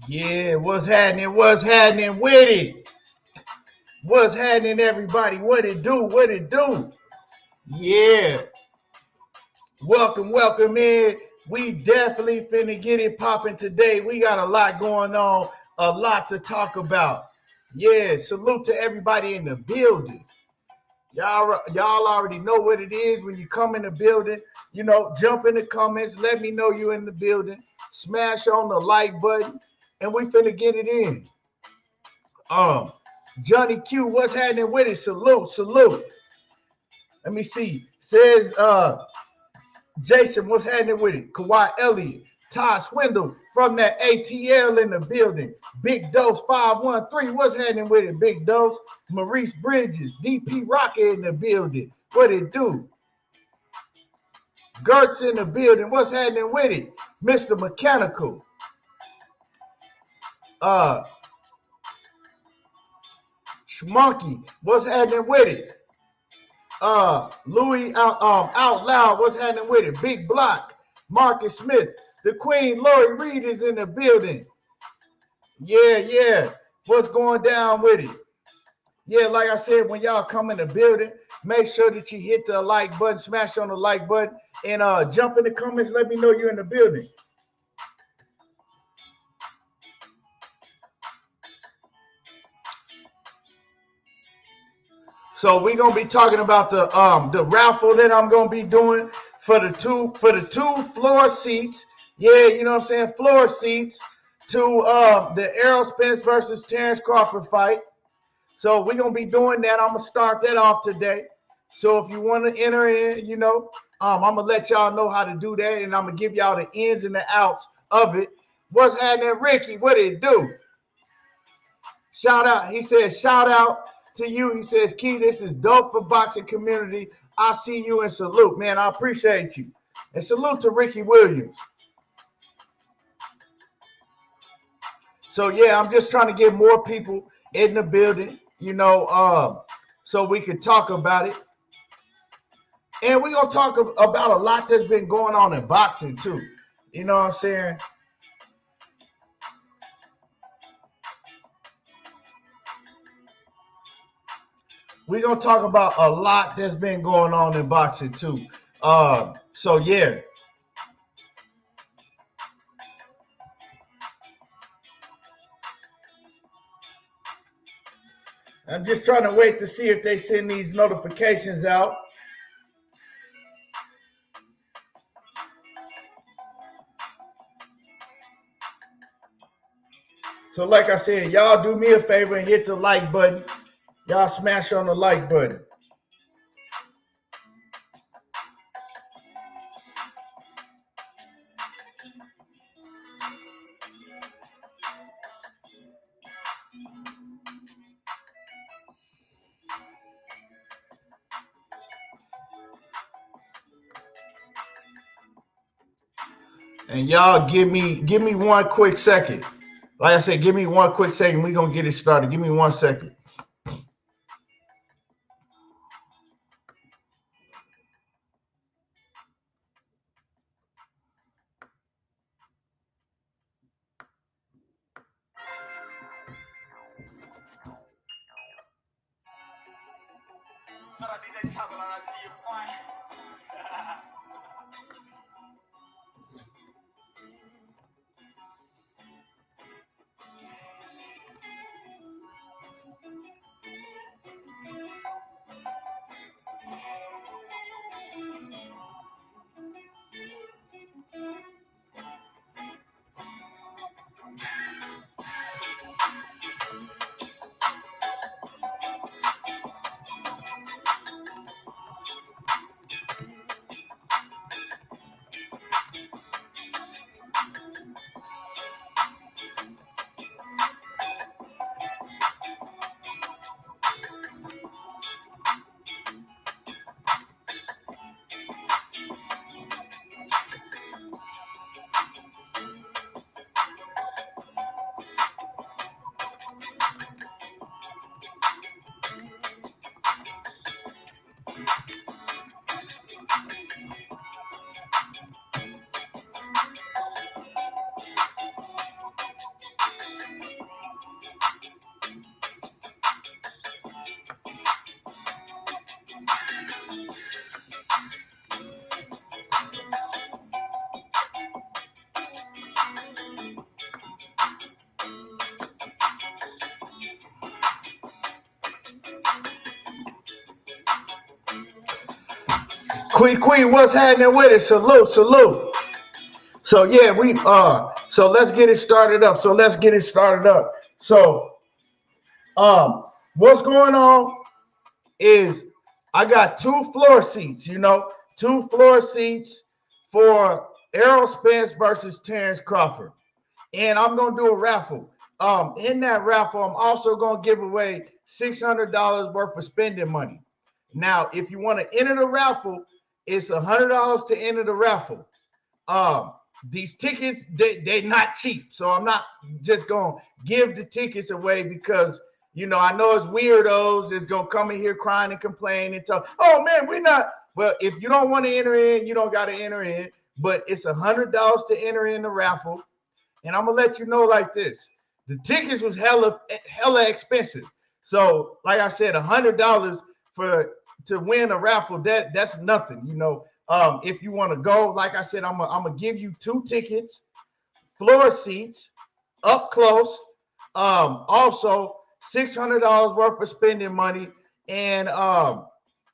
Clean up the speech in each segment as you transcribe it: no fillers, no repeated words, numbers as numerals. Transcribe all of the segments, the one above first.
Yeah, what's happening? What's happening with it? What's happening, everybody? What it do? What it do? Yeah. Welcome in. We definitely finna get it popping today. We got a lot going on, a lot to talk about. Yeah, salute to everybody in the building. Y'all already know what it is when you come in the building. You know, jump in the comments. Let me know you in the building. Smash on the like button, and we finna get it in. Johnny Q, what's happening with it? Salute. Let me see. Says Jason, what's happening with it? Kawhi Elliott, Todd Swindle from that ATL in the building. Big Dose 513, what's happening with it? Big Dose. Maurice Bridges, DP Rocket in the building. What it do? Gertz in the building, what's happening with it? Mr. Mechanical. Schmonkey, what's happening with it? Louis out loud, what's happening with it? Big Block, Marcus Smith, the Queen Lori Reed is in the building. Yeah. What's going down with it? Yeah, like I said, when y'all come in the building, make sure that you hit the like button, smash on the like button, and jump in the comments. Let me know you're in the building. So we're gonna be talking about the raffle that I'm gonna be doing for the two floor seats. Yeah, you know what I'm saying, floor seats to the Errol Spence versus Terence Crawford fight. So we're gonna be doing that. I'm gonna start that off today. So if you want to enter in, you know, I'm gonna let y'all know how to do that, and I'm gonna give y'all the ins and the outs of it. What's happening, Ricky? What it do? Shout out. He says, shout out to you. He says, Key, this is dope for boxing community. I see you and salute, man. I appreciate you. And salute to Ricky Williams. So yeah, I'm just trying to get more people in the building, you know, so we can talk about it. And we're gonna talk about a lot that's been going on in boxing too. You know what I'm saying? We're gonna talk about a lot that's been going on in boxing too. So yeah. I'm just trying to wait to see if they send these notifications out. So like I said, y'all do me a favor and hit the like button. Y'all smash on the like button. And y'all give me one quick second. Like I said, give me one quick second. We're gonna get it started. Give me 1 second. Quee, what's happening with it? Salute, salute. So yeah, so let's get it started up. So um, what's going on is I got two floor seats, two floor seats for Errol Spence versus Terence Crawford. And I'm gonna do a raffle. In that raffle, I'm also gonna give away $600 worth of spending money. Now, if you want to enter the raffle, it's $100 to enter the raffle. These tickets, they're not cheap. So I'm not just gonna give the tickets away because I know it's weirdos that's gonna come in here crying and complain and tell, oh man, we're not. Well, if you don't want to enter in, you don't gotta enter in. But it's $100 to enter in the raffle. And I'm gonna let you know like this: the tickets was hella expensive. So, like I said, $100 to win a raffle, that's nothing. If you want to go, like I said, I'm gonna give you two tickets, floor seats, up close. Also $600 worth of spending money, and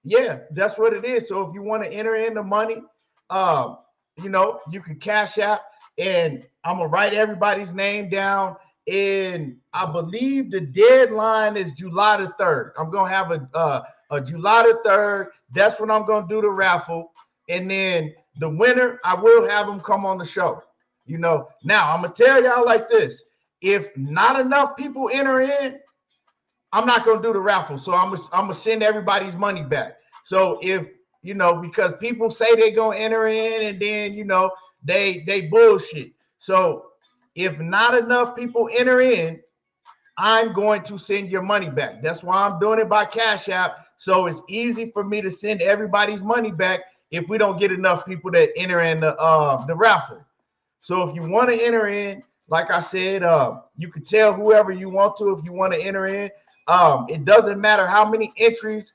yeah, that's what it is. So if you want to enter in the money, you can cash out, and I'm gonna write everybody's name down. And I believe the deadline is July the 3rd. I'm gonna have a July the 3rd. That's when I'm gonna do the raffle, and then the winner, I will have them come on the show. Now I'm gonna tell y'all like this: if not enough people enter in, I'm not gonna do the raffle. So I'm gonna send everybody's money back. So if because people say they're gonna enter in and then they bullshit. So if not enough people enter in, I'm going to send your money back. That's why I'm doing it by Cash App. So it's easy for me to send everybody's money back if we don't get enough people that enter in the raffle. So if you want to enter in, like I said, you can tell whoever you want to if you want to enter in. It doesn't matter how many entries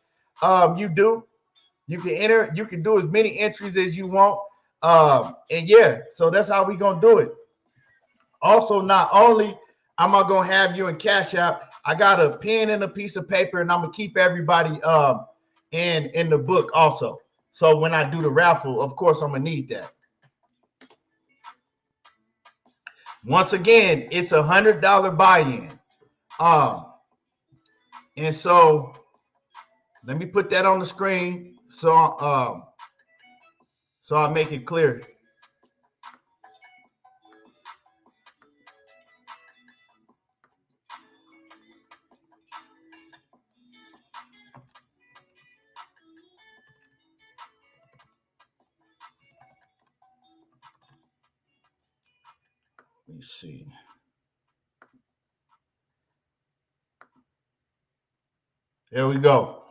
you do. You can enter. You can do as many entries as you want. And yeah, so that's how we gonna do it. Also, not only am I gonna have you in Cash App, I got a pen and a piece of paper, and I'm gonna keep everybody in the book also. So when I do the raffle, of course, I'm gonna need that. Once again, it's $100 buy-in. And so let me put that on the screen so I make it clear. Let me see. There we go.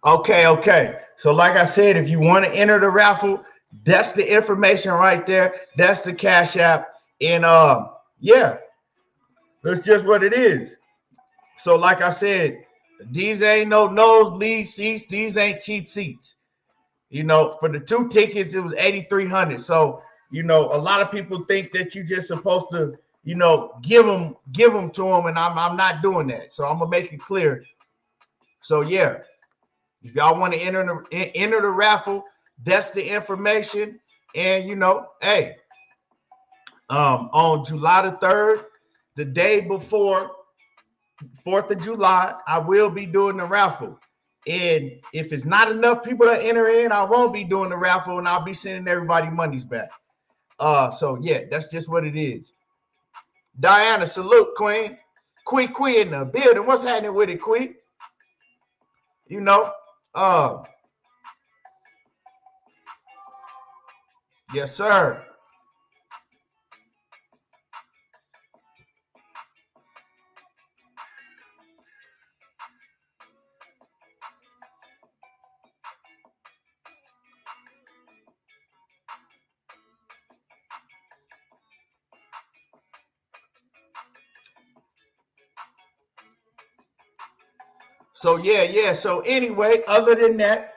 Okay. So like I said, if you want to enter the raffle, that's the information right there. That's the Cash App. And yeah, that's just what it is. So like I said, these ain't no nosebleed seats. These ain't cheap seats. For the two tickets, it was $8,300. So, a lot of people think that you're just supposed to, give them to them, and I'm not doing that. So I'm gonna make it clear. So yeah, if y'all want to enter the raffle, that's the information. And hey, on July the 3rd, the day before 4th of July, I will be doing the raffle. And if it's not enough people to enter in, I won't be doing the raffle, and I'll be sending everybody monies back. So yeah, that's just what it is. Diana, salute, Queen. Quee in the building. What's happening with it, Quee? Yes, sir. So yeah. So anyway, other than that,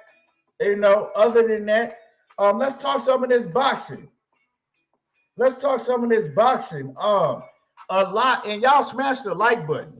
let's talk some of this boxing. A lot, and y'all smash the like button.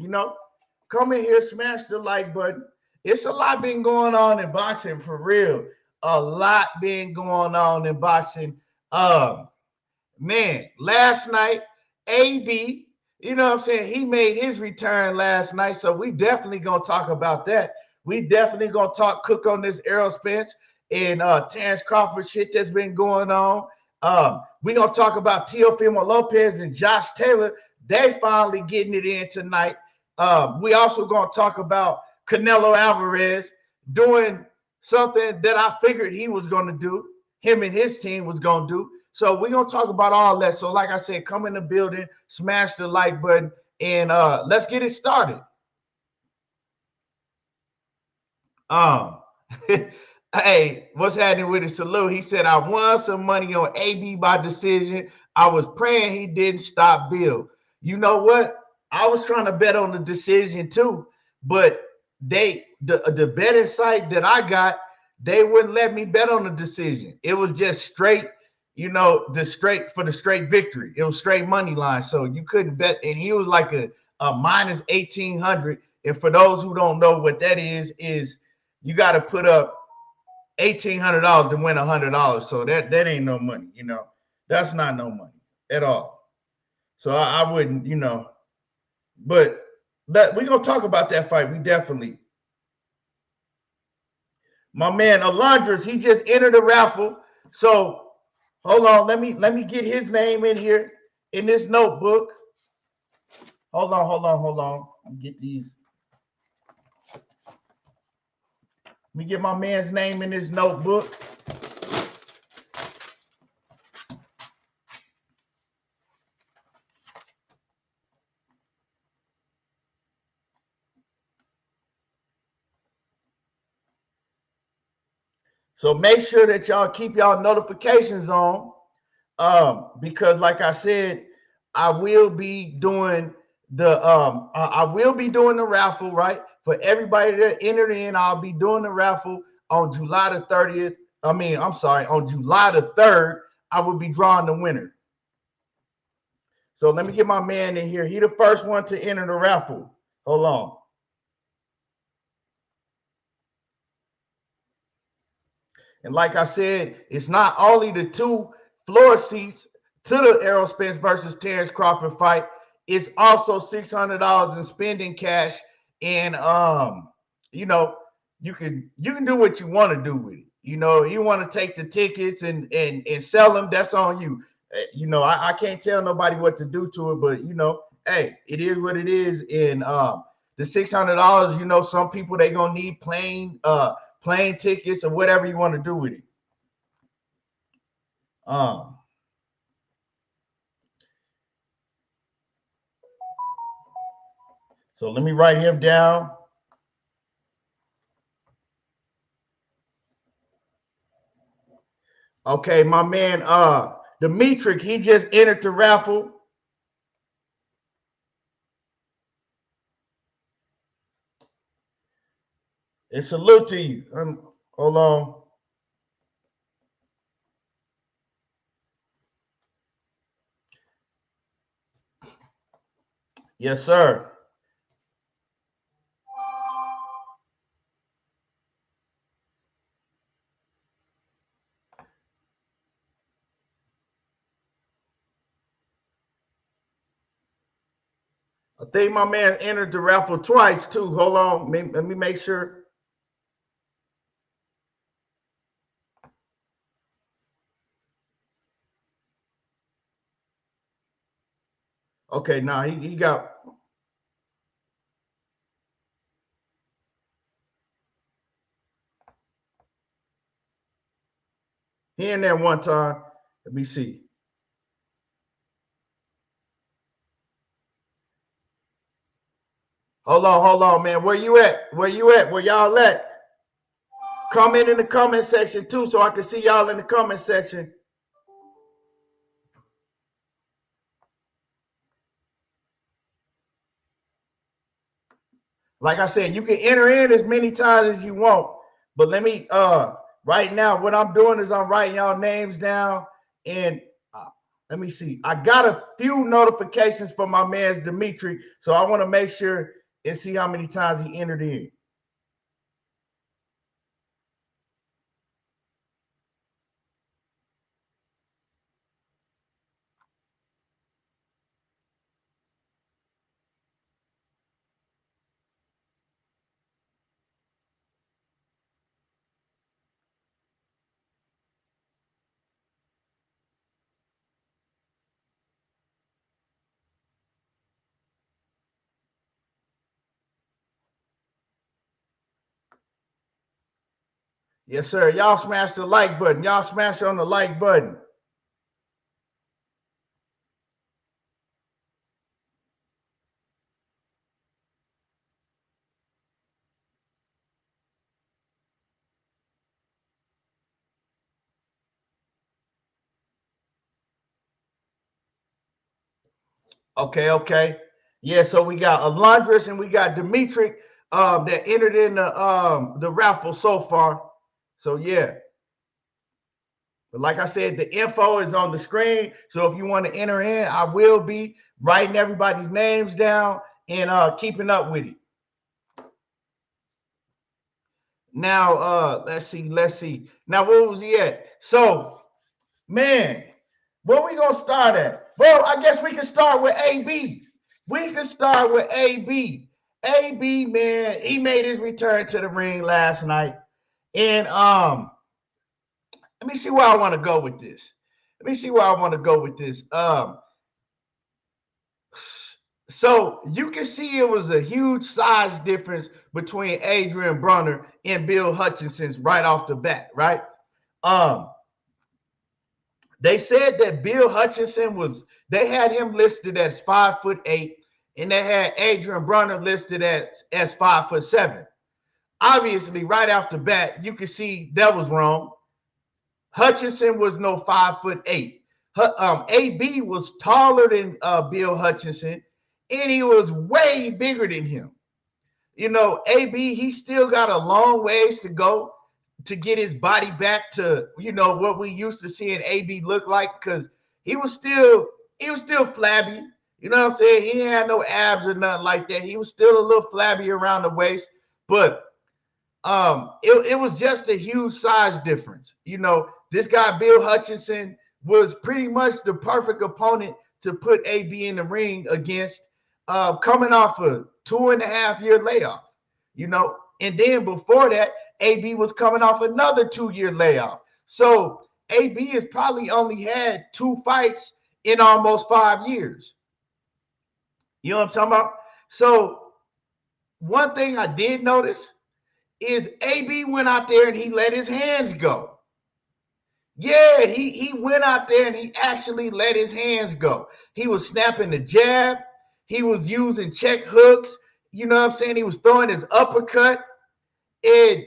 come in here, smash the like button. It's a lot been going on in boxing for real. A lot been going on in boxing. Man, last night, AB, you know what I'm saying? He made his return last night. So we definitely gonna talk about that. We definitely gonna cook on this Errol Spence and Terence Crawford shit that's been going on. We gonna talk about Teofimo Lopez and Josh Taylor. They finally getting it in tonight. We also gonna talk about Canelo Alvarez doing something that I figured he was gonna do. Him and his team was gonna do. So we're gonna talk about all that. So, like I said, come in the building, smash the like button, and let's get it started. Hey, what's happening with it? Salute. He said, I won some money on AB by decision. I was praying he didn't stop Bill. You know what? I was trying to bet on the decision too, but the betting site that I got, they wouldn't let me bet on the decision. It was just straight, the straight victory. It was straight money line. So you couldn't bet. And he was like a minus 1,800. And for those who don't know what that is you got to put up $1,800 to win $100. So that ain't no money, That's not no money at all. So I wouldn't, but we're going to talk about that fight. We definitely. My man Alondras, he just entered the raffle. So hold on, let me get his name in here in this notebook. Hold on. Get these. Let me get my man's name in this notebook. So make sure that y'all keep y'all notifications on, because like I said, I will be doing the raffle, right? For everybody that entered in, I'll be doing the raffle on July the 30th. On July the 3rd, I will be drawing the winner. So let me get my man in here. He the first one to enter the raffle. Hold on. And like I said, it's not only the 2 floor seats to the Errol Spence versus Terence Crawford fight. It's also $600 in spending cash. And you can do what you want to do with it. You want to take the tickets and sell them. That's on you. I can't tell nobody what to do to it, but hey, it is what it is. And the $600, some people they gonna need plane tickets or whatever you want to do with it. So let me write him down. Okay, my man Dimitri, he just entered the raffle. And salute to you. Hold on. Yes, sir. I think my man entered the raffle twice too. Hold on. Let me make sure. Okay, now he got. He in there one time. Let me see. Hold on, man. Where you at? Where y'all at? Comment in the comment section too, so I can see y'all in the comment section. Like I said, you can enter in as many times as you want. But let me right now, what I'm doing is I'm writing y'all names down. And let me see. I got a few notifications from my man's Dimitri. So I want to make sure and see how many times he entered in. Yes, sir. Y'all smash the like button. Y'all smash on the like button. Okay. Yeah, so we got Alondris and we got Dimitri that entered in the raffle so far. So yeah. But like I said, the info is on the screen. So if you want to enter in, I will be writing everybody's names down and keeping up with it. Now, let's see. Now, where was he at? So, man, where we gonna start at? Well, I guess we can start with AB. We can start with AB. AB, man, he made his return to the ring last night. And let me see where I want to go with this. So you can see it was a huge size difference between Adrien Broner and Bill Hutchinson's right off the bat, right? They said that Bill Hutchinson they had him listed as 5'8", and they had Adrien Broner listed as 5'7". Obviously, right off the bat, you can see that was wrong. Hutchinson was no 5'8". AB was taller than Bill Hutchinson, and he was way bigger than him. You know, AB, he still got a long ways to go to get his body back to, you know, what we used to seeing AB look like, because he was still flabby. You know what I'm saying? He didn't have no abs or nothing like that. He was still a little flabby around the waist, but it was just a huge size difference. You know, this guy Bill Hutchinson was pretty much the perfect opponent to put AB in the ring against, coming off a 2.5-year layoff, you know, and then before that, AB was coming off another 2-year layoff. So AB has probably only had 2 fights in almost 5 years. You know what I'm talking about? So one thing I did notice is AB went out there and he let his hands go. Yeah, he went out there and he actually let his hands go. He was snapping the jab. He was using check hooks. You know what I'm saying? He was throwing his uppercut. And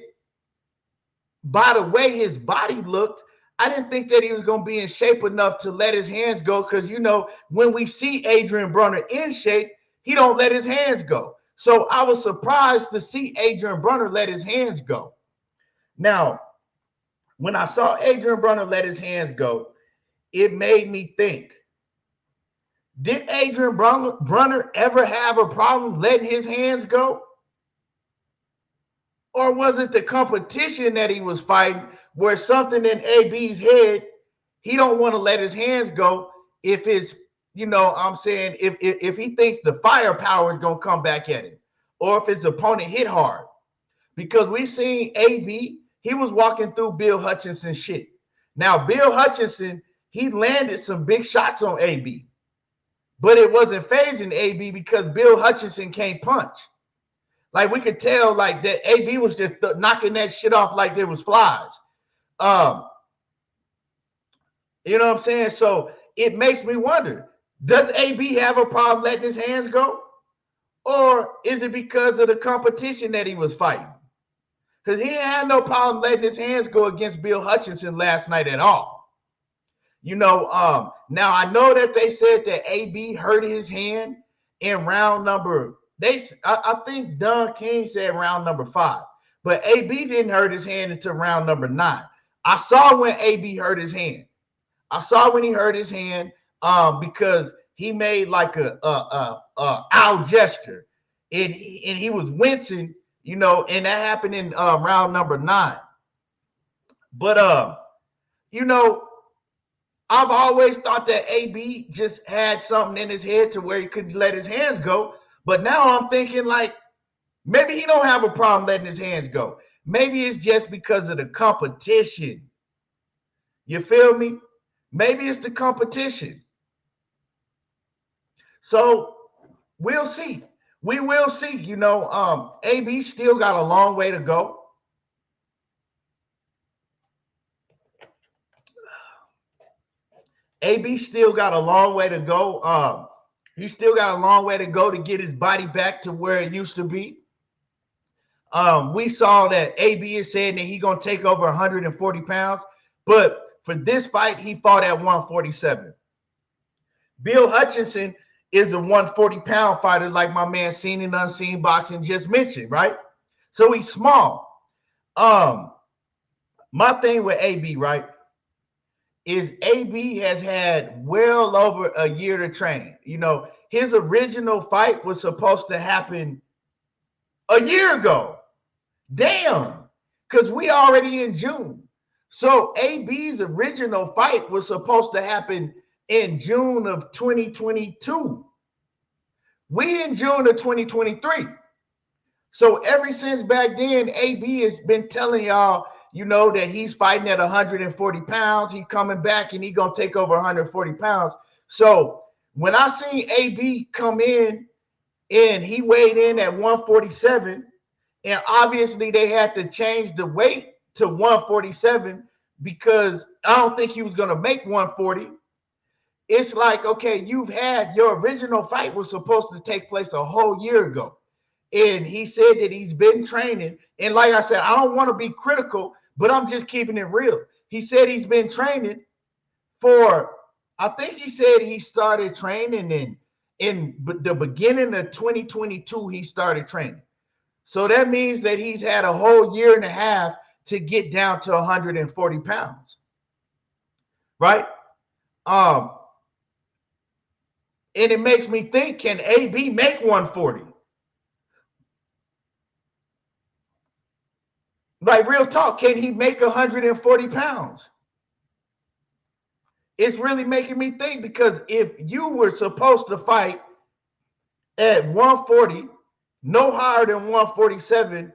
by the way his body looked, I didn't think that he was going to be in shape enough to let his hands go, because, you know, when we see Adrien Broner in shape, he don't let his hands go. So I was surprised to see Adrien Broner let his hands go. Now, when I saw Adrien Broner let his hands go, it made me think, did Adrien Broner ever have a problem letting his hands go? Or was it the competition that he was fighting, where something in AB's head, he don't want to let his hands go if it's, you know, I'm saying, if he thinks the firepower is going to come back at him, or if his opponent hit hard. Because we seen AB, he was walking through Bill Hutchinson's shit. Now, Bill Hutchinson, he landed some big shots on AB, but it wasn't phasing AB because Bill Hutchinson can't punch. Like, we could tell, like, that AB was just knocking that shit off like there was flies. You know what I'm saying? So it makes me wonder, does AB have a problem letting his hands go? Or is it because of the competition that he was fighting? Because he had no problem letting his hands go against Bill Hutchinson last night at all. You know, now I know that they said that AB hurt his hand in round number, I think Don King said round number 5, but AB didn't hurt his hand until round number 9. I saw when AB hurt his hand. Because he made like a owl gesture, and he was wincing, you know, and that happened in round number 9. But you know, I've always thought that AB just had something in his head to where he couldn't let his hands go. But now I'm thinking like maybe he don't have a problem letting his hands go. Maybe it's just because of the competition. You feel me? Maybe it's the competition. So we'll see. We will see. You know, AB still got a long way to go. AB still got a long way to go. He still got a long way to go to get his body back to where it used to be. We saw that AB is saying that he's gonna take over 140 pounds, but for this fight, he fought at 147. Bill Hutchinson is a 140-pound fighter, like my man Seen and Unseen Boxing just mentioned, right? So he's small. My thing with AB, right, is AB has had well over a year to train. You know, his original fight was supposed to happen a year ago. Damn, because we already in June. So AB's original fight was supposed to happen in June of 2022. We in June of 2023. So ever since back then, AB has been telling y'all, you know, that he's fighting at 140 pounds. He coming back and he going to take over 140 pounds. So when I seen AB come in and he weighed in at 147, and obviously they had to change the weight to 147 because I don't think he was going to make 140. It's like, okay, you've had your original fight was supposed to take place a whole year ago. And he said that he's been training. And like I said, I don't want to be critical, but I'm just keeping it real. He said he's been training for, I think he said he started training in the beginning of 2022, he started training. So that means that he's had a whole year and a half to get down to 140 pounds, right? And it makes me think, can AB make 140? Like real talk, can he make 140 pounds? It's really making me think, because if you were supposed to fight at 140, no higher than 147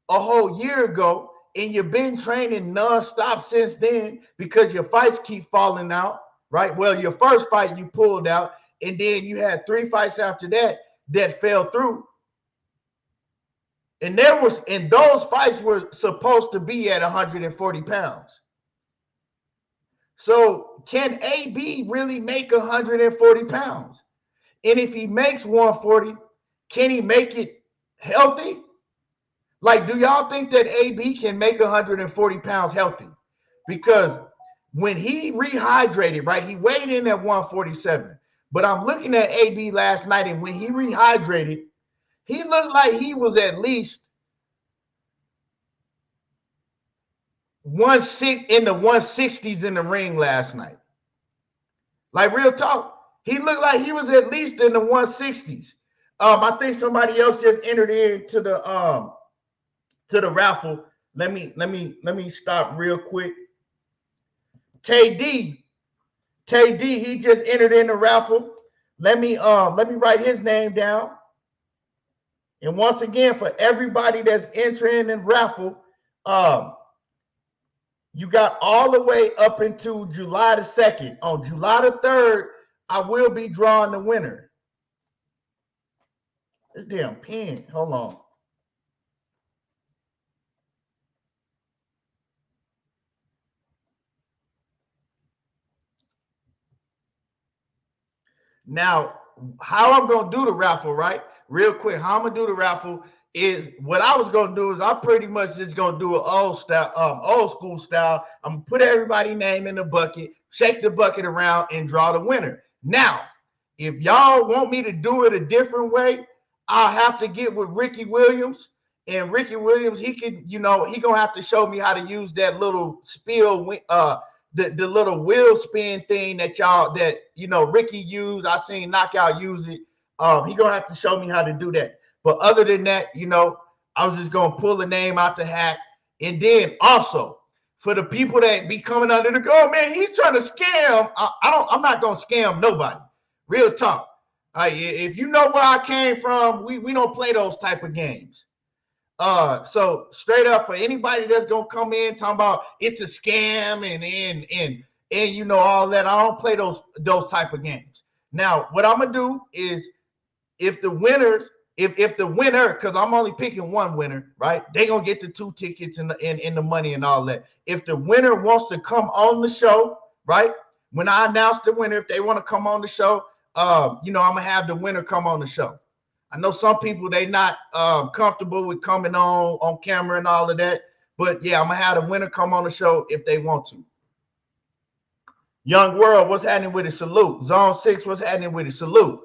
a whole year ago, and you've been training nonstop since then because your fights keep falling out, right? Well, your first fight you pulled out, and then you had 3 fights after that that fell through. And those fights were supposed to be at 140 pounds. So can AB really make 140 pounds? And if he makes 140, can he make it healthy? Like, do y'all think that AB can make 140 pounds healthy? Because when he rehydrated, right, he weighed in at 147. But I'm looking at AB last night, and when he rehydrated, he looked like he was at least 16 in the 160s in the ring last night. Like real talk, he looked like he was at least in the 160s. I think somebody else just entered into the raffle. Let me stop real quick. Tay D, he just entered in the raffle. Let me write his name down. And once again, for everybody that's entering in raffle, you got all the way up into July the 2nd. On July the 3rd, I will be drawing the winner. This damn pen. Hold on. Now, how I'm going to do the raffle, right? Real quick, how I'm going to do the raffle is what I was going to do is I'm pretty much just going to do an old school style. I'm going to put everybody's name in the bucket, shake the bucket around, and draw the winner. Now, if y'all want me to do it a different way, I'll have to get with Ricky Williams. And Ricky Williams, he could, he going to have to show me how to use that little spill, the little wheel spin thing that Ricky used. I seen Knockout use it. He gonna have to show me how to do that. But other than that, I was just gonna pull the name out the hat. And then also for the people that be coming under the go, man, he's trying to scam. I'm not gonna scam nobody. Real talk. If you know where I came from, we don't play those type of games. So straight up for anybody that's gonna come in talking about it's a scam and all that, I don't play those type of games. Now, what I'm gonna do is if the winners, if the winner, because I'm only picking one winner, right? They gonna get the 2 tickets and the money and all that. If the winner wants to come on the show, right? When I announce the winner, if they want to come on the show, I'm gonna have the winner come on the show. I know some people they not comfortable with coming on camera and all of that, but yeah, I'm gonna have the winner come on the show if they want to. Young World, what's happening with it? Salute. Zone 6, what's happening with it? Salute.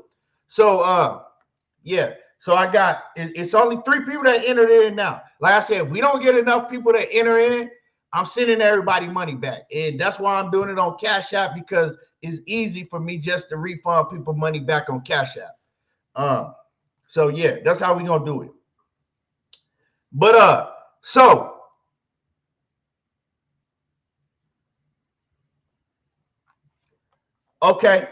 So yeah. So I got it's only 3 people that entered in now. Like I said, if we don't get enough people that enter in, I'm sending everybody money back. And that's why I'm doing it on Cash App, because it's easy for me just to refund people money back on Cash App. So yeah, that's how we gonna do it. But so okay.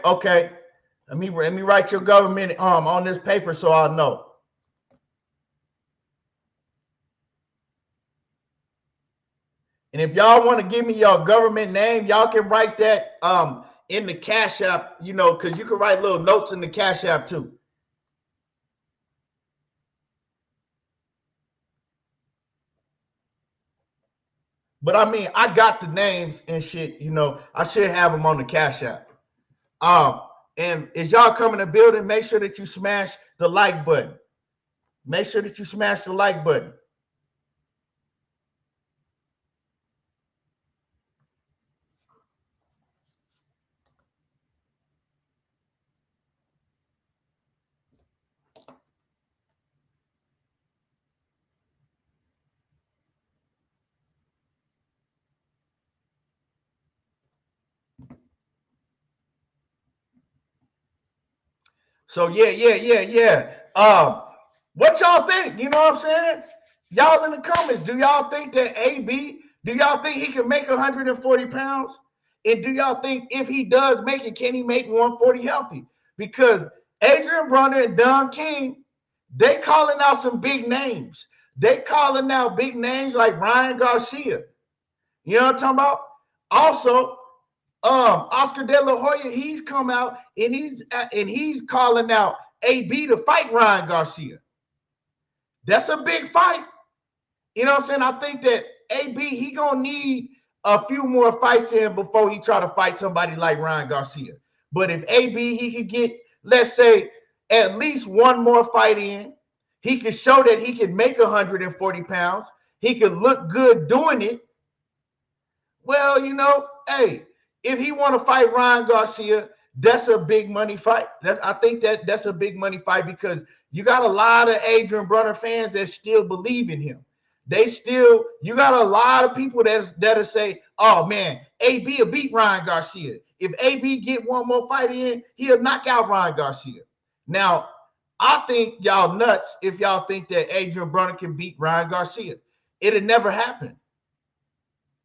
Let me write your government on this paper so I'll know. And if y'all want to give me your government name, y'all can write that in the Cash App, because you can write little notes in the Cash App too. But I mean, I got the names and shit, I should have them on the Cash App. And as y'all come in the building, make sure that you smash the like button. Make sure that you smash the like button. So yeah. What y'all think? You know what I'm saying? Y'all in the comments, do y'all think that AB, do y'all think he can make 140 pounds? And do y'all think if he does make it, can he make 140 healthy? Because Adrien Broner and Don King, they calling out some big names. They calling out big names like Ryan Garcia. You know what I'm talking about? Also, Oscar De La Hoya, he's come out and he's calling out AB to fight Ryan Garcia. That's a big fight. You know what I'm saying? I think that AB, he gonna need a few more fights in before he try to fight somebody like Ryan Garcia. But if AB, he could get, let's say, at least one more fight in, he could show that he can make 140 pounds. He could look good doing it. Well, hey, if he want to fight Ryan Garcia, that's a big money fight. I think that's a big money fight, because you got a lot of Adrien Broner fans that still believe in him. You got a that'll people that'll say, oh man, AB will beat Ryan Garcia. If AB get one more fight in, he'll knock out Ryan Garcia. Now, I think y'all nuts if y'all think that Adrien Broner can beat Ryan Garcia. It'll never happen.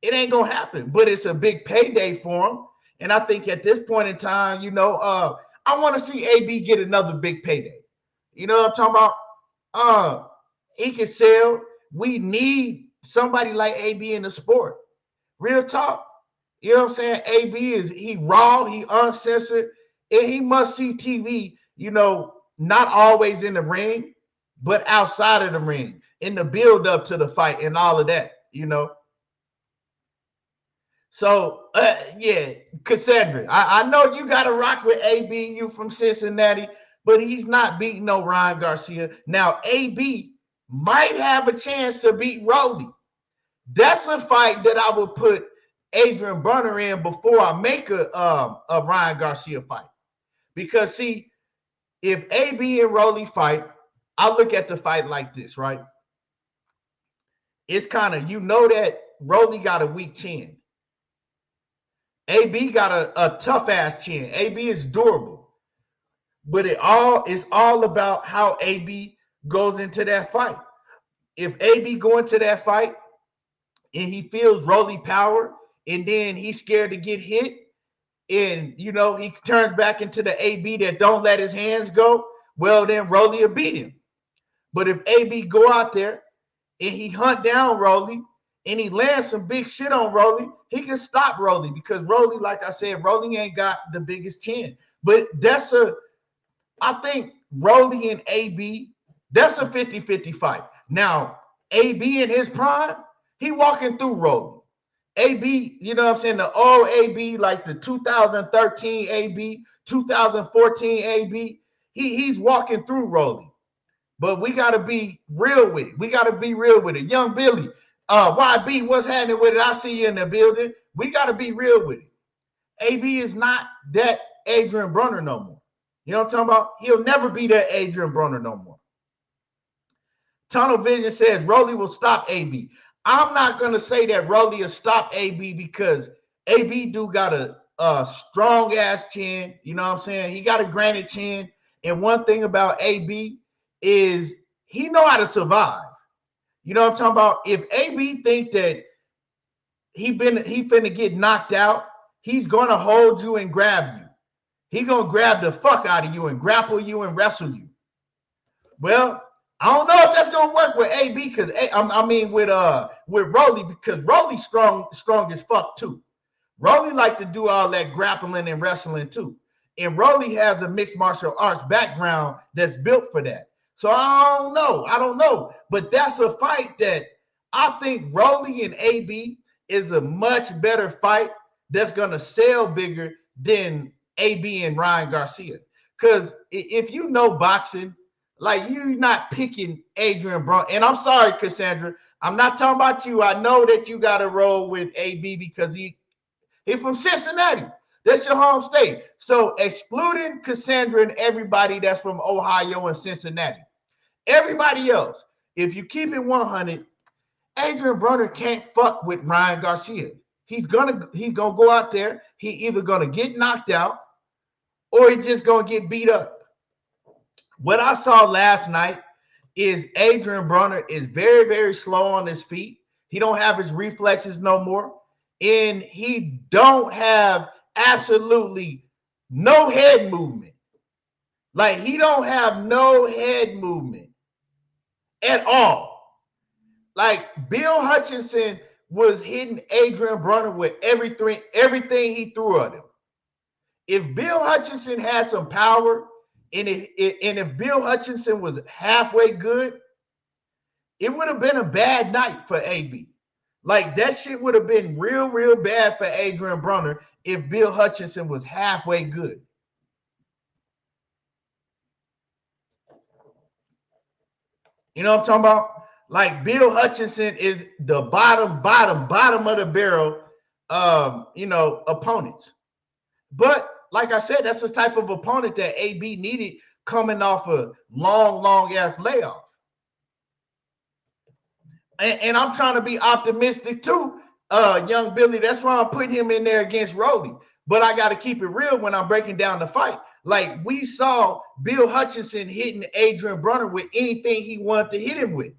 It ain't gonna happen, but it's a big payday for him. And I think at this point in time, I want to see AB get another big payday. You know what I'm talking about? He can sell. We need somebody like AB in the sport. Real talk. You know what I'm saying? AB he raw, he uncensored, and he must see TV, not always in the ring, but outside of the ring, in the build up to the fight and all of that, So, yeah, Cassandra, I know you got to rock with AB, you from Cincinnati, but he's not beating no Ryan Garcia. Now, AB might have a chance to beat Rolly. That's a fight that I would put Adrien Broner in before I make a Ryan Garcia fight. Because, see, if AB and Rolly fight, I look at the fight like this, right? It's kind of, that Rolly got a weak chin. AB got a tough ass chin. AB is durable. But it's all about how AB goes into that fight. If AB go into that fight and he feels Rolly power, and then he's scared to get hit, and he turns back into the AB that don't let his hands go, well then Rolly will beat him. But if AB go out there and he hunt down Rolly and he lands some big shit on Rolly, he can stop Rolly, because Rolly, like I said, Rolly ain't got the biggest chin. But I think Rolly and AB, that's a 50-50 fight. Now, AB in his prime, he walking through Rolly. AB, you know what I'm saying? The old AB, like the 2013 AB, 2014 AB, he's walking through Rolly. But we got to be real with it. We got to be real with it. Young Billy, YB, what's happening with it? I see you in the building. We got to be real with it. AB is not that Adrien Broner no more. You know what I'm talking about? He'll never be that Adrien Broner no more. Tunnel Vision says Rolly will stop AB. I'm not going to say that Rolly will stop AB, because AB do got a strong-ass chin. You know what I'm saying? He got a granite chin. And one thing about AB is he know how to survive. You know what I'm talking about? If AB think that he finna get knocked out, he's going to hold you and grab you. He going to grab the fuck out of you and grapple you and wrestle you. Well, I don't know if that's gonna work with AB, because with Rolly, because Rolly's strong as fuck too. Rolly like to do all that grappling and wrestling too, and Rolly has a mixed martial arts background that's built for that. So I don't know, but that's a fight that I think Rolly and AB is a much better fight that's gonna sell bigger than AB and Ryan Garcia. Because if you know boxing, like, you're not picking Adrien Broner. And I'm sorry, Cassandra, I'm not talking about you. I know that you got to roll with AB because he's from Cincinnati. That's your home state. So excluding Cassandra and everybody that's from Ohio and Cincinnati, everybody else, if you keep it 100, Adrien Broner can't fuck with Ryan Garcia. He's gonna go out there. He either gonna get knocked out or he's just gonna get beat up. What I saw last night is Adrien Broner is very, very slow on his feet. He don't have his reflexes no more. And he don't have absolutely no head movement. Like, he don't have no head movement at all. Like, Bill Hutchinson was hitting Adrien Broner with everything he threw at him. If Bill Hutchinson had some power, and if Bill Hutchinson was halfway good, it would have been a bad night for AB. Like, that shit would have been real, real bad for Adrien Broner if Bill Hutchinson was halfway good. You know what I'm talking about? Like, Bill Hutchinson is the bottom of the barrel, opponents. But like I said, that's the type of opponent that AB needed coming off a long ass layoff. And I'm trying to be optimistic too, young Billy. That's why I'm putting him in there against Rolly. But I got to keep it real when I'm breaking down the fight. Like, we saw Bill Hutchinson hitting Adrien Broner with anything he wanted to hit him with.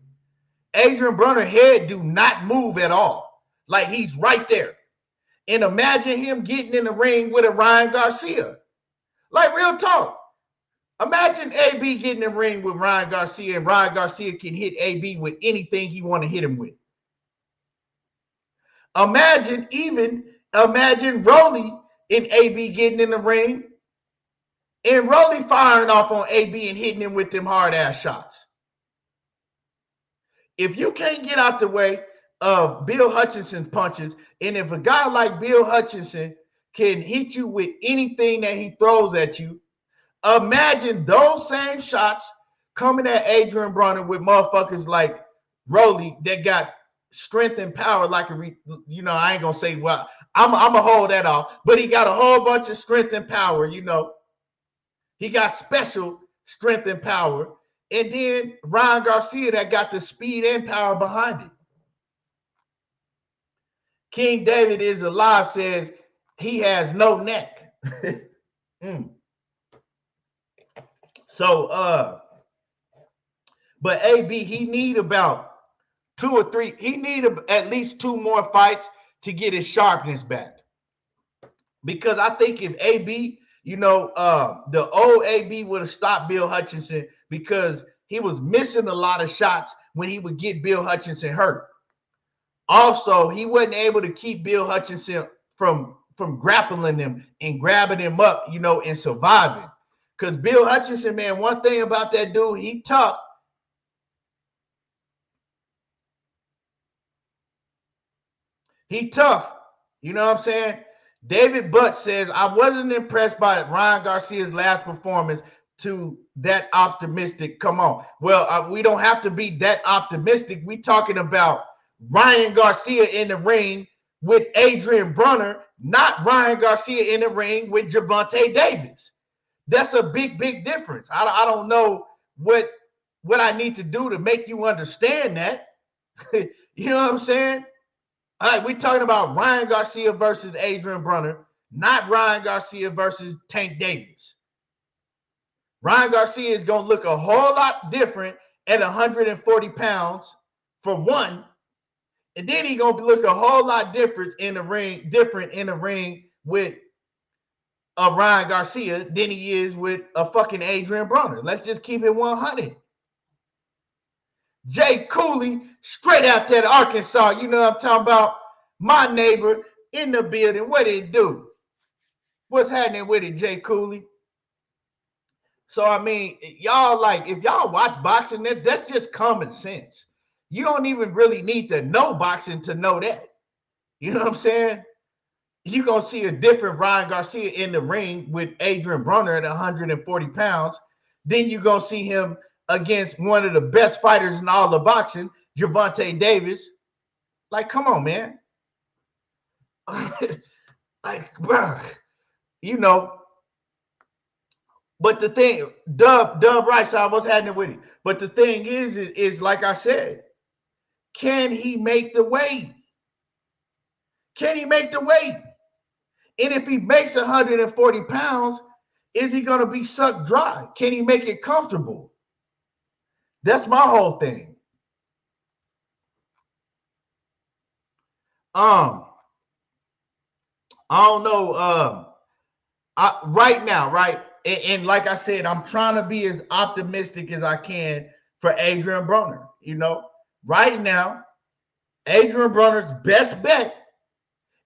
Adrien Broner's head do not move at all. Like, he's right there. And imagine him getting in the ring with a Ryan Garcia. Like, real talk. Imagine AB getting in the ring with Ryan Garcia, and Ryan Garcia can hit AB with anything he want to hit him with. Imagine Rolly and AB getting in the ring, and Rolly firing off on AB and hitting him with them hard-ass shots. If you can't get out the way of Bill Hutchinson's punches, and if a guy like Bill Hutchinson can hit you with anything that he throws at you, imagine those same shots coming at Adrien Broner with motherfuckers like Rolly that got strength and power like I ain't gonna say, well, I'm gonna hold that off, but he got a whole bunch of strength and power, He got special strength and power. And then Ryan Garcia that got the speed and power behind it. King David is alive says he has no neck. So but AB, he need about 2 or 3. He need at least 2 more fights to get his sharpness back. Because I think if AB, the old AB would have stopped Bill Hutchinson because he was missing a lot of shots when he would get Bill Hutchinson hurt. Also, he wasn't able to keep Bill Hutchinson from grappling him and grabbing him up, and surviving. Because Bill Hutchinson, man, one thing about that dude, he tough. He tough. You know what I'm saying? David Butt says, I wasn't impressed by Ryan Garcia's last performance to that optimistic. Come on. Well, we don't have to be that optimistic. We talking about Ryan Garcia in the ring with Adrien Broner, not Ryan Garcia in the ring with Gervonta Davis. That's a big, big difference. I don't know what I need to do to make you understand that. You know what I'm saying? All right, we're talking about Ryan Garcia versus Adrien Broner, not Ryan Garcia versus Tank Davis. Ryan Garcia is going to look a whole lot different at 140 pounds, for one, and then he's going to look a whole lot different in the ring with a Ryan Garcia than he is with a fucking Adrien Broner. Let's just keep it 100. Jay Cooley, straight out that Arkansas. You know what I'm talking about? My neighbor in the building. What did it do? What's happening with it, Jay Cooley? So, I mean, y'all, if y'all watch boxing, that's just common sense. You don't even really need to know boxing to know that. You know what I'm saying? You're going to see a different Ryan Garcia in the ring with Adrien Broner at 140 pounds. Then you're going to see him against one of the best fighters in all of boxing, Gervonta Davis. Come on, man. Bro, But the thing, Dub Rice, I was happening with it. But the thing is like I said, can he make the weight? Can he make the weight? And if he makes 140 pounds, is he going to be sucked dry? Can he make it comfortable? That's my whole thing. I don't know. Right now, right? And like I said, I'm trying to be as optimistic as I can for Adrien Broner. Right now, Adrien Broner's best bet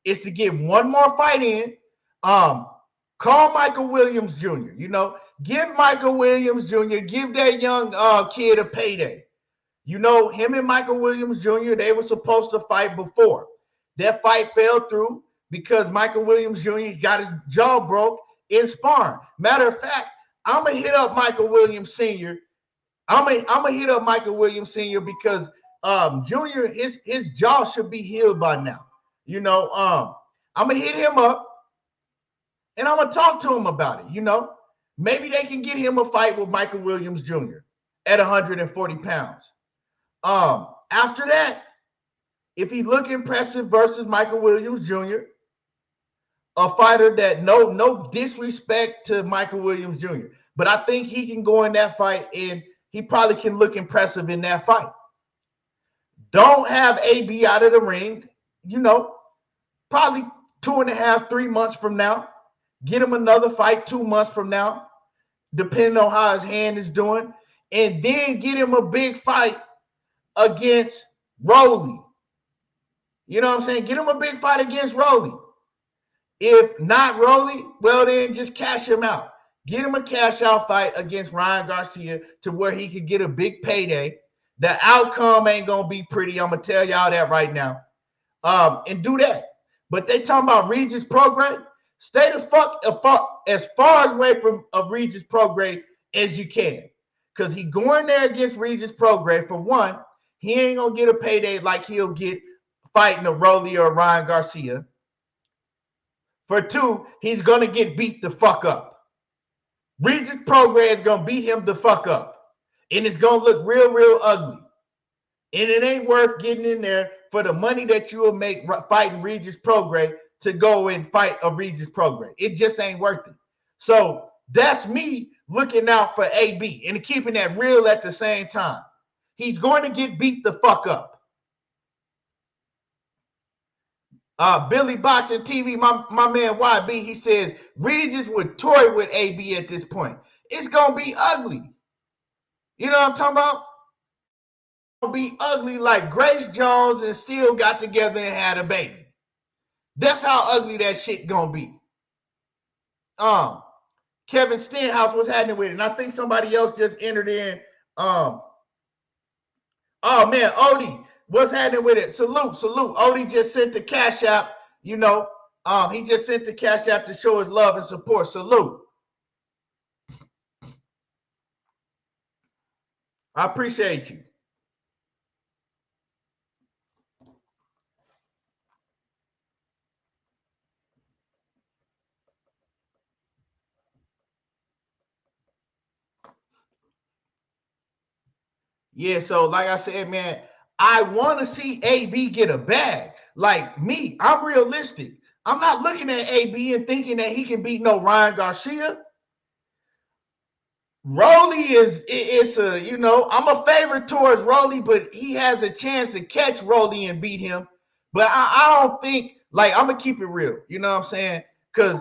is to get one more fight in. Call Michael Williams Jr. Give Michael Williams Jr. Give that young kid a payday. Him and Michael Williams Jr., they were supposed to fight before. That fight fell through because Michael Williams Jr. got his jaw broke in sparring. Matter of fact, I'm going to hit up Michael Williams Sr. I'm gonna hit up Michael Williams Sr. because Jr., his jaw should be healed by now. I'm going to hit him up and I'm going to talk to him about it. Maybe they can get him a fight with Michael Williams Jr. at 140 pounds. After that, if he look impressive versus Michael Williams Jr., a fighter that no disrespect to Michael Williams Jr., but I think he can go in that fight and he probably can look impressive in that fight. Don't have AB out of the ring, probably 2.5, 3 months from now. Get him another fight 2 months from now, depending on how his hand is doing, and then get him a big fight against Rolly. You know what I'm saying? Get him a big fight against Rolly. If not Rolly, well, then just cash him out. Get him a cash out fight against Ryan Garcia to where he could get a big payday. The outcome ain't going to be pretty. I'm going to tell y'all that right now. And do that. But they talking about Regis Prograis. Stay the fuck as far away from Regis Prograis as you can. Because he going there against Regis Prograis. For one, he ain't going to get a payday like he'll get fighting a Rolly or Ryan Garcia. For two, he's going to get beat the fuck up. Regis Prograis is going to beat him the fuck up. And it's going to look real, real ugly. And it ain't worth getting in there for the money that you will make fighting Regis Prograis to go and fight a Regis Prograis. It just ain't worth it. So that's me looking out for AB and keeping that real at the same time. He's going to get beat the fuck up. Billy Boxing TV, my man YB, he says Regis would toy with AB at this point. It's gonna be ugly. You know what I'm talking about? It's gonna be ugly like Grace Jones and Seal got together and had a baby. That's how ugly that shit gonna be. Kevin Stenhouse, what's happening with it? And I think somebody else just entered in. Oh man, Odie. What's happening with it? Salute. Odie just sent the Cash App, you know. He just sent the Cash App to show his love and support. Salute. I appreciate you. Yeah, so like I said, man, I want to see AB get a bag. Like me, I'm realistic. I'm not looking at AB and thinking that he can beat no Ryan Garcia. Rolly is a, you know, I'm a favorite towards Rolly, but he has a chance to catch Rolly and beat him. But I don't think, like, I'm going to keep it real. You know what I'm saying? Because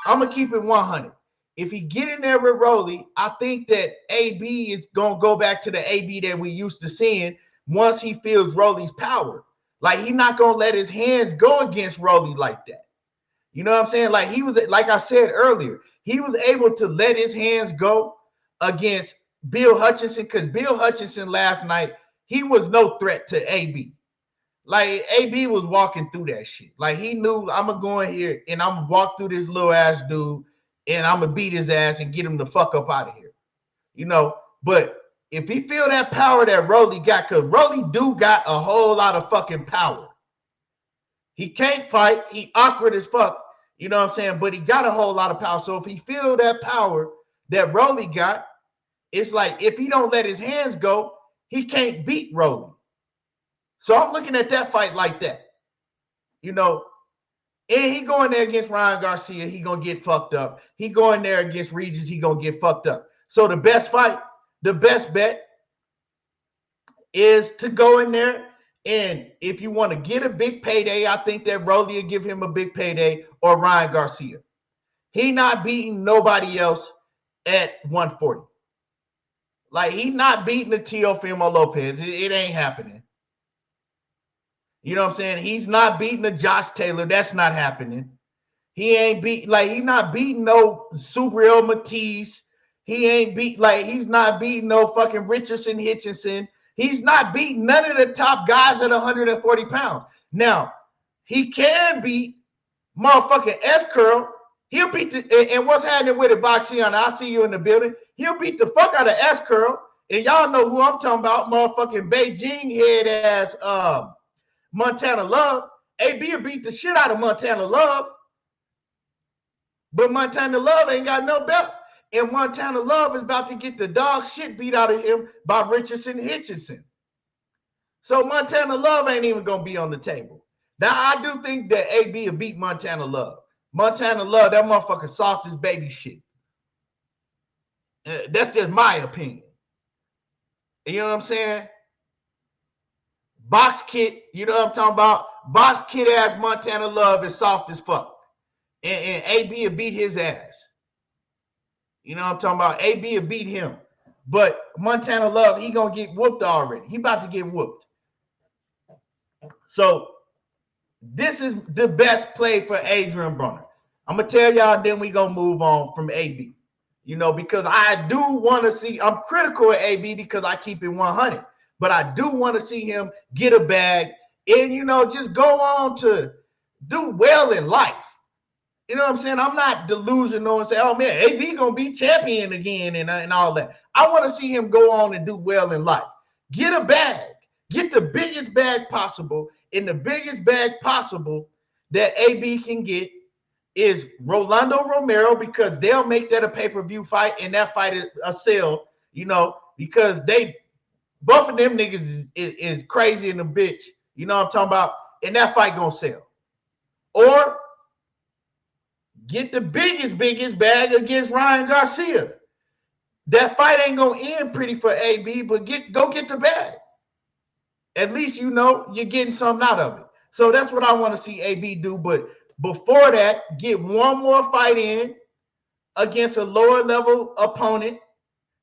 I'm going to keep it 100. If he get in there with Rolly, I think that AB is going to go back to the AB that we used to seeing once he feels Rolly's power. Like, he's not going to let his hands go against Rolly like that. You know what I'm saying? Like, he was, like I said earlier, he was able to let his hands go against Bill Hutchinson, because Bill Hutchinson last night, he was no threat to AB. Like, AB was walking through that shit. Like, he knew, I'm going to go in here and I'm going to walk through this little ass dude and I'm going to beat his ass and get him the fuck up out of here. You know, but if he feel that power that Rolly got, because Rolly do got a whole lot of fucking power. He can't fight. He awkward as fuck. You know what I'm saying? But he got a whole lot of power. So if he feel that power that Rolly got, it's like if he don't let his hands go, he can't beat Rolly. So I'm looking at that fight like that. You know, and he going there against Ryan Garcia, he going to get fucked up. He going there against Regis, he going to get fucked up. So the best fight, the best bet is to go in there. And if you want to get a big payday, I think that Rolly will give him a big payday, or Ryan Garcia. He not beating nobody else at 140. Like, he not beating the Teofimo Lopez. It ain't happening. You know what I'm saying? He's not beating the Josh Taylor. That's not happening. He ain't beat, like, he's not beating no Subriel Matisse. He ain't beat, like, he's not beating no fucking Richardson Hitchinson. He's not beating none of the top guys at 140 pounds. Now, he can beat motherfucking S-Curl. He'll beat the, and what's happening with it, Boxiana? I see you in the building. He'll beat the fuck out of S-Curl. And y'all know who I'm talking about, motherfucking Beijing head ass Montana Love. AB will beat the shit out of Montana Love. But Montana Love ain't got no belt. And Montana Love is about to get the dog shit beat out of him by Richardson Hitchinson. So Montana Love ain't even going to be on the table. Now, I do think that AB will beat Montana Love. Montana Love, that motherfucker soft as baby shit. That's just my opinion. You know what I'm saying? Box Kit, you know what I'm talking about? Box Kit ass Montana Love is soft as fuck. And AB will beat his ass. You know what I'm talking about? AB will beat him. But Montana Love, he going to get whooped already. He about to get whooped. So this is the best play for Adrien Broner. I'm going to tell y'all, then we going to move on from AB. You know, because I do want to see, I'm critical of AB because I keep it 100. But I do want to see him get a bag and, you know, just go on to do well in life. You know what I'm saying? I'm not delusional and say, oh, man, AB going to be champion again and all that. I want to see him go on and do well in life. Get a bag. Get the biggest bag possible. And the biggest bag possible that AB can get is Rolando Romero, because they'll make that a pay-per-view fight, and that fight is a sell, you know, because both of them niggas is crazy in the bitch. You know what I'm talking about? And that fight going to sell. Or get the biggest bag against Ryan Garcia. That fight ain't gonna end pretty for AB, but go get the bag. At least you know you're getting something out of it. So that's what I want to see AB do. But before that, get one more fight in against a lower level opponent.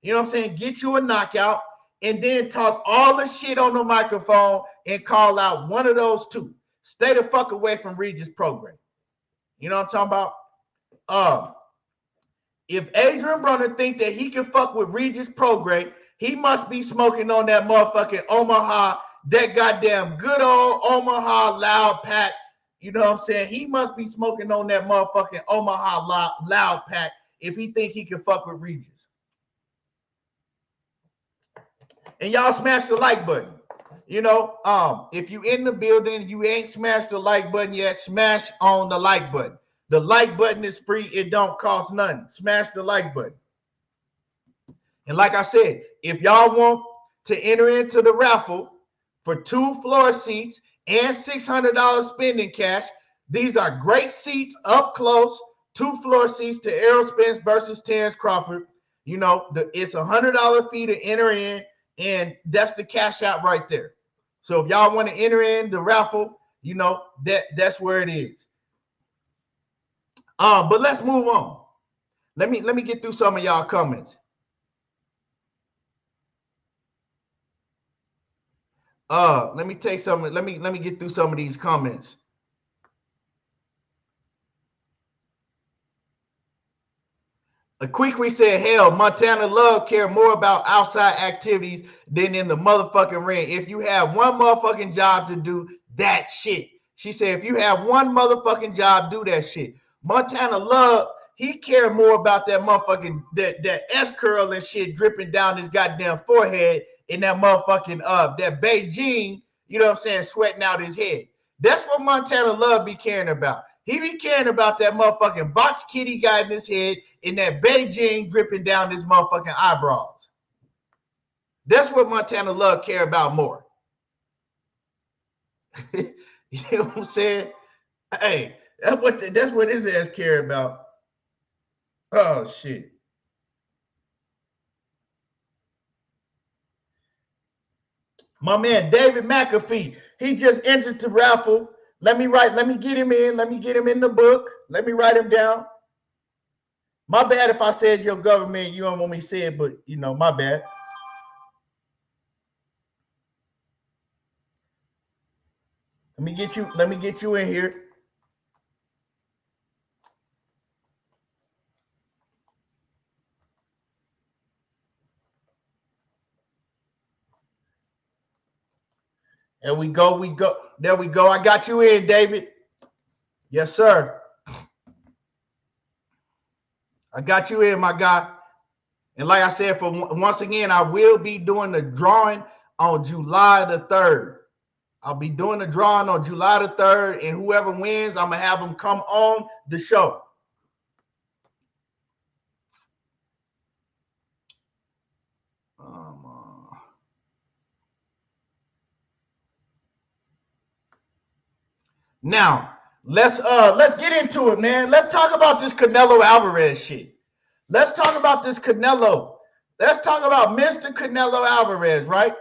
You know what I'm saying? Get you a knockout and then talk all the shit on the microphone and call out one of those two. Stay the fuck away from Regis Program. You know what I'm talking about? If Adrien Broner think that he can fuck with Regis Prograde, he must be smoking on that motherfucking Omaha, that goddamn good old Omaha loud pack. You know what I'm saying? He must be smoking on that motherfucking Omaha loud pack if he think he can fuck with Regis. And y'all smash the like button. You know, if you in the building, you ain't smashed the like button yet, smash on the like button. The like button is free. It don't cost nothing. Smash the like button. And like I said, if y'all want to enter into the raffle for 2 floor seats and $600 spending cash, these are great seats up close. 2 floor seats to Errol Spence versus Terence Crawford. You know, it's $100 fee to enter in, and that's the cash out right there. So if y'all want to enter in the raffle, you know, that's where it is. But let's move on. Let me get through some of y'all comments. Let me take some. Let me get through some of these comments. A Quick said, hell, Montana Love care more about outside activities than in the motherfucking ring. If you have one motherfucking job to do, that shit. She said, if you have one motherfucking job, do that shit. Montana Love, he care more about that motherfucking, that S-curl and shit dripping down his goddamn forehead in that motherfucking, that Beijing, you know what I'm saying, sweating out his head. That's what Montana Love be caring about. He be caring about that motherfucking box kitty guy in his head and that Beijing dripping down his motherfucking eyebrows. That's what Montana Love care about more. You know what I'm saying? Hey, that's what his ass care about. Oh shit. My man David McAfee, he just entered the raffle. Let me get him in. Let me get him in the book. Let me write him down. My bad if I said your government, you don't want me to say it, but you know, my bad. Let me get you in here. There we go. There we go. I got you in, David. Yes, sir. I got you in, my guy. And like I said, for once again, I will be doing the drawing on July the 3rd. I'll be doing the drawing on July the 3rd, and whoever wins, I'm going to have them come on the show. Now, let's get into it, man. Let's talk about this Canelo Alvarez shit. Let's talk about this Canelo. Let's talk about Mr. Canelo Alvarez, right?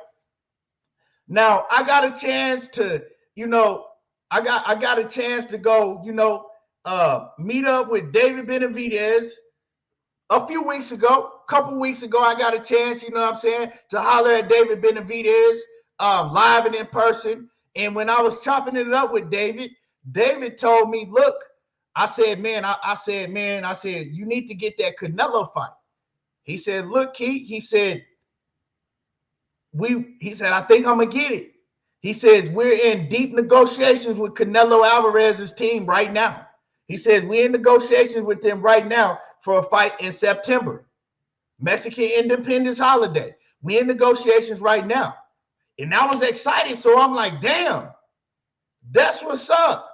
Now, I got a chance to, you know, I got a chance to go, you know, meet up with David Benavidez a few weeks ago. A couple weeks ago, I got a chance, you know what I'm saying, to holler at David Benavidez live and in person. And when I was chopping it up with David, David told me, look, I said, you need to get that Canelo fight. He said, look, Keith, he said, I think I'm gonna get it. He says, we're in deep negotiations with Canelo Alvarez's team right now. He says, we're in negotiations with them right now for a fight in September. Mexican Independence holiday. We're in negotiations right now. And I was excited, so I'm like, damn, that's what's up.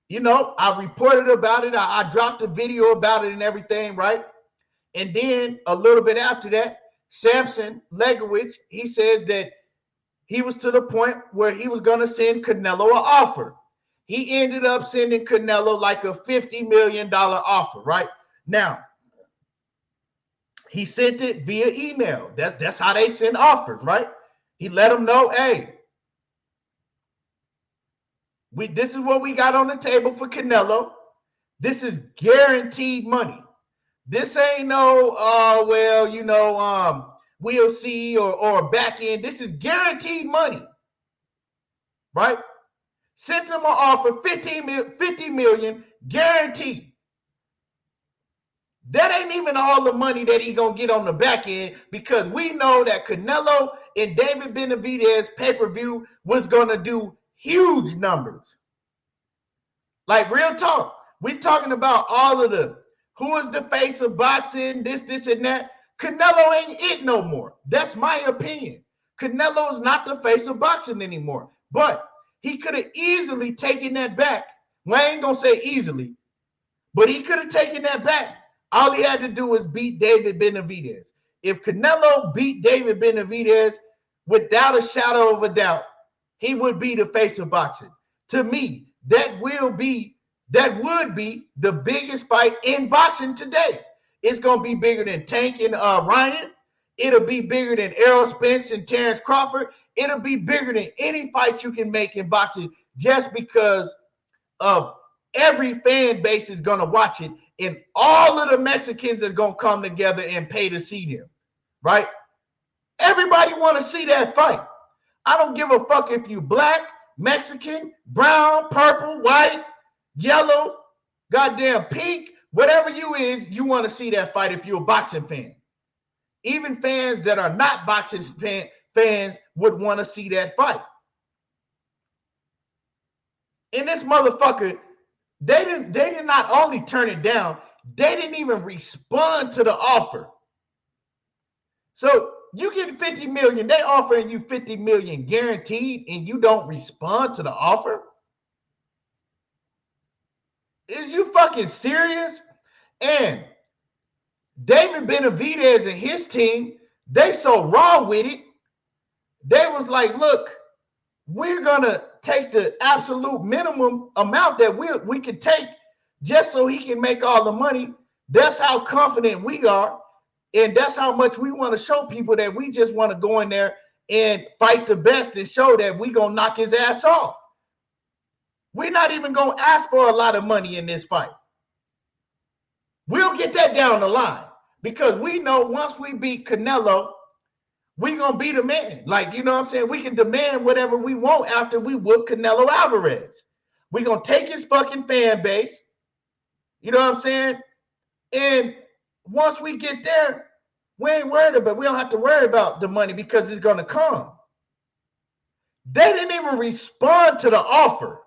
You know, I reported about it. I dropped a video about it and everything, right? And then a little bit after that, Samson Legowicz, he says that he was to the point where he was going to send Canelo an offer. He ended up sending Canelo like a $50 million offer, right? Now, He sent it via email. That's how they send offers, right? He let them know, hey, this is what we got on the table for Canelo. This is guaranteed money. This ain't no, well, we'll see or back end. This is guaranteed money, right? Sent him an offer, 50 million guaranteed. That ain't even all the money that he gonna get on the back end, because we know that Canelo and David Benavidez pay-per-view was gonna do huge numbers. Like, real talk. We talking about all of the who is the face of boxing, this, and that. Canelo ain't it no more. That's my opinion. Canelo is not the face of boxing anymore. But he could have easily taken that back. Well, I ain't gonna say easily, but he could have taken that back. All he had to do was beat David Benavidez. If Canelo beat David Benavidez, without a shadow of a doubt, he would be the face of boxing. To me, that would be the biggest fight in boxing today. It's going to be bigger than Tank and Ryan. It'll be bigger than Errol Spence and Terence Crawford. It'll be bigger than any fight you can make in boxing, just because of every fan base is going to watch it, and all of the Mexicans are going to come together and pay to see them, right? Everybody want to see that fight. I don't give a fuck if you black, Mexican, brown, purple, white, yellow, goddamn pink, whatever you is, you want to see that fight if you're a boxing fan. Even fans that are not boxing fans would want to see that fight. And this motherfucker, they did not only turn it down, they didn't even respond to the offer. So you get 50 million, they offering you 50 million guaranteed, and you don't respond to the offer? Is you fucking serious? And David Benavidez and his team, they so wrong with it. They was like, look, we're gonna take the absolute minimum amount that we can take just so he can make all the money. That's how confident we are, and that's how much we want to show people that we just want to go in there and fight the best and show that we gonna knock his ass off. We're not even gonna ask for a lot of money in this fight. We'll get that down the line, because we know once we beat Canelo, we're going to be the man. Like, you know what I'm saying? We can demand whatever we want after we whoop Canelo Alvarez. We're going to take his fucking fan base. You know what I'm saying? And once we get there, we ain't worried about, we don't have to worry about the money, because it's going to come. They didn't even respond to the offer.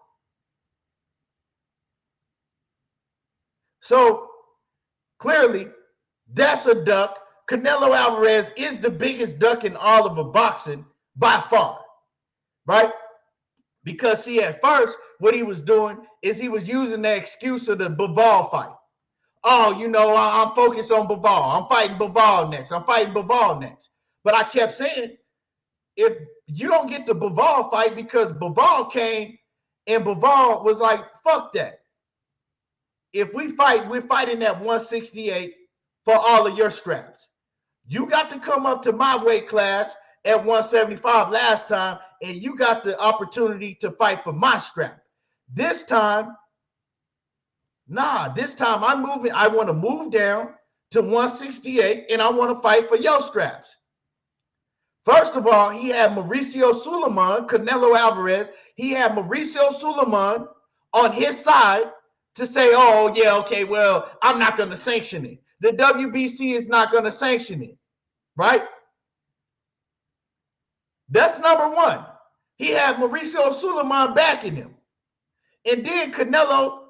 So clearly, that's a duck. Canelo Alvarez is the biggest duck in all of boxing by far, right? Because, see, at first, what he was doing is he was using the excuse of the Bivol fight. Oh, I'm focused on Bivol. I'm fighting Bivol next. I'm fighting Bivol next. But I kept saying, if you don't get the Bivol fight, because Bivol came and Bivol was like, fuck that. If we fight, we're fighting at 168 for all of your scraps. You got to come up to my weight class at 175 last time, and you got the opportunity to fight for my scrap. This time, this time I'm moving. I want to move down to 168, and I want to fight for your scraps. First of all, he had Mauricio Suleiman, Canelo Alvarez. He had Mauricio Suleiman on his side to say, oh, yeah, okay, well, I'm not going to sanction it. The WBC is not going to sanction it, right? That's number one. He had Mauricio Suleiman backing him. And then Canelo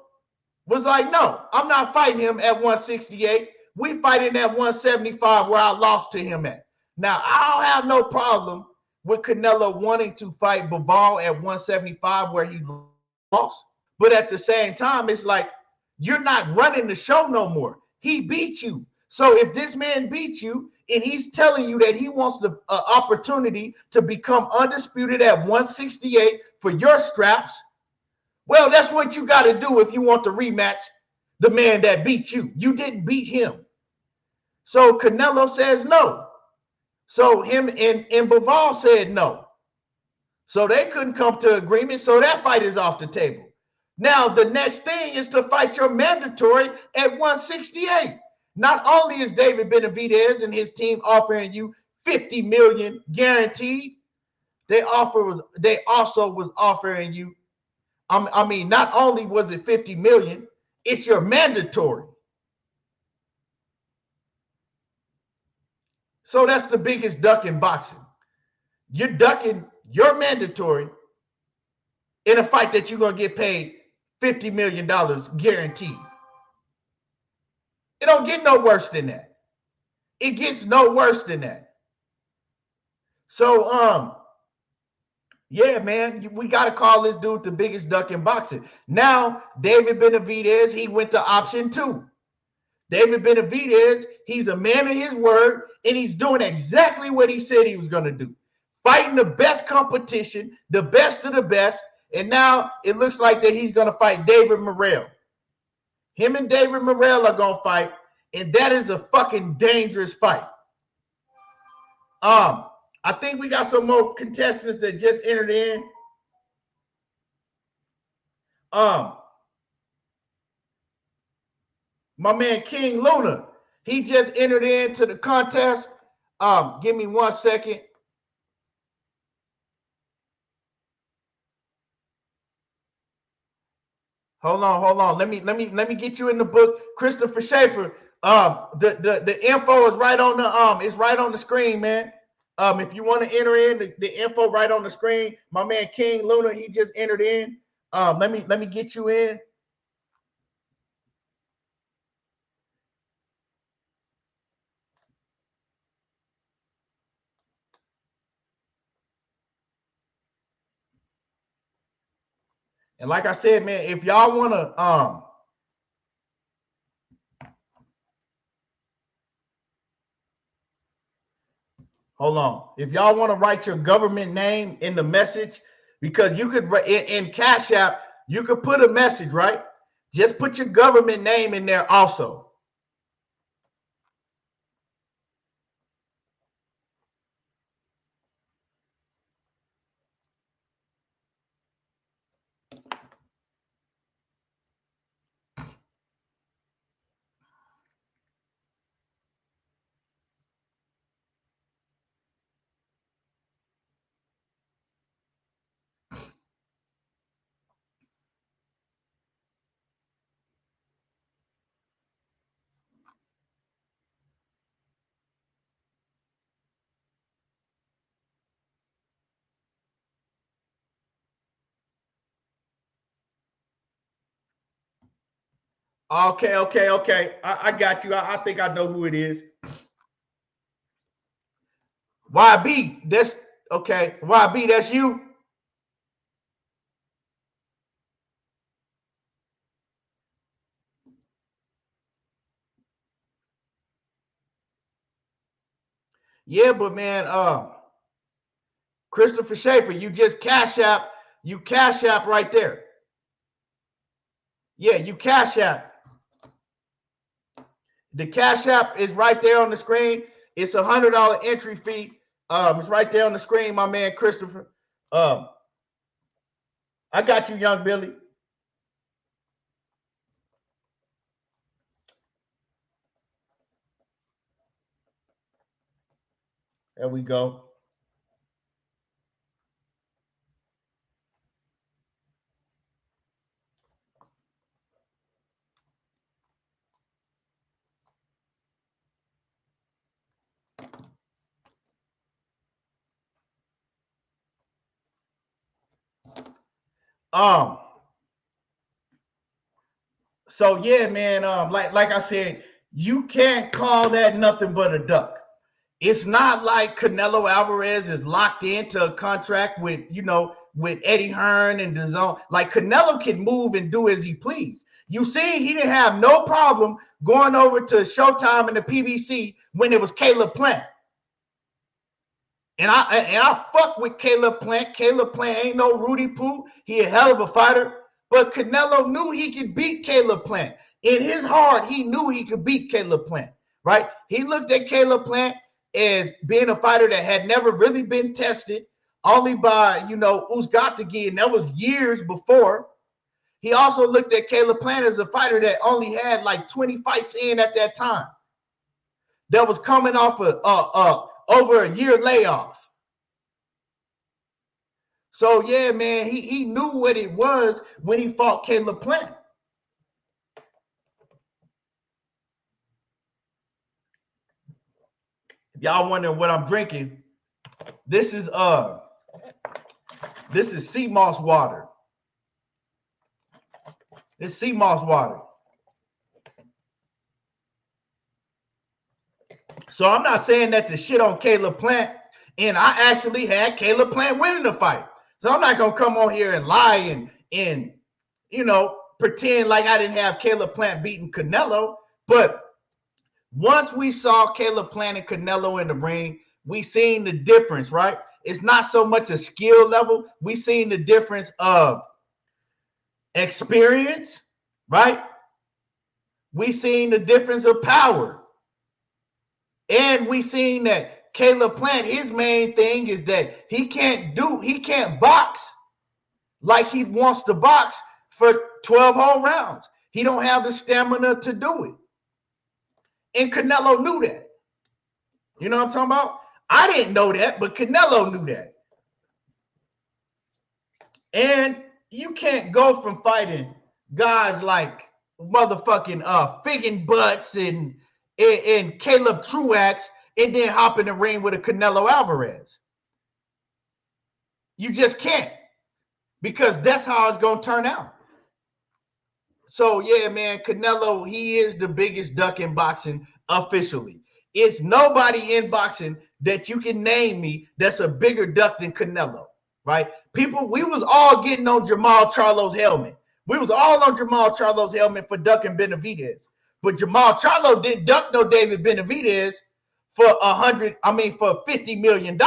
was like, no, I'm not fighting him at 168. We fighting at 175 where I lost to him at. Now, I don't have no problem with Canelo wanting to fight Bivol at 175 where he lost. But at the same time, it's like, you're not running the show no more. He beat you. So if this man beats you and he's telling you that he wants the opportunity to become undisputed at 168 for your scraps, well, that's what you got to do if you want to rematch the man that beat you. You didn't beat him. So Canelo says no. So him and Bivol said no. So they couldn't come to agreement. So that fight is off the table. Now, the next thing is to fight your mandatory at 168. Not only is David Benavidez and his team offering you $50 million guaranteed, they also was offering you, I mean, not only was it $50 million, it's your mandatory. So that's the biggest duck in boxing. You're ducking your mandatory in a fight that you're going to get paid $50 million guaranteed. It don't get no worse than that. It gets no worse than that. So, yeah, man, we got to call this dude the biggest duck in boxing. Now, David Benavidez, he went to option 2. David Benavidez, he's a man of his word, and he's doing exactly what he said he was going to do. Fighting the best competition, the best of the best, and now it looks like that he's going to fight David Morrell. Him and David Morrell are going to fight, and that is a fucking dangerous fight. I think we got some more contestants that just entered in. My man King Luna, he just entered into the contest. Give me 1 second. Hold on. Let me get you in the book, Christopher Schaefer. The info is right on the it's right on the screen, man. If you want to enter in the info right on the screen, my man King Luna, he just entered in. Let me get you in. And like I said, man, if y'all want to hold on. If y'all want to write your government name in the message, because you could in Cash App, you could put a message, right? Just put your government name in there also. Okay. I got you. I think I know who it is. YB, that's okay. YB, that's you. Yeah, but man, Christopher Schaefer, you just Cash App right there. Yeah, you Cash App. The Cash App is right there on the screen. It's $100 entry fee. It's right there on the screen, my man Christopher. I got you, young Billy. There we go. So yeah, man, like I said, you can't call that nothing but a duck. It's not like Canelo Alvarez is locked into a contract with Eddie Hearn and DAZN. Like Canelo can move and do as he please. You see, he didn't have no problem going over to Showtime and the PBC when it was Caleb Plant. And I fuck with Caleb Plant. Caleb Plant ain't no Rudy Poo. He a hell of a fighter. But Canelo knew he could beat Caleb Plant. In his heart, he knew he could beat Caleb Plant. right? He looked at Caleb Plant as being a fighter that had never really been tested, only by, Uzgatagi, and that was years before. He also looked at Caleb Plant as a fighter that only had like 20 fights in at that time, that was coming off over a year layoff. So, yeah, man, he knew what it was when he fought Caleb Plant. Y'all wondering what I'm drinking? This is sea moss water. It's sea moss water. So I'm not saying that to shit on Caleb Plant, and I actually had Caleb Plant winning the fight. So I'm not gonna come on here and lie and pretend like I didn't have Caleb Plant beating Canelo. But once we saw Caleb Plant and Canelo in the ring, we seen the difference, right? It's not so much a skill level. We seen the difference of experience, right? We seen the difference of power. And we seen that Caleb Plant, his main thing is that he can't box like he wants to box for 12 whole rounds. He don't have the stamina to do it. And Canelo knew that. You know what I'm talking about? I didn't know that, but Canelo knew that. And you can't go from fighting guys like motherfucking Figgin Butts and Caleb Truax and then hop in the ring with a Canelo Alvarez. You just can't, because that's how it's going to turn out. So, yeah, man, Canelo, he is the biggest duck in boxing officially. It's nobody in boxing that you can name me that's a bigger duck than Canelo, right? People, we was all getting on Jamal Charlo's helmet. We was all on Jamal Charlo's helmet for ducking Benavidez. But Jamal Charlo didn't duck no David Benavidez for $50 million.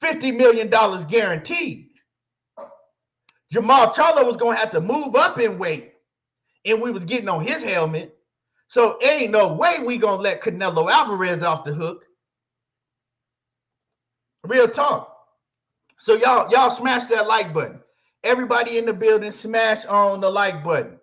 $50 million guaranteed. Jamal Charlo was going to have to move up in weight, and we was getting on his helmet. So ain't no way we going to let Canelo Alvarez off the hook. Real talk. So y'all smash that like button. Everybody in the building, smash on the like button.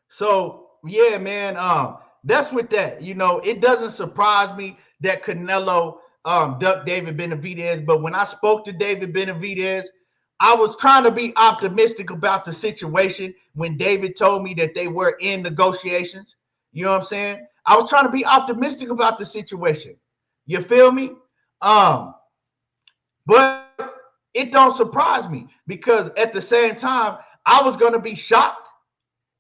So, yeah, man, that's with that. It doesn't surprise me that Canelo ducked David Benavidez, but when I spoke to David Benavidez, I was trying to be optimistic about the situation when David told me that they were in negotiations. You know what I'm saying? I was trying to be optimistic about the situation. You feel me? But it don't surprise me, because at the same time, I was going to be shocked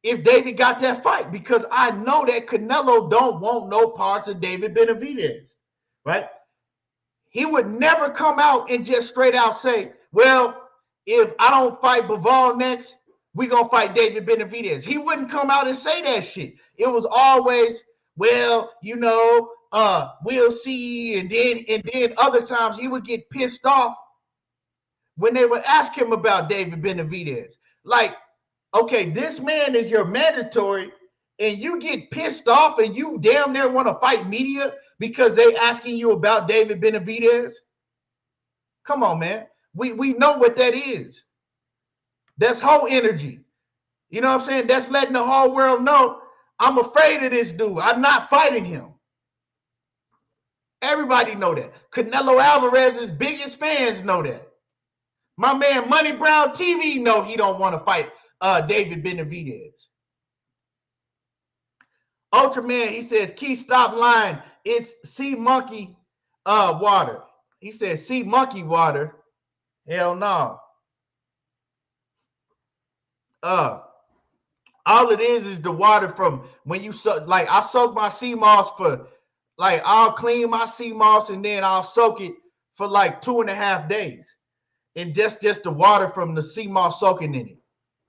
if David got that fight, because I know that Canelo don't want no parts of David Benavidez, right? He would never come out and just straight out say, well, if I don't fight Bivol next, we're going to fight David Benavidez. He wouldn't come out and say that shit. It was always, well, we'll see. And then other times he would get pissed off when they would ask him about David Benavidez. Like, okay, this man is your mandatory, and you get pissed off and you damn near want to fight media because they asking you about David Benavidez? Come on, man. We know what that is. That's whole energy. You know what I'm saying? That's letting the whole world know I'm afraid of this dude. I'm not fighting him. Everybody know that. Canelo Alvarez's biggest fans know that. My man Money Brown TV know he don't want to fight David Benavidez. Ultraman, he says, Key, stop lying. It's sea monkey water. He says sea monkey water. Hell no. All it is the water from when you soak. Like, I soak my sea moss for, like, I'll clean my sea moss and then I'll soak it for like 2.5 days. And just the water from the sea moss soaking in it.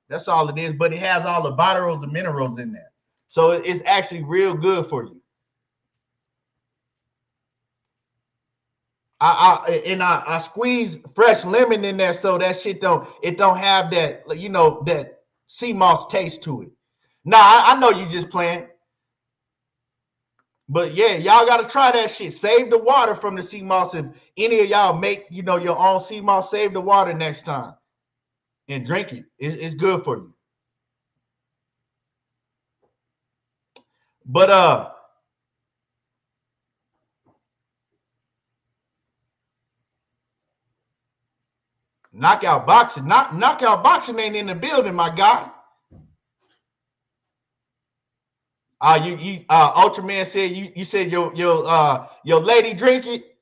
That's all it is. But it has all the vitamins and minerals in there. So it's actually real good for you. I squeeze fresh lemon in there so that shit don't have that, you know, that sea moss taste to it. Nah, I know you just playing. But yeah, y'all gotta try that shit. Save the water from the sea moss. If any of y'all make, you know, your own sea moss, save the water next time and drink it. It's good for you. But knockout boxing, knockout boxing ain't in the building, my guy. Ultraman said you said your lady drink it.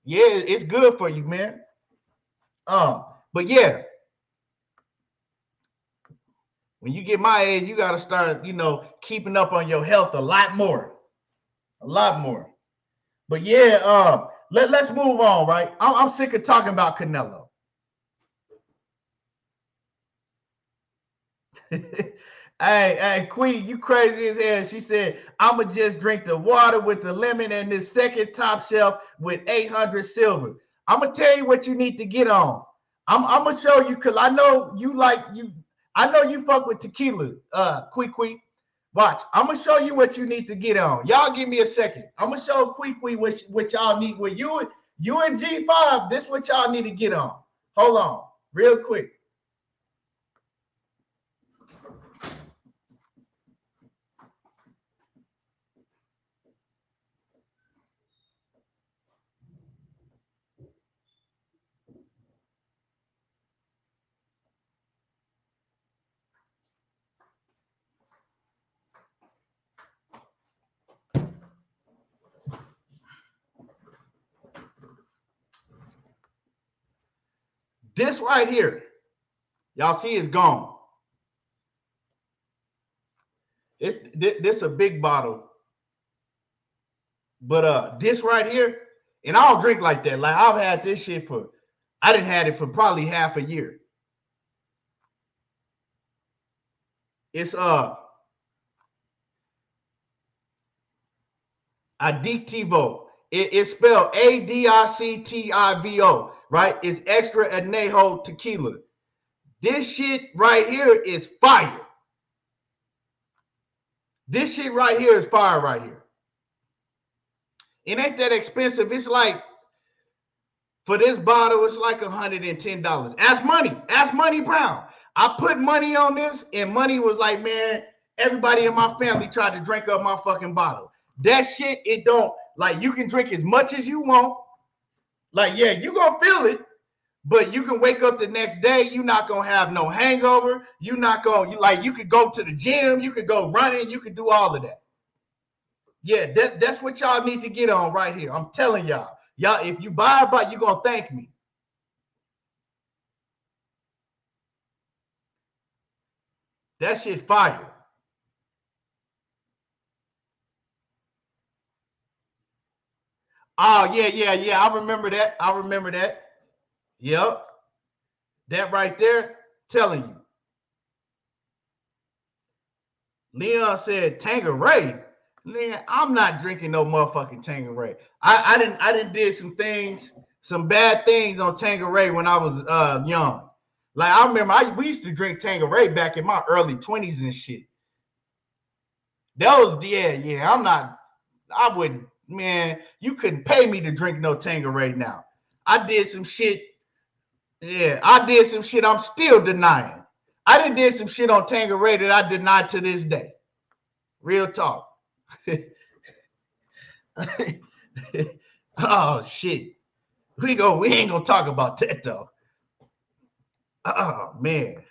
Yeah, it's good for you, man. But yeah, when you get my age, you gotta start, you know, keeping up on your health a lot more. A lot more. But yeah, let's move on, right? I'm sick of talking about Canelo. Hey, Queen, you crazy as hell. She said, I'ma just drink the water with the lemon and this second top shelf with 800 silver. I'm gonna tell you what you need to get on. I'm gonna show you, because I know you like you. I know you fuck with tequila, Quee. Watch, I'm gonna show you what you need to get on. Y'all give me a second. I'm gonna show Quee what y'all need. With you and G5, this what y'all need to get on. Hold on, real quick. This right here, y'all see it's gone. It's this a big bottle, but this right here, and I don't drink like that. Like I've had this shit for, I didn't had it for probably half a year. It's Adictivo. It's spelled Adictivo, right? It's extra anejo tequila. This shit right here is fire. This shit right here is fire right here. It ain't that expensive. It's like, for this bottle, it's like $110. Ask Money Brown. I put money on this, and Money was like, man, everybody in my family tried to drink up my fucking bottle. That shit, it don't, like, you can drink as much as you want. Like, yeah, you gonna feel it, but you can wake up the next day, you're not gonna have no hangover. You're not gonna, you could go to the gym, you could go running, you could do all of that. Yeah, that's what y'all need to get on right here. I'm telling y'all. Y'all, if you buy a bottle, you're gonna thank me. That shit fire. Oh, yeah. I remember that. I remember that. Yep. That right there, telling you. Leon said Tangeray. Man, I'm not drinking no motherfucking Tangeray. I didn't did some things, some bad things on Tangeray when I was young. Like I remember we used to drink Tangeray back in my early 20s and shit. That was, yeah. I wouldn't, man, you couldn't pay me to drink no Tangeray now. I did some shit. Yeah, I did some shit I'm still denying. I did some shit on Tangeray that I deny to this day. Real talk. Oh shit. We ain't gonna talk about that though. Oh man.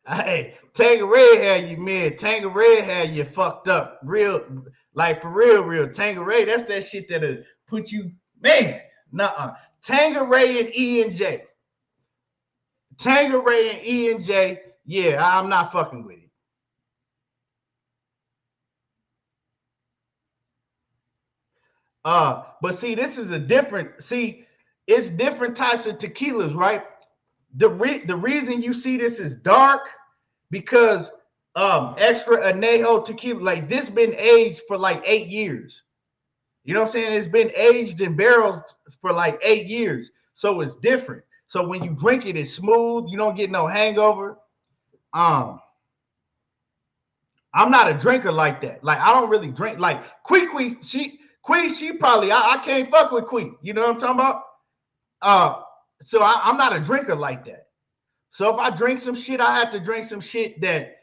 Hey, Tangeray had you, man. Tangeray had you fucked up. Real, like for real. Tangeray, that's that shit that'll put you, man. Nuh-uh. Tangeray and E and J. Tangeray and E and J. Yeah, I'm not fucking with it. But see, this is a different, see, it's different types of tequilas, right? The reason you see this is dark, because extra añejo tequila. Like this been aged for like 8 years. You know what I'm saying? It's been aged in barrels for like 8 years. So it's different. So when you drink it, it's smooth. You don't get no hangover. I'm not a drinker like that. Like I don't really drink. Like Quee, she probably I can't fuck with Quee. You know what I'm talking about? So I'm not a drinker like that. So if I drink some shit, I have to drink some shit that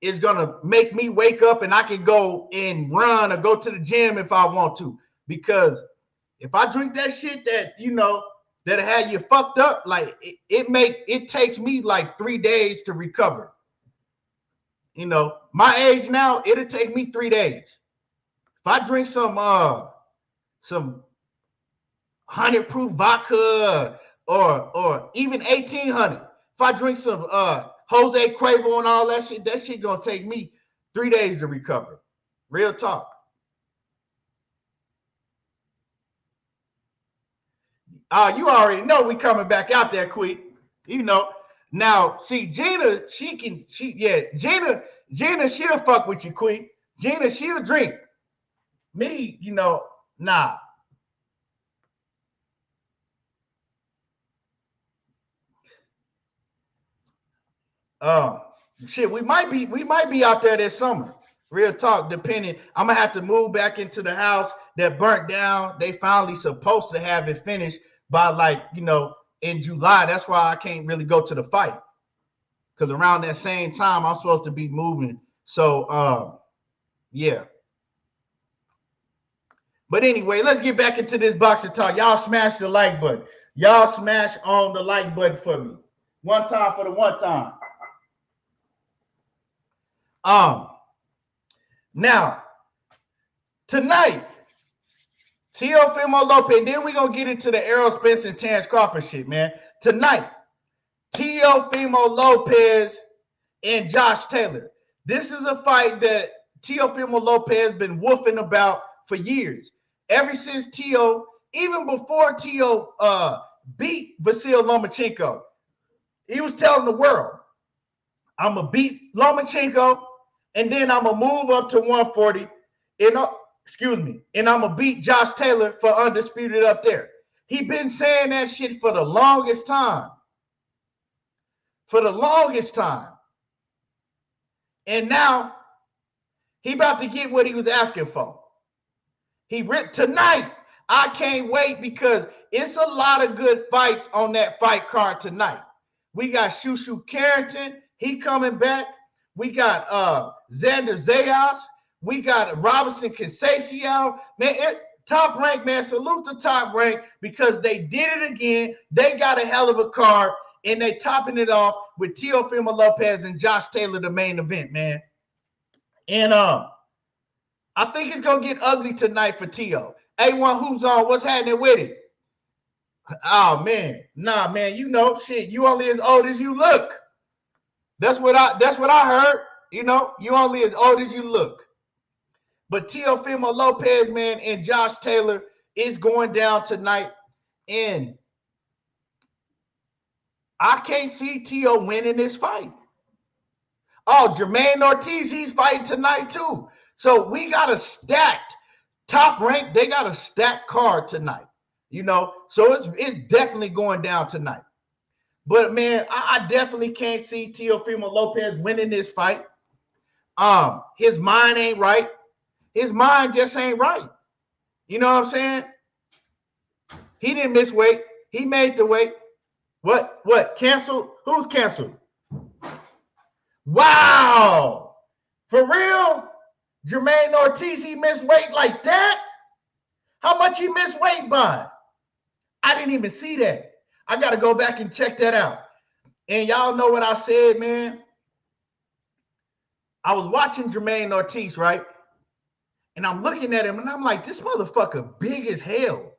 is gonna make me wake up and I can go and run or go to the gym if I want to. Because if I drink that shit that that had you fucked up, like it takes me like 3 days to recover. My age now, it'll take me 3 days. If I drink some 100 proof vodka or even 1800, if I drink some Jose Cuervo and all that shit gonna take me 3 days to recover. Real talk. You already know we coming back out there, Quee. Now, see, Gina, Gina, she'll fuck with you, Quee. Gina, she'll drink. Me, nah. Shit, we might be out there this summer. Real talk, depending. I'm gonna have to move back into the house that burnt down. They finally supposed to have it finished by like, in July. That's why I can't really go to the fight. Because around that same time, I'm supposed to be moving. So yeah. But anyway, let's get back into this boxing talk. Y'all smash the like button. Y'all smash on the like button for me. One time for the one time. Now, tonight, Teofimo Lopez, and then we're going to get into the Errol Spence and Terence Crawford shit, man. Tonight, Teofimo Lopez and Josh Taylor. This is a fight that Teofimo Lopez has been woofing about for years. Ever since Teo, even before Teo beat Vasyl Lomachenko, he was telling the world, I'm going to beat Lomachenko, and then I'm going to move up to 140, and I'm going to beat Josh Taylor for undisputed up there. He been saying that shit for the longest time. For the longest time. And now, he about to get what he was asking for. He ripped tonight. I can't wait because it's a lot of good fights on that fight card tonight. We got Shushu Carrington. He coming back. We got Xander Zayas. We got Robinson Conceição. Man, Top Rank, man. Salute to Top Rank because they did it again. They got a hell of a card, and they topping it off with Teofimo Lopez and Josh Taylor, the main event, man. And I think it's gonna get ugly tonight for Teo. A1, who's on? What's happening with it? Oh man, nah, man. Shit. You only as old as you look. That's what I heard. You only as old as you look. But Teofimo Lopez, man, and Josh Taylor is going down tonight, and I can't see Teo winning this fight. Oh, Jermaine Ortiz, he's fighting tonight too. So we got a stacked Top Rank. They got a stacked card tonight. So it's definitely going down tonight. But man, I definitely can't see Teofimo Lopez winning this fight. His mind ain't right. His mind just ain't right. You know what I'm saying? He didn't miss weight. He made the weight. What? Canceled? Who's canceled? Wow. For real? Jermaine Ortiz, he missed weight like that? How much he missed weight by? I didn't even see that. I got to go back and check that out. And y'all know what I said, man. I was watching Jermaine Ortiz, right? And I'm looking at him, and I'm like, this motherfucker big as hell.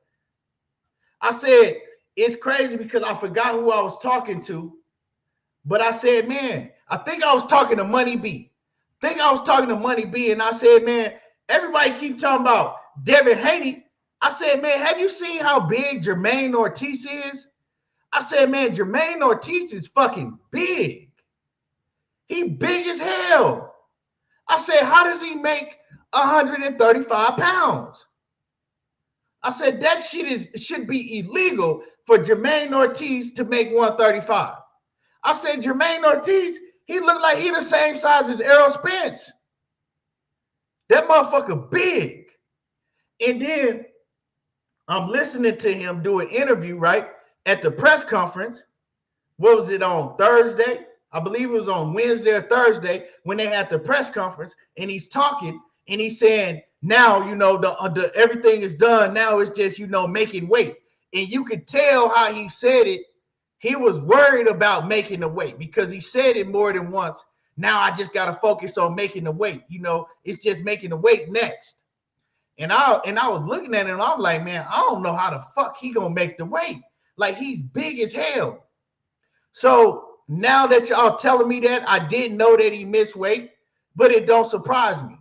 I said, it's crazy because I forgot who I was talking to. But I said, man, I think I was talking to Money B. And I said, man, everybody keep talking about Devin Haney. I said, man, have you seen how big Jermaine Ortiz is? I said, man, Jermaine Ortiz is fucking big. He big as hell. I said, how does he make 135 pounds? I said, that shit should be illegal for Jermaine Ortiz to make 135. I said, Jermaine Ortiz, he looked like he the same size as Errol Spence. That motherfucker big. And then I'm listening to him do an interview, right, at the press conference. What was it, on Thursday? I believe it was on Wednesday or Thursday when they had the press conference, and he's talking and he's saying, now, you know, the everything is done. Now it's just, you know, making weight. And you could tell how he said it. He was worried about making the weight because he said it more than once. Now I just got to focus on making the weight. You know, it's just making the weight next. And I was looking at it and I'm like, man, I don't know how the fuck he gonna make the weight. Like, he's big as hell. So now that y'all telling me that, I didn't know that he missed weight, but it don't surprise me.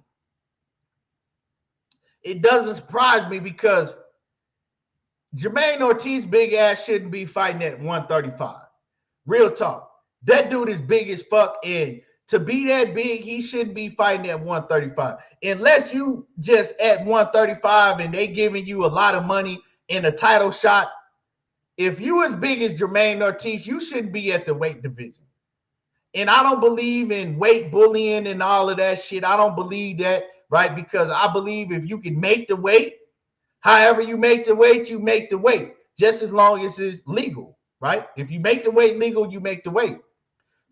It doesn't surprise me because Jermaine Ortiz big ass shouldn't be fighting at 135. Real talk. That dude is big as fuck, and to be that big, he shouldn't be fighting at 135. Unless you just at 135 and they giving you a lot of money in a title shot. If you as big as Jermaine Ortiz, you shouldn't be at the weight division. And I don't believe in weight bullying and all of that shit. I don't believe that, right? Because I believe if you can make the weight, however you make the weight, you make the weight. Just as long as it's legal, right? If you make the weight legal, you make the weight.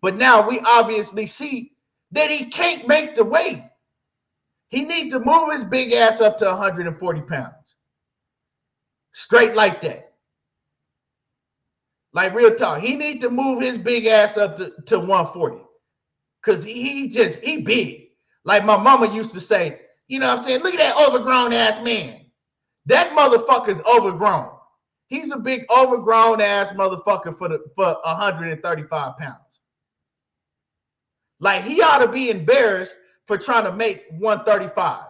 But now we obviously see that he can't make the weight. He needs to move his big ass up to 140 pounds. Straight like that. Like, real talk. He needs to move his big ass up to 140. Because he big. Like my mama used to say, you know what I'm saying? Look at that overgrown ass man. That motherfucker's overgrown. He's a big overgrown ass motherfucker for 135 pounds. Like, he ought to be embarrassed for trying to make 135.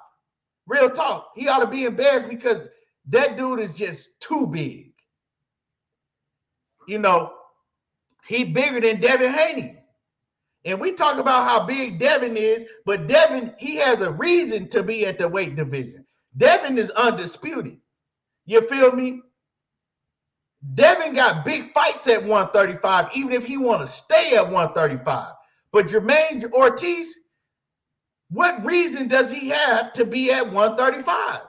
Real talk. He ought to be embarrassed because that dude is just too big. You know, he bigger than Devin Haney. And we talk about how big Devin is, but Devin, he has a reason to be at the weight division. Devin is undisputed. You feel me? Devin got big fights at 135, even if he want to stay at 135. But Jermaine Ortiz, what reason does he have to be at 135?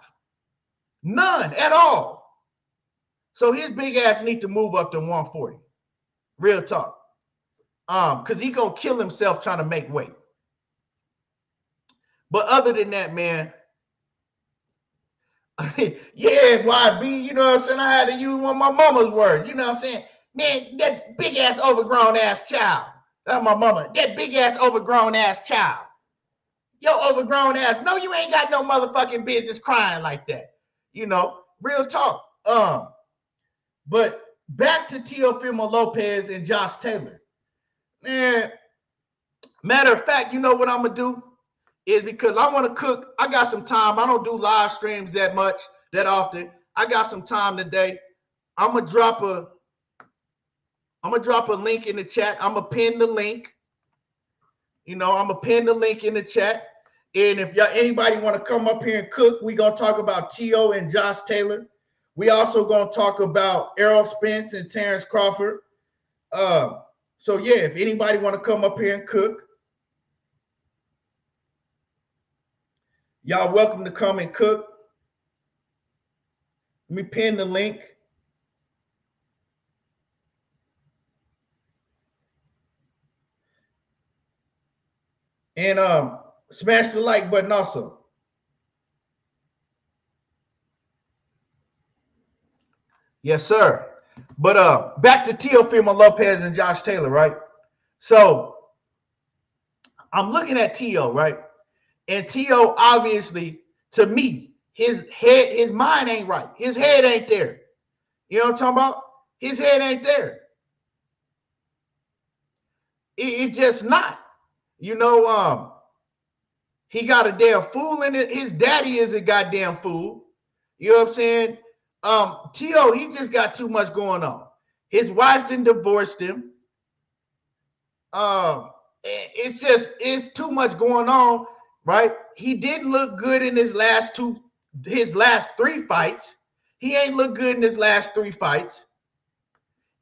None at all. So his big ass need to move up to 140. Real talk. Because he gonna kill himself trying to make weight. But other than that, man, yeah, YB, you know what I'm saying? I had to use one of my mama's words. You know what I'm saying? Man, that big ass overgrown ass child. That's my mama. That big ass overgrown ass child. Yo, overgrown ass. No, you ain't got no motherfucking business crying like that. You know, real talk. But back to Teofimo Lopez and Josh Taylor. Man, matter of fact, you know what I'm going to do? Is because I want to cook. I got some time. I don't do live streams that often. I got some time today. I'm going to drop a link in the chat. I'm going to pin the link. You know, I'm going to pin the link in the chat. And if anybody want to come up here and cook, we're going to talk about Teo and Josh Taylor. We also going to talk about Errol Spence and Terence Crawford. So, yeah, if anybody want to come up here and cook, y'all welcome to come and cook. Let me pin the link. And smash the like button also. Yes, sir. But back to Teofimo Lopez and Josh Taylor, right? So I'm looking at Teo, right? And Teo, obviously, to me, his mind ain't right. His head ain't there. You know what I'm talking about? His head ain't there. It's just not. You know, he got a damn fool in it. His daddy is a goddamn fool. You know what I'm saying? Teo, he just got too much going on. His wife done divorced him. It's too much going on. right? He didn't look good in his last 3 fights. He ain't look good in his last 3 fights.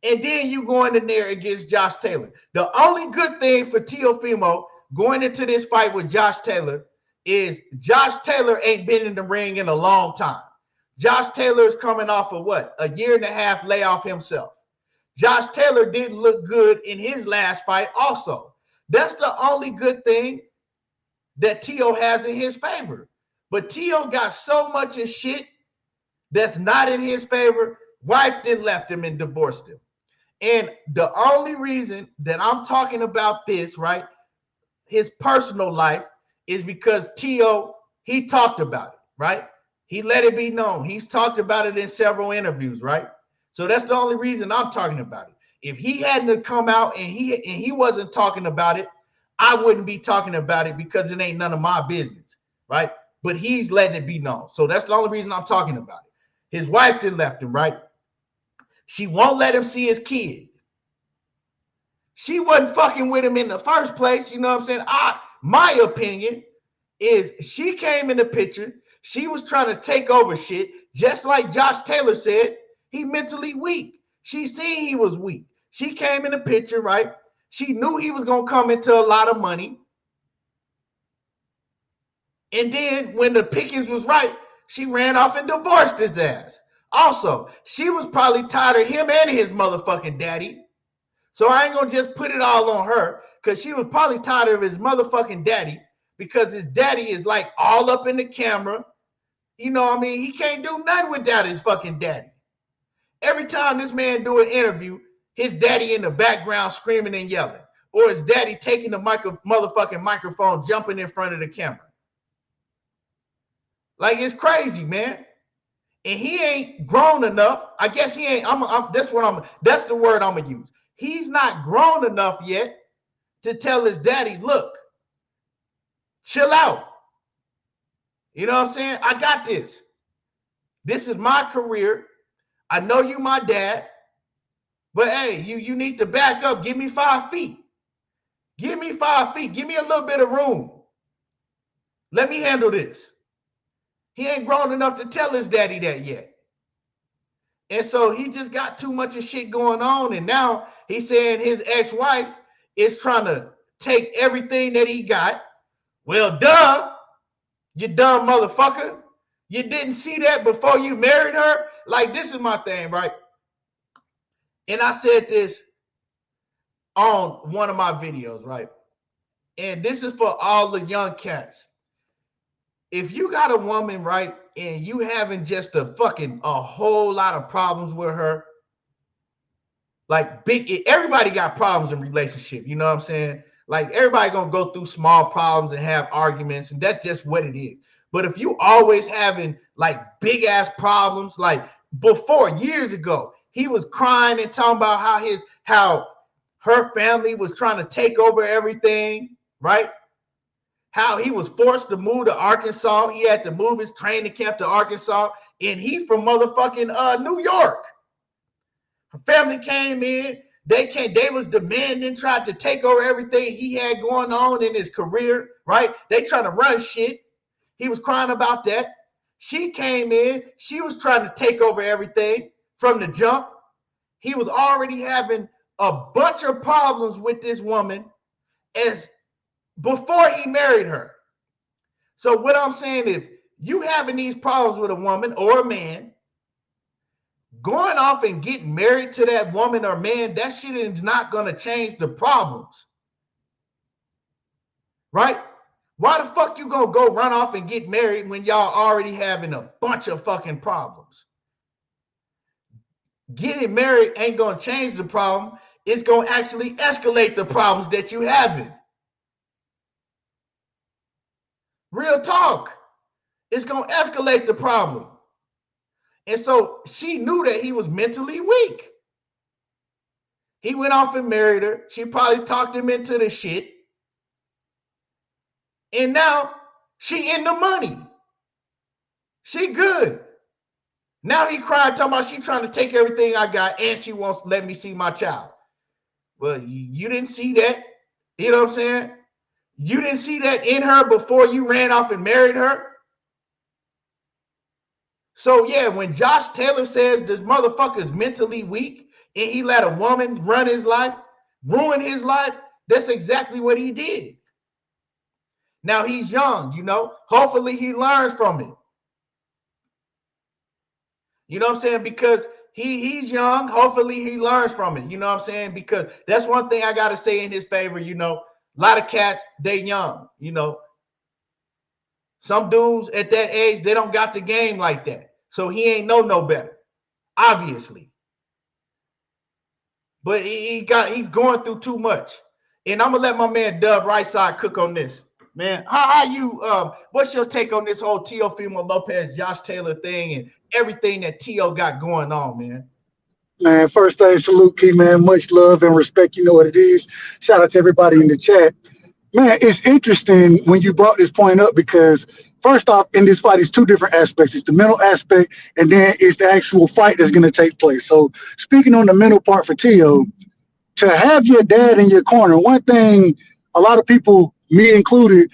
And then you going in there against Josh Taylor. The only good thing for Teofimo going into this fight with Josh Taylor is Josh Taylor ain't been in the ring in a long time. Josh Taylor is coming off of what? A year and a half layoff himself. Josh Taylor didn't look good in his last fight also. That's the only good thing that Teo has in his favor. But Teo got so much of shit that's not in his favor. Wife then left him and divorced him. And the only reason that I'm talking about this, right, his personal life, is because Teo, he talked about it, right? He let it be known. He's talked about it in several interviews, right? So that's the only reason I'm talking about it. If he hadn't come out and he wasn't talking about it, I wouldn't be talking about it because it ain't none of my business, right? But he's letting it be known. So that's the only reason I'm talking about it. His wife then left him, right? She won't let him see his kid. She wasn't fucking with him in the first place. You know what I'm saying? My opinion is she came in the picture. She was trying to take over shit. Just like Josh Taylor said, he mentally weak. She seen he was weak. She came in the picture, right? She knew he was going to come into a lot of money. And then when the pickings was right, she ran off and divorced his ass. Also, she was probably tired of him and his motherfucking daddy. So I ain't going to just put it all on her because she was probably tired of his motherfucking daddy because his daddy is like all up in the camera. You know what I mean? He can't do nothing without his fucking daddy. Every time this man do an interview, his daddy in the background screaming and yelling. Or his daddy taking the motherfucking microphone, jumping in front of the camera. Like, it's crazy, man. And he ain't grown enough. I guess he ain't. That's the word I'm gonna use. He's not grown enough yet to tell his daddy, look, chill out. You know what I'm saying? I got this. This is my career. I know you my dad, but hey, you need to back up. Give me 5 feet. Give me 5 feet. Give me a little bit of room. Let me handle this. He ain't grown enough to tell his daddy that yet. And so he just got too much of shit going on. And now he's saying his ex-wife is trying to take everything that he got. Well, duh, you dumb motherfucker. You didn't see that before you married her? Like, this is my thing, right? And I said this on one of my videos, right? And this is for all the young cats. If you got a woman, right, and you having just a whole lot of problems with her, like everybody got problems in relationship, you know what I'm saying? Like, everybody gonna go through small problems and have arguments, and that's just what it is. But if you always having like big ass problems, like before years ago, he was crying and talking about how her family was trying to take over everything, right? How he was forced to move to Arkansas. He had to move his training camp to Arkansas, and he from motherfucking New York. Her family came in. They was demanding, tried to take over everything he had going on in his career, right? They trying to run shit. He was crying about that. She came in. She was trying to take over everything from the jump. He was already having a bunch of problems with this woman before he married her. So what I'm saying is, you having these problems with a woman or a man, going off and getting married to that woman or man, that shit is not going to change the problems. Right? Why the fuck you going to go run off and get married when y'all already having a bunch of fucking problems? Getting married ain't going to change the problem. It's going to actually escalate the problems that you having. Real talk. It's going to escalate the problem. And so she knew that he was mentally weak. He went off and married her. She probably talked him into the shit. And now she in the money. She good. Now he cried talking about she trying to take everything I got and she wants to let me see my child. Well, you didn't see that. You know what I'm saying? You didn't see that in her before you ran off and married her? So yeah, when Josh Taylor says this motherfucker is mentally weak and he let a woman run his life, ruin his life, that's exactly what he did. Now he's young, you know. Hopefully he learns from it. You know what I'm saying? Because he's young. Hopefully he learns from it. You know what I'm saying? Because that's one thing I gotta say in his favor. You know, a lot of cats, they young. You know, some dudes at that age, they don't got the game like that. So he ain't no better, obviously. But he's going through too much. And I'm gonna let my man Dub Right Side cook on this. Man, how you what's your take on this whole Teofimo Lopez, Josh Taylor thing and everything that Teo got going on, man? Man, first thing, salute, Key, man. Much love and respect. You know what it is. Shout out to everybody in the chat. Man, it's interesting when you brought this point up because, first off, in this fight, it's two different aspects. It's the mental aspect, and then it's the actual fight that's going to take place. So, speaking on the mental part for Teo, to have your dad in your corner, one thing a lot of people, me included,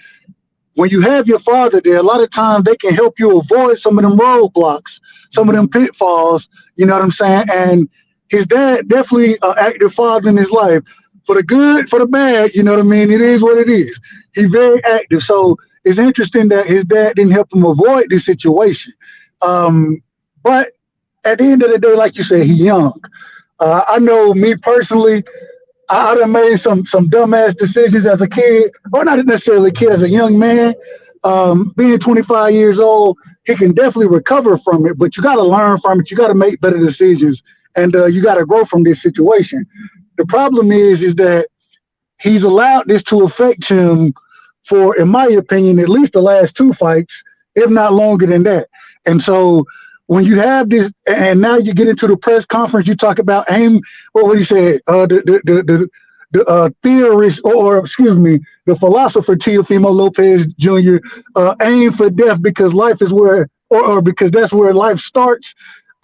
when you have your father there, a lot of times they can help you avoid some of them roadblocks, some of them pitfalls, you know what I'm saying? And his dad definitely an active father in his life. For the good, for the bad, you know what I mean? It is what it is. He's very active. So it's interesting that his dad didn't help him avoid this situation. But at the end of the day, like you said, he's young. I know me personally, I done made some dumbass decisions as a kid, or not necessarily a kid, as a young man. Being 25 years old, he can definitely recover from it, but you got to learn from it. You got to make better decisions, and you got to grow from this situation. The problem is that he's allowed this to affect him for, in my opinion, at least the last two fights, if not longer than that. And so when you have this, and now you get into the press conference, you talk about aim. What would you say? The theorist, or excuse me, the philosopher Teofimo Lopez Jr. Aim for death because life is where, or because that's where life starts.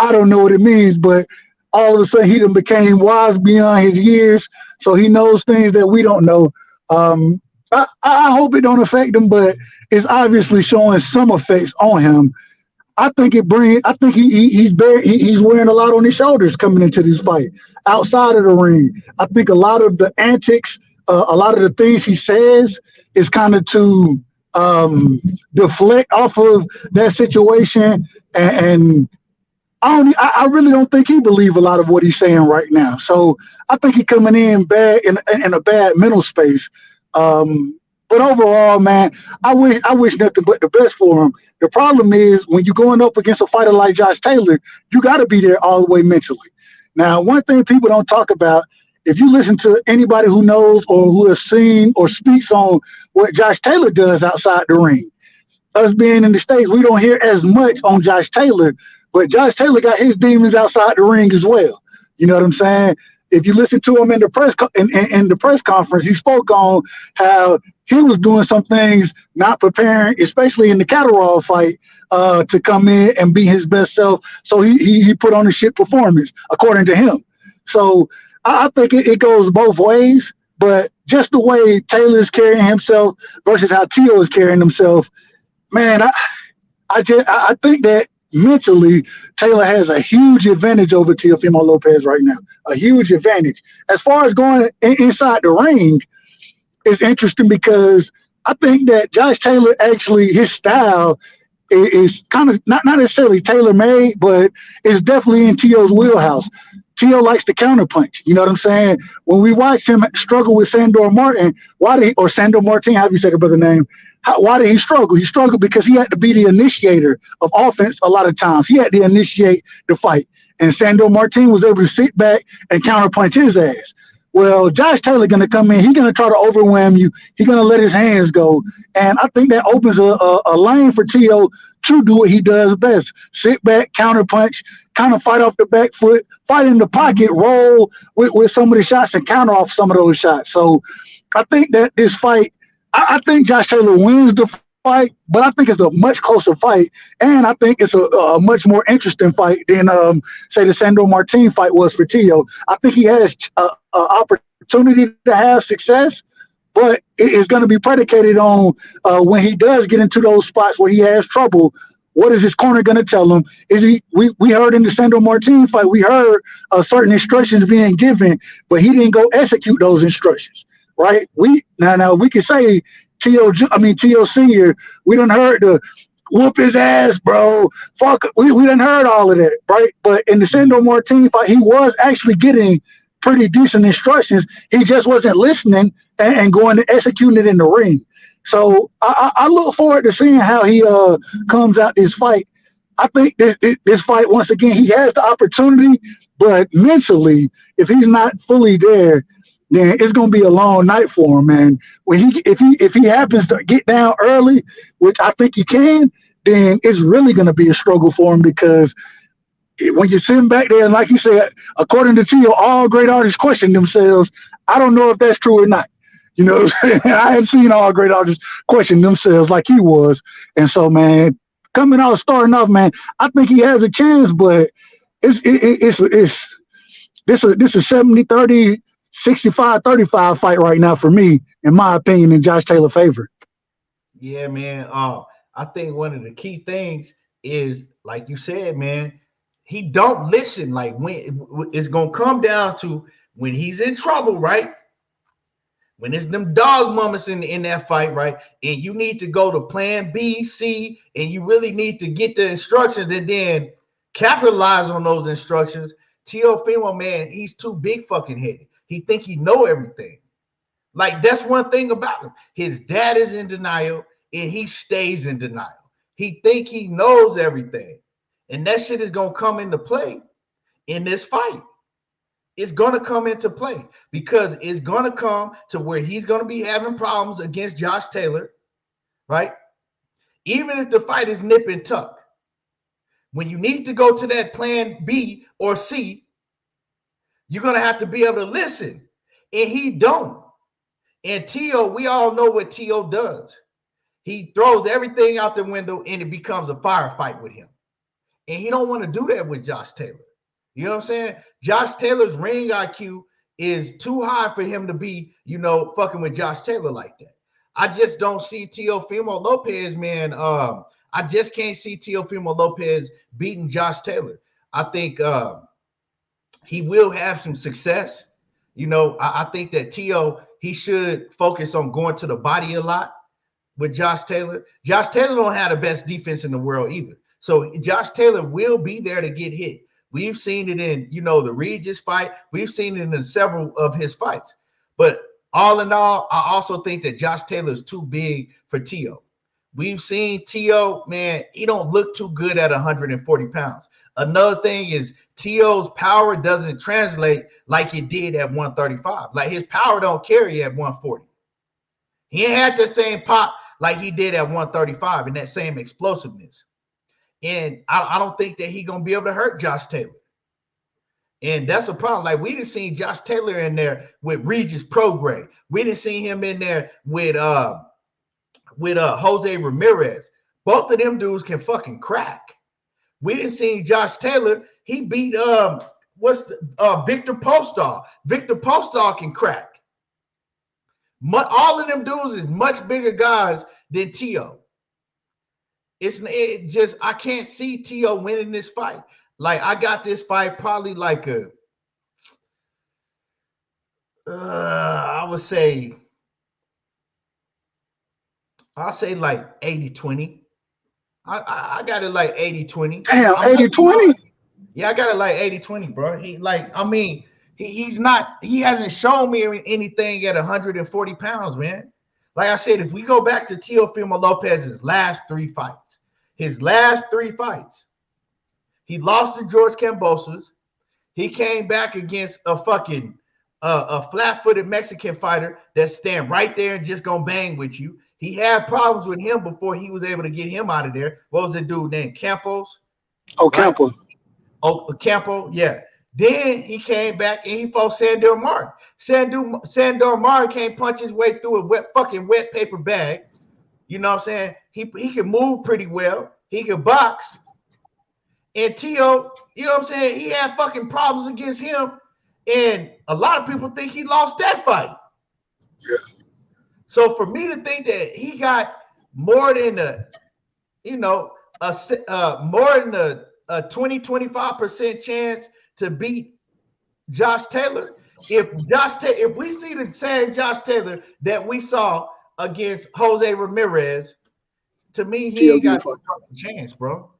I don't know what it means, but all of a sudden he done became wise beyond his years, so he knows things that we don't know. I hope it don't affect him, but it's obviously showing some effects on him. I think he's wearing a lot on his shoulders coming into this fight outside of the ring. I think a lot of the antics, a lot of the things he says is kind of to deflect off of that situation. And I really don't think he believes a lot of what he's saying right now. So I think he's coming in bad in a bad mental space. But overall, man, I wish nothing but the best for him. The problem is when you're going up against a fighter like Josh Taylor, you got to be there all the way mentally. Now, one thing people don't talk about, if you listen to anybody who knows or who has seen or speaks on what Josh Taylor does outside the ring, us being in the States, we don't hear as much on Josh Taylor, but Josh Taylor got his demons outside the ring as well. You know what I'm saying? If you listen to him in the press conference, he spoke on how he was doing some things, not preparing, especially in the Catterall fight, to come in and be his best self. So he put on a shit performance, according to him. So I think it goes both ways, but just the way Taylor's carrying himself versus how Teo is carrying himself, man, I think that mentally, Taylor has a huge advantage over Teofimo Lopez right now. A huge advantage. As far as going inside the ring, it's interesting because I think that Josh Taylor actually, his style is kind of not necessarily tailor-made, but it's definitely in Teo's wheelhouse. Teo likes to counterpunch. You know what I'm saying? When we watched him struggle with Sandor Martin, or Sandor Martin, how do you say the brother name? Why did he struggle? He struggled because he had to be the initiator of offense a lot of times. He had to initiate the fight. And Sandor Martin was able to sit back and counterpunch his ass. Well, Josh Taylor going to come in. He's going to try to overwhelm you. He's going to let his hands go. And I think that opens a lane for Teo to do what he does best. Sit back, counterpunch, kind of fight off the back foot, fight in the pocket, roll with some of the shots and counter off some of those shots. So I think that this fight, I think Josh Taylor wins the fight, but I think it's a much closer fight, and I think it's a much more interesting fight than, say, the Sandor Martin fight was for Teo. I think he has an opportunity to have success, but it's going to be predicated on when he does get into those spots where he has trouble. What is his corner going to tell him? Is he? We heard in the Sandor Martin fight, we heard certain instructions being given, but he didn't go execute those instructions, right? Now we can say Tio Senior. We done heard the whoop his ass, bro. Fuck, we done heard all of that, right? But in the Sandor Martin fight, he was actually getting pretty decent instructions. He just wasn't listening and going to execute it in the ring. So I look forward to seeing how he comes out this fight. I think this fight, once again, he has the opportunity, but mentally, if he's not fully there, then it's gonna be a long night for him. And if he happens to get down early, which I think he can, then it's really gonna be a struggle for him because when you're sitting back there, and like you said, according to Tio, all great artists question themselves. I don't know if that's true or not. You know what I'm saying? I haven't seen all great artists question themselves like he was. And so, man, starting off, man, I think he has a chance, but this is 70-30, 65-35 fight right now for me, in my opinion, in Josh Taylor's favor. Yeah, man. I think one of the key things is, like you said, man, he don't listen. Like, when it's gonna come down to when he's in trouble, right? When it's them dog moments in that fight, right? And you need to go to plan B, C, and you really need to get the instructions and then capitalize on those instructions. Teofimo, man, he's too big fucking headed. He think he know everything. Like, that's one thing about him. His dad is in denial and he stays in denial. He think he knows everything. And that shit is gonna come into play in this fight. It's going to come into play because it's going to come to where he's going to be having problems against Josh Taylor, right? Even if the fight is nip and tuck. When you need to go to that plan B or C, you're going to have to be able to listen. And he don't. And Tio, we all know what Tio does. He throws everything out the window and it becomes a firefight with him. And he don't want to do that with Josh Taylor. You know what I'm saying? Josh Taylor's ring IQ is too high for him to be, fucking with Josh Taylor like that. I just don't see Teofimo Lopez, man. I just can't see Teofimo Lopez beating Josh Taylor. I think he will have some success. I think that Tio, he should focus on going to the body a lot with Josh Taylor. Josh Taylor don't have the best defense in the world either. So Josh Taylor will be there to get hit. We've seen it in, the Regis fight. We've seen it in several of his fights. But all in all, I also think that Josh Taylor is too big for Tio. We've seen Tio, man, he don't look too good at 140 pounds. Another thing is Tio's power doesn't translate like it did at 135. Like, his power don't carry at 140. He ain't had the same pop like he did at 135 and that same explosiveness. And I don't think that he's going to be able to hurt Josh Taylor. And that's a problem. Like, we didn't see Josh Taylor in there with Regis Prograis. We didn't see him in there with Jose Ramirez. Both of them dudes can fucking crack. We didn't see Josh Taylor. He beat Victor Postol. Victor Postol can crack. All of them dudes is much bigger guys than Tio. I can't see Tio winning this fight. Like, I got this fight probably like I'll say like 80-20. I got it like 80-20. Damn, 80-20? Yeah, I got it like 80-20, bro. He hasn't shown me anything at 140 pounds, man. Like I said, if we go back to Teofimo Lopez's last three fights, he lost to George Kambosos. He came back against a fucking a flat-footed Mexican fighter that stand right there and just gonna bang with you. He had problems with him before he was able to get him out of there. What was the dude named? Campos? Campo. Oh, Campo, yeah. Then he came back and he fought Sandor Martin. Sandor Martin can't punch his way through a wet paper bag. You know what I'm saying? He can move pretty well. He can box. And Tio, you know what I'm saying? He had fucking problems against him. And a lot of people think he lost that fight. Yeah. So for me to think that he got more than a, you know, more than a 20-25% chance to beat Josh Taylor, if we see the same Josh Taylor that we saw against Jose Ramirez, to me, he T.O. ain't give a got fuck. no fucking chance, bro.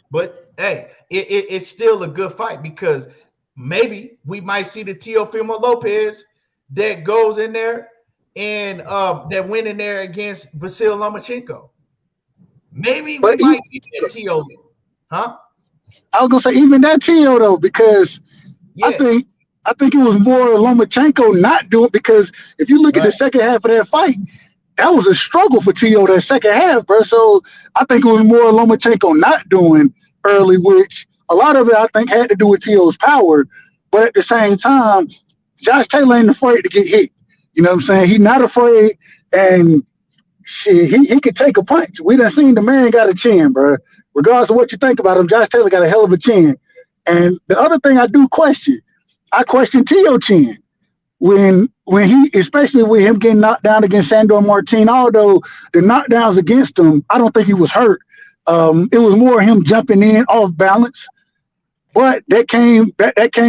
But hey, it's still a good fight because maybe we might see the Teofimo Lopez that goes in there and that went in there against Vasil Lomachenko. Maybe we But might get that Teo, huh? I was gonna say even that T.O. though, because I Yeah, think I think it was more Lomachenko not doing, because if you look at the right. second half of that fight, that was a struggle for T.O. that second half, bro. So I think it was more Lomachenko not doing early, which a lot of it I think had to do with T.O.'s power. But at the same time, Josh Taylor ain't afraid to get hit. You know what I'm saying? He's not afraid, and shit, he could take a punch. We done seen the man got a chin, bro. Regardless of what you think about him, Josh Taylor got a hell of a chin. And the other thing I question T.O. chin when he, especially with him getting knocked down against Sandor Martin, although the knockdowns against him, I don't think he was hurt. It was more him jumping in off balance. But that came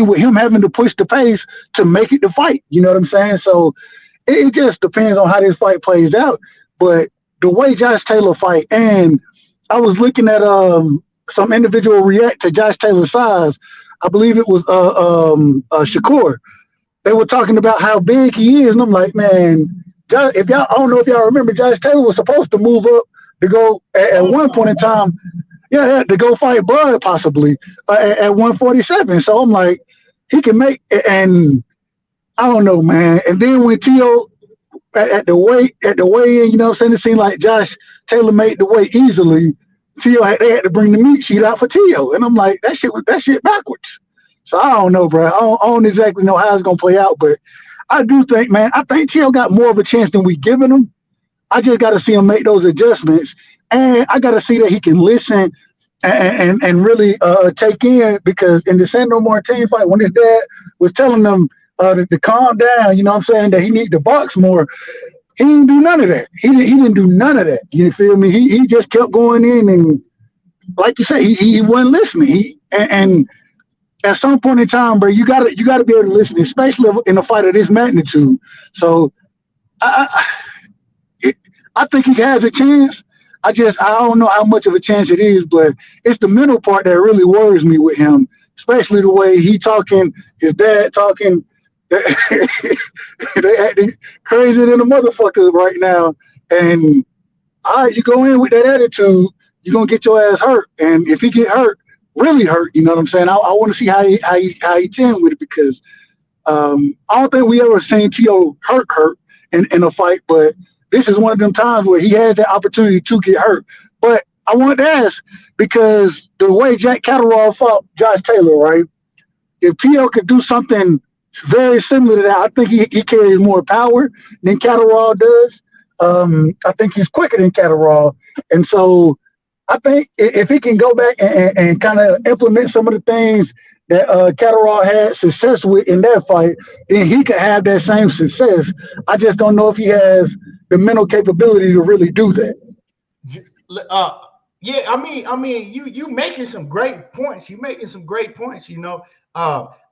with him having to push the pace to make it the fight. You know what I'm saying? So it just depends on how this fight plays out. But the way Josh Taylor fight, and I was looking at some individual react to Josh Taylor's size. I believe it was Shakur. They were talking about how big he is, and I'm like, man, if y'all, I don't know if y'all remember, Josh Taylor was supposed to move up to go at one point in time, yeah, to go fight Bud possibly at 147. So I'm like, he can make, and I don't know, man. And then when T.O. At the weigh in, you know what I'm saying? It seemed like Josh Taylor made the weight easily. They had to bring the meat sheet out for T.O. And I'm like, that shit backwards. So I don't know, bro. I don't exactly know how it's gonna play out, but I do think, man, I think T.O. got more of a chance than we giving him. I just got to see him make those adjustments, and I got to see that he can listen and really take in, because in the Sandor Martin fight, when his dad was telling him to calm down, you know what I'm saying, that he need to box more, he didn't do none of that. He didn't do none of that. You feel me? He just kept going in, and like you said, he wasn't listening. And at some point in time, bro, you gotta be able to listen, especially in a fight of this magnitude. So I I think he has a chance. I don't know how much of a chance it is, but it's the mental part that really worries me with him, especially the way he talking, his dad talking. They acting crazy than a motherfucker right now. And all right, you go in with that attitude, you're gonna get your ass hurt. And if he get hurt, really hurt, you know what I'm saying? I want to see how he tend with it, because I don't think we ever seen T.O. hurt in a fight, but this is one of them times where he had that opportunity to get hurt. But I wanted to ask, because the way Jack Catterall fought Josh Taylor, right? If T.O. could do something very similar to that, I think he carries more power than Catterall does. I think he's quicker than Catterall. And so I think if he can go back and kind of implement some of the things that Catterall had success with in that fight, then he could have that same success. I just don't know if he has the mental capability to really do that. Yeah, you making some great points. You making some great points.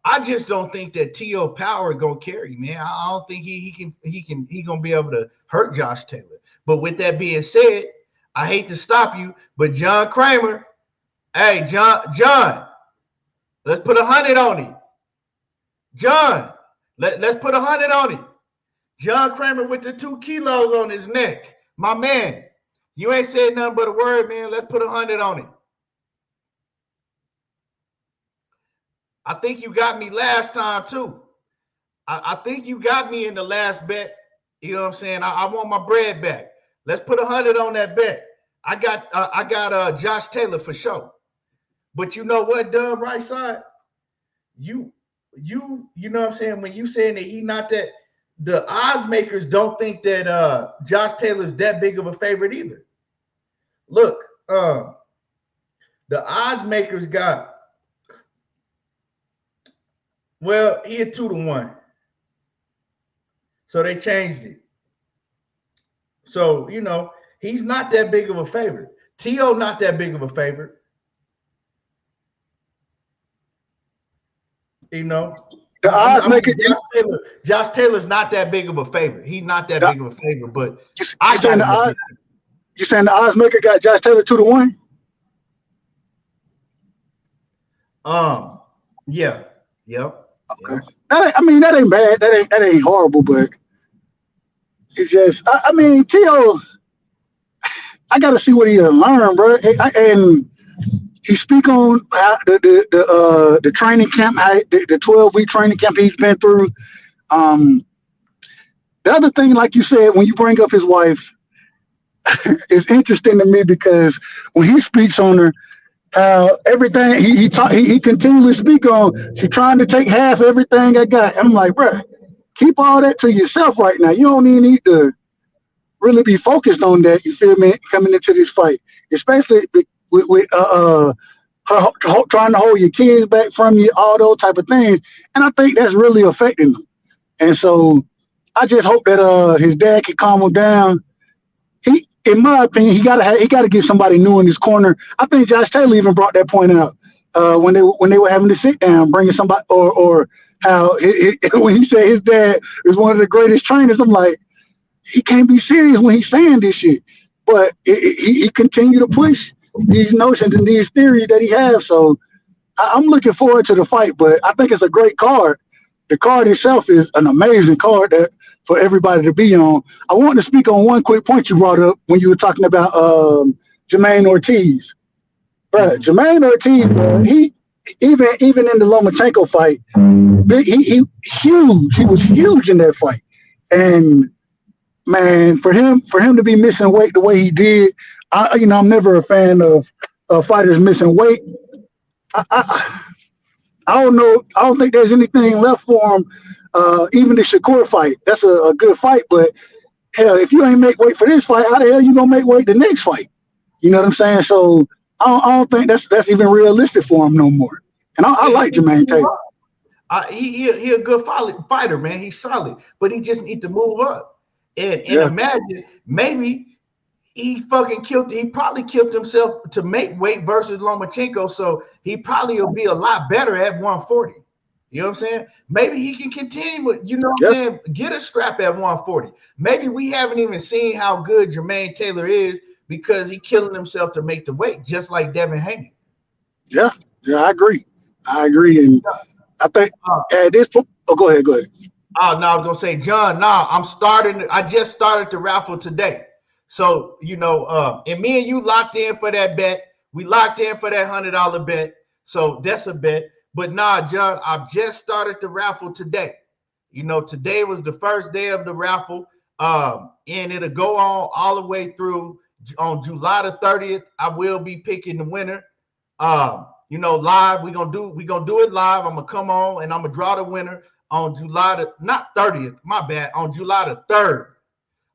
I just don't think that T.O. Power gonna carry, man. I don't think he gonna be able to hurt Josh Taylor. But with that being said, I hate to stop you, but John Kramer, hey John, let's put 100 on it. John, let's put 100 on it. John Kramer with the 2 kilos on his neck. My man, you ain't said nothing but a word, man. Let's put 100 on it. I think you got me last time too. I think you got me in the last bet. You know what I'm saying? I want my bread back. Let's put 100 on that bet. I got Josh Taylor for sure. But you know what, Dub, right side? You know what I'm saying? When you saying that he not that, the odds makers don't think that Josh Taylor's that big of a favorite either. Look, the odds makers got, well, he had 2-1. So they changed it. So, he's not that big of a favorite. T.O. not that big of a favorite. The odds make it. Josh Taylor's not that big of a favorite. He's not that big of a favorite, but you saying the odds? You saying the odds maker got Josh Taylor 2-1? Yeah, yep. Okay. That ain't bad. That ain't horrible, but it's just. T.O. I got to see what he learned, bro. And he speak on the training camp, the 12-week training camp he's been through. The other thing, like you said, when you bring up his wife, it's interesting to me because when he speaks on her, how everything he continually speak on, she trying to take half everything I got. And I'm like, bro, keep all that to yourself right now. You don't even need to really be focused on that. You feel me? Coming into this fight, especially with her trying to hold your kids back from you, all those type of things. And I think that's really affecting him. And so I just hope that his dad can calm him down. In my opinion, he gotta get somebody new in his corner. I think Josh Taylor even brought that point out when they were having to sit down, bringing somebody or how when he said his dad is one of the greatest trainers. I'm like, he can't be serious when he's saying this shit. But he continued to push these notions and these theories that he has. So I'm looking forward to the fight, but I think it's a great card. The card itself is an amazing card for everybody to be on. I want to speak on one quick point you brought up when you were talking about Jermaine Ortiz. But Jermaine Ortiz, he even in the Lomachenko fight, he huge. He was huge in that fight. And man, for him to be missing weight the way he did, I'm never a fan of fighters missing weight. I don't know. I don't think there's anything left for him. Even the Shakur fight, that's a good fight. But hell, if you ain't make weight for this fight, how the hell you gonna make weight the next fight? You know what I'm saying? So I don't think that's even realistic for him no more. And I like Jermaine Taylor. He a good fighter, man. He's solid, but he just need to move up. And imagine maybe he probably killed himself to make weight versus Lomachenko, so he probably will be a lot better at 140. You know what I'm saying? Maybe he can continue with, saying, get a scrap at 140. Maybe we haven't even seen how good Jermaine Taylor is because he killing himself to make the weight, just like Devin Haney. Yeah, I agree. And I think at this point, go ahead. Oh, no, I was gonna say, John, I just started the raffle today. So, and me and you locked in for that bet. We locked in for that $100 bet. So that's a bet. But John, I've just started the raffle today. Today was the first day of the raffle. And it'll go on all the way through on July the 30th. I will be picking the winner. Live. We're gonna do it live. I'm gonna come on and I'm gonna draw the winner on July not 30th, my bad, on July the 3rd.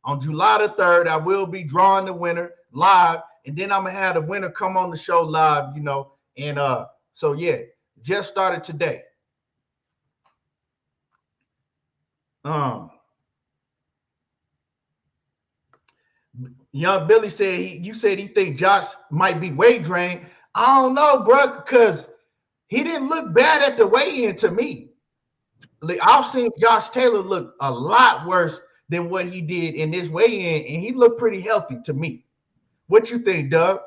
On July the 3rd, I will be drawing the winner live, and then I'm gonna have the winner come on the show live, and so yeah, just started today. Young Billy said you said he think Josh might be weight drained. I don't know, bro, because he didn't look bad at the weigh-in to me. Like, I've seen Josh Taylor look a lot worse than what he did in this weigh-in, and he looked pretty healthy to me. What you think, Doug?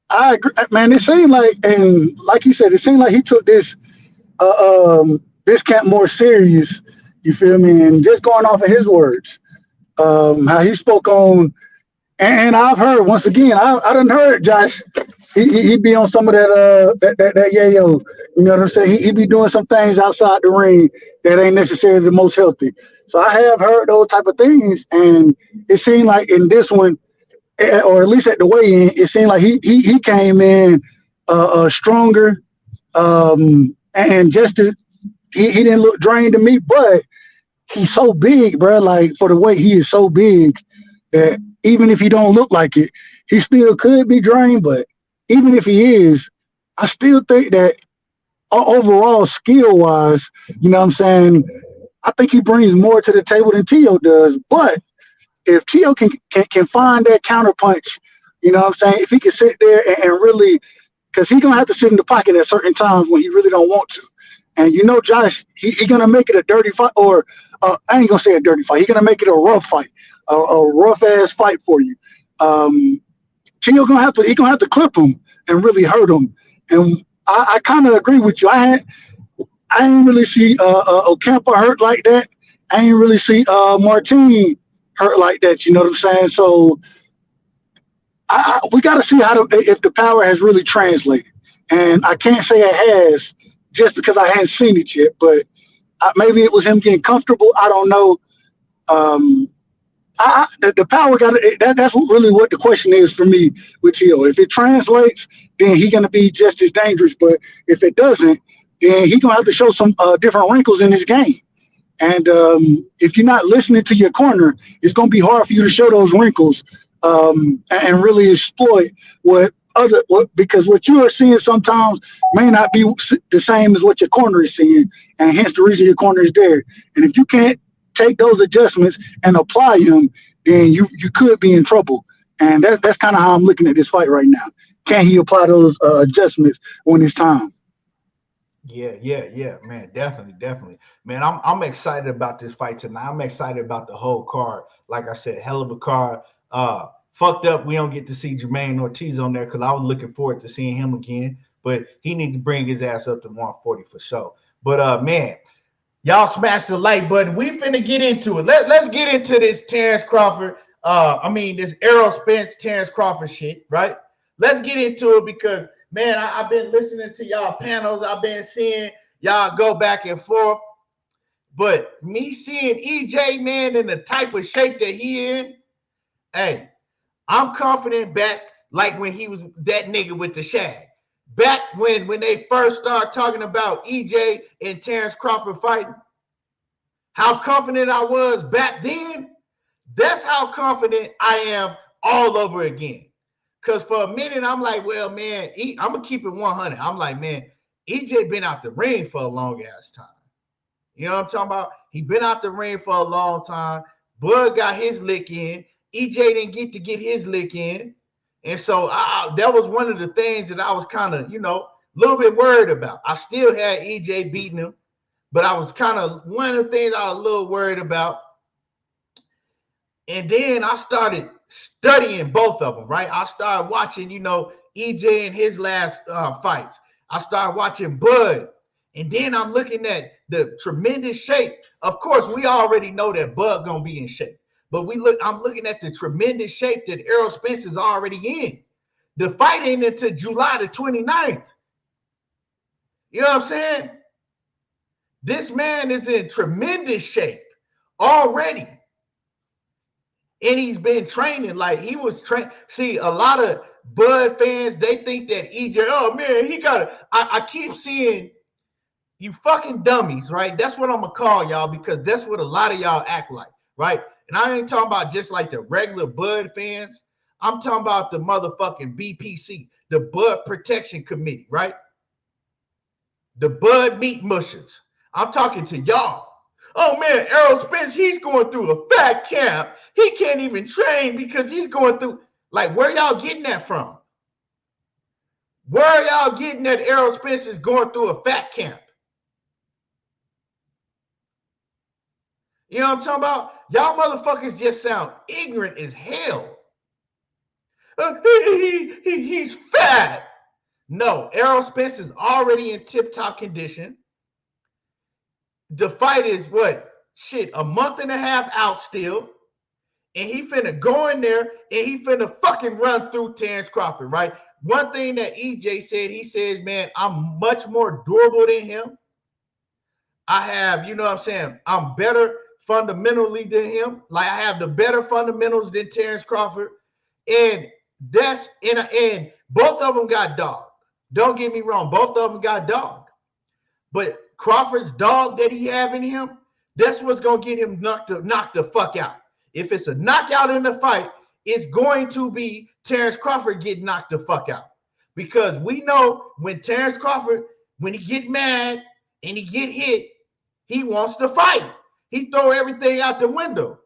I agree, man. It seemed like, and like you said, it seemed like he took this camp more serious. You feel me? And just going off of his words, how he spoke on, and I've heard once again, I done heard Josh. He be on some of that yayo. You know what I'm saying? He be doing some things outside the ring that ain't necessarily the most healthy. So I have heard those type of things, and it seemed like in this one, or at least at the weigh-in, it seemed like he came in stronger, and just he didn't look drained to me, but he's so big, bro. Like, for the weight, he is so big that even if he don't look like it, he still could be drained. But even if he is, I still think that overall skill-wise, you know what I'm saying, I think he brings more to the table than Tio does. But if Tio can find that counterpunch, you know what I'm saying? If he can sit there and really, because he's gonna have to sit in the pocket at certain times when he really don't want to. And you know, Josh, he gonna make it a dirty fight, or I ain't gonna say a dirty fight. He's gonna make it a rough fight, a rough ass fight for you. Tio he gonna have to clip him and really hurt him. And I kind of agree with you. I didn't really see Ocampo hurt like that. I didn't really see Martin hurt like that. You know what I'm saying? So we got to see if the power has really translated. And I can't say it has just because I hadn't seen it yet. But maybe it was him getting comfortable. I don't know. The power that's really what the question is for me with Tio. If it translates, then he's gonna be just as dangerous. But if it doesn't, then he's gonna have to show some different wrinkles in his game. And if you're not listening to your corner, it's gonna be hard for you to show those wrinkles and really exploit because what you are seeing sometimes may not be the same as what your corner is seeing, and hence the reason your corner is there. And if you can't take those adjustments and apply them, then you could be in trouble. And that's kind of how I'm looking at this fight right now. Can he apply those adjustments when it's time? Yeah, man, definitely, man. I'm excited about this fight tonight. I'm excited about the whole card. Like I said, hell of a card. Fucked up we don't get to see Jermaine Ortiz on there because I was looking forward to seeing him again, but he need to bring his ass up to 140 for sure. But man, y'all smash the like button. We finna get into it. Let's get into this Terence Crawford. This Errol Spence, Terence Crawford shit, right? Let's get into it because, man, I've been listening to y'all panels. I've been seeing y'all go back and forth. But me seeing EJ, man, in the type of shape that he in, hey, I'm confident back like when he was that nigga with the shag. Back when they first started talking about EJ and Terence Crawford fighting, how confident I was back then, that's how confident I am all over again. Because for a minute, I'm like, well, man, I'm going to keep it 100. I'm like, man, EJ been out the ring for a long ass time. You know what I'm talking about? He been out the ring for a long time. Bud got his lick in. EJ didn't get his lick in. And so that was one of the things that I was kind of, a little bit worried about. I still had EJ beating him, but I was kind of one of the things I was a little worried about. And then I started studying both of them, right? I started watching, EJ in his last fights. I started watching Bud. And then I'm looking at the tremendous shape. Of course, we already know that Bud gonna be in shape. But I'm looking at the tremendous shape that Errol Spence is already in. The fight ain't until July the 29th. You know what I'm saying? This man is in tremendous shape already. And he's been training like he was trained. See, a lot of Bud fans, they think that EJ, oh man, he got it. I keep seeing you fucking dummies, right? That's what I'm going to call y'all because that's what a lot of y'all act like, right? And I ain't talking about just like the regular Bud fans. I'm talking about the motherfucking BPC, the Bud Protection Committee, right? The Bud Meat Mushers. I'm talking to y'all. Oh, man, Errol Spence, he's going through a fat camp. He can't even train because he's going through, like, where y'all getting that from? Where are y'all getting that Errol Spence is going through a fat camp? You know what I'm talking about? Y'all motherfuckers just sound ignorant as hell. He's fat. No, Errol Spence is already in tip-top condition. The fight is what? Shit, a month and a half out still. And he finna go in there and he finna fucking run through Terence Crawford, right? One thing that EJ said, he says, man, I'm much more durable than him. I have, you know what I'm saying? I'm better fundamentally than him. Like I have the better fundamentals than Terence Crawford. And that's and both of them got dog. Don't get me wrong. Both of them got dog. But Crawford's dog that he have in him, that's what's going to get him knocked the fuck out. If it's a knockout in the fight, it's going to be Terence Crawford getting knocked the fuck out. Because we know when Terence Crawford, when he get mad and he get hit, he wants to fight. He throw everything out the window.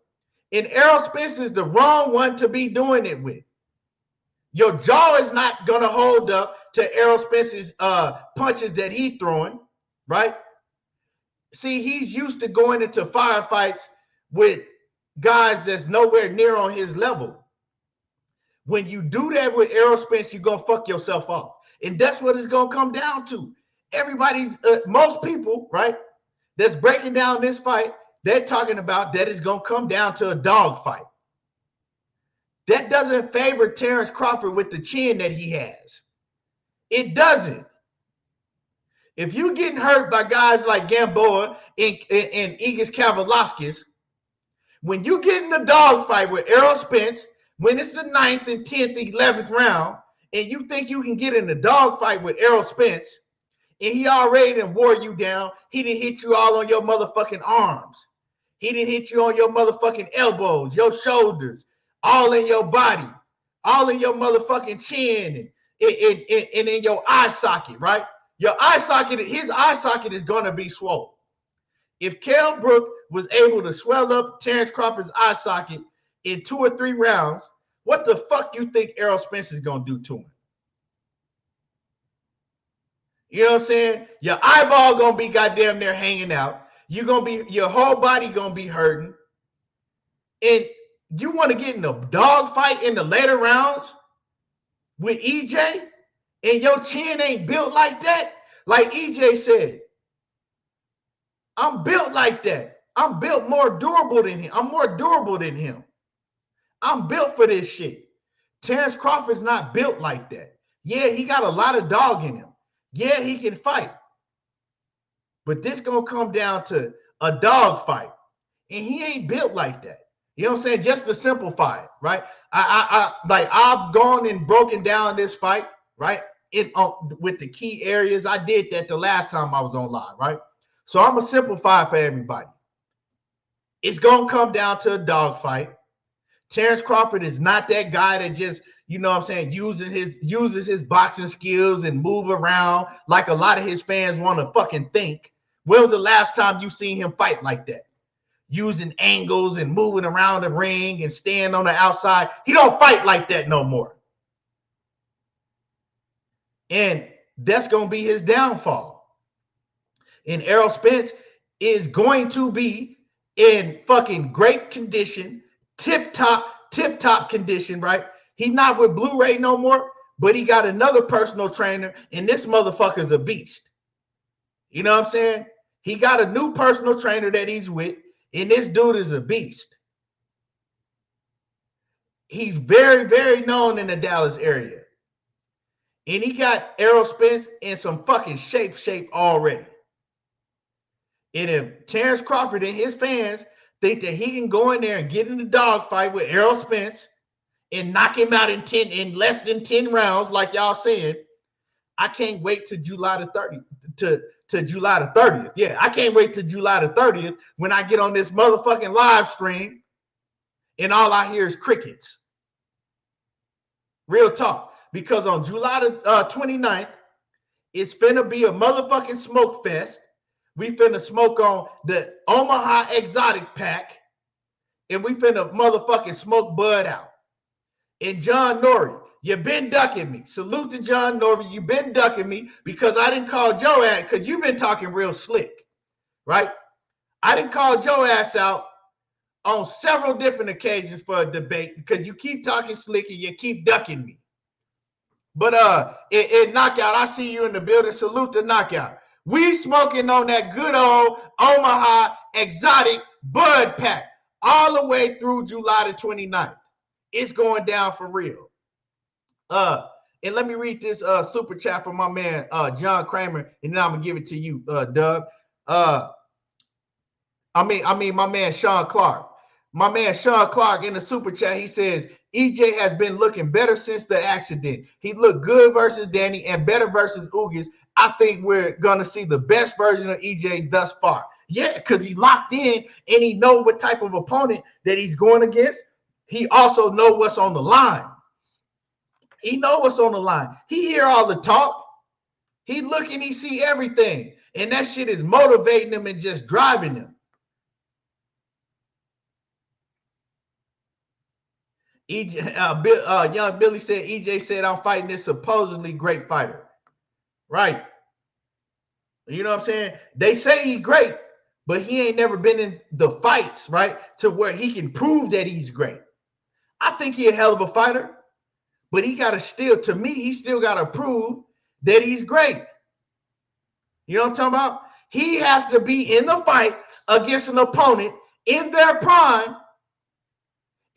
And Errol Spence is the wrong one to be doing it with. Your jaw is not going to hold up to Errol Spence's punches that he's throwing, right? See, he's used to going into firefights with guys that's nowhere near on his level. When you do that with Errol Spence, you're going to fuck yourself up. And that's what it's going to come down to. Everybody's, most people, right, that's breaking down this fight, they're talking about that it's going to come down to a dog fight. That doesn't favor Terence Crawford with the chin that he has. It doesn't. If you're getting hurt by guys like Gamboa and Igis Kavalaskis, when you get in a dog fight with Errol Spence, when it's the 9th and 10th, 11th round, and you think you can get in a dog fight with Errol Spence, and he already done wore you down, he didn't hit you all on your motherfucking arms. He didn't hit you on your motherfucking elbows, your shoulders, all in your body, all in your motherfucking chin, and in your eye socket, right? Your eye socket, his eye socket is going to be swollen. If Kell Brook was able to swell up Terence Crawford's eye socket in 2 or 3 rounds, what the fuck you think Errol Spence is going to do to him? You know what I'm saying? Your eyeball going to be goddamn near hanging out. You're going to be, your whole body going to be hurting. And you want to get in a dog fight in the later rounds with EJ, and your chin ain't built like that? Like EJ said, I'm built like that. I'm built more durable than him. I'm more durable than him. I'm built for this shit. Terence Crawford's not built like that. Yeah, he got a lot of dog in him. Yeah, he can fight. But this gonna come down to a dog fight. And he ain't built like that. You know what I'm saying? Just to simplify it, right? I've gone and broken down this fight, right? With the key areas. I did that the last time I was on live, right? So I'm gonna simplify for everybody. It's gonna come down to a dog fight. Terence Crawford is not that guy that just, you know what I'm saying, uses his boxing skills and move around like a lot of his fans want to fucking think. When was the last time you seen him fight like that? Using angles and moving around the ring and staying on the outside. He don't fight like that no more. And that's going to be his downfall. And Errol Spence is going to be in fucking great condition, tip-top condition, right? He's not with Blu-ray no more, but he got another personal trainer, and this motherfucker's a beast. You know what I'm saying? He got a new personal trainer that he's with, and this dude is a beast. He's very, very known in the Dallas area. And he got Errol Spence in some fucking shape already. And if Terence Crawford and his fans think that he can go in there and get in the dogfight with Errol Spence and knock him out in less than 10 rounds, like y'all saying, I can't wait to July the 30th. To July the 30th. Yeah, I can't wait to July the 30th when I get on this motherfucking live stream and all I hear is crickets. Real talk. Because on July the 29th, it's finna be a motherfucking smoke fest. We finna smoke on the Omaha Exotic Pack, and we finna motherfucking smoke Bud out. And John Norrie, you've been ducking me. Salute to John Norrie. You've been ducking me because I didn't call Joe out because you've been talking real slick, right? I didn't call Joe ass out on several different occasions for a debate because you keep talking slick and you keep ducking me. But in Knockout, I see you in the building. Salute to Knockout. We smoking on that good old Omaha Exotic Bud Pack all the way through July the 29th. It's going down for real. And let me read this super chat from my man John Kramer, and then I'm gonna give it to you, Doug. I mean my man Sean Clark. My man Sean Clark in the super chat, he says EJ has been looking better since the accident. He looked good versus Danny and better versus Ugis. I think we're gonna see the best version of EJ thus far. Yeah, because he locked in and he know what type of opponent that he's going against. He also know what's on the line. He know what's on the line. He hear all the talk. He look and he see everything. And that shit is motivating him and just driving him. Young Billy said, EJ said, I'm fighting this supposedly great fighter. Right. You know what I'm saying? They say he's great, but he ain't never been in the fights, right, to where he can prove that he's great. I think he's a hell of a fighter, but he got to still, to me, he still got to prove that he's great. You know what I'm talking about? He has to be in the fight against an opponent in their prime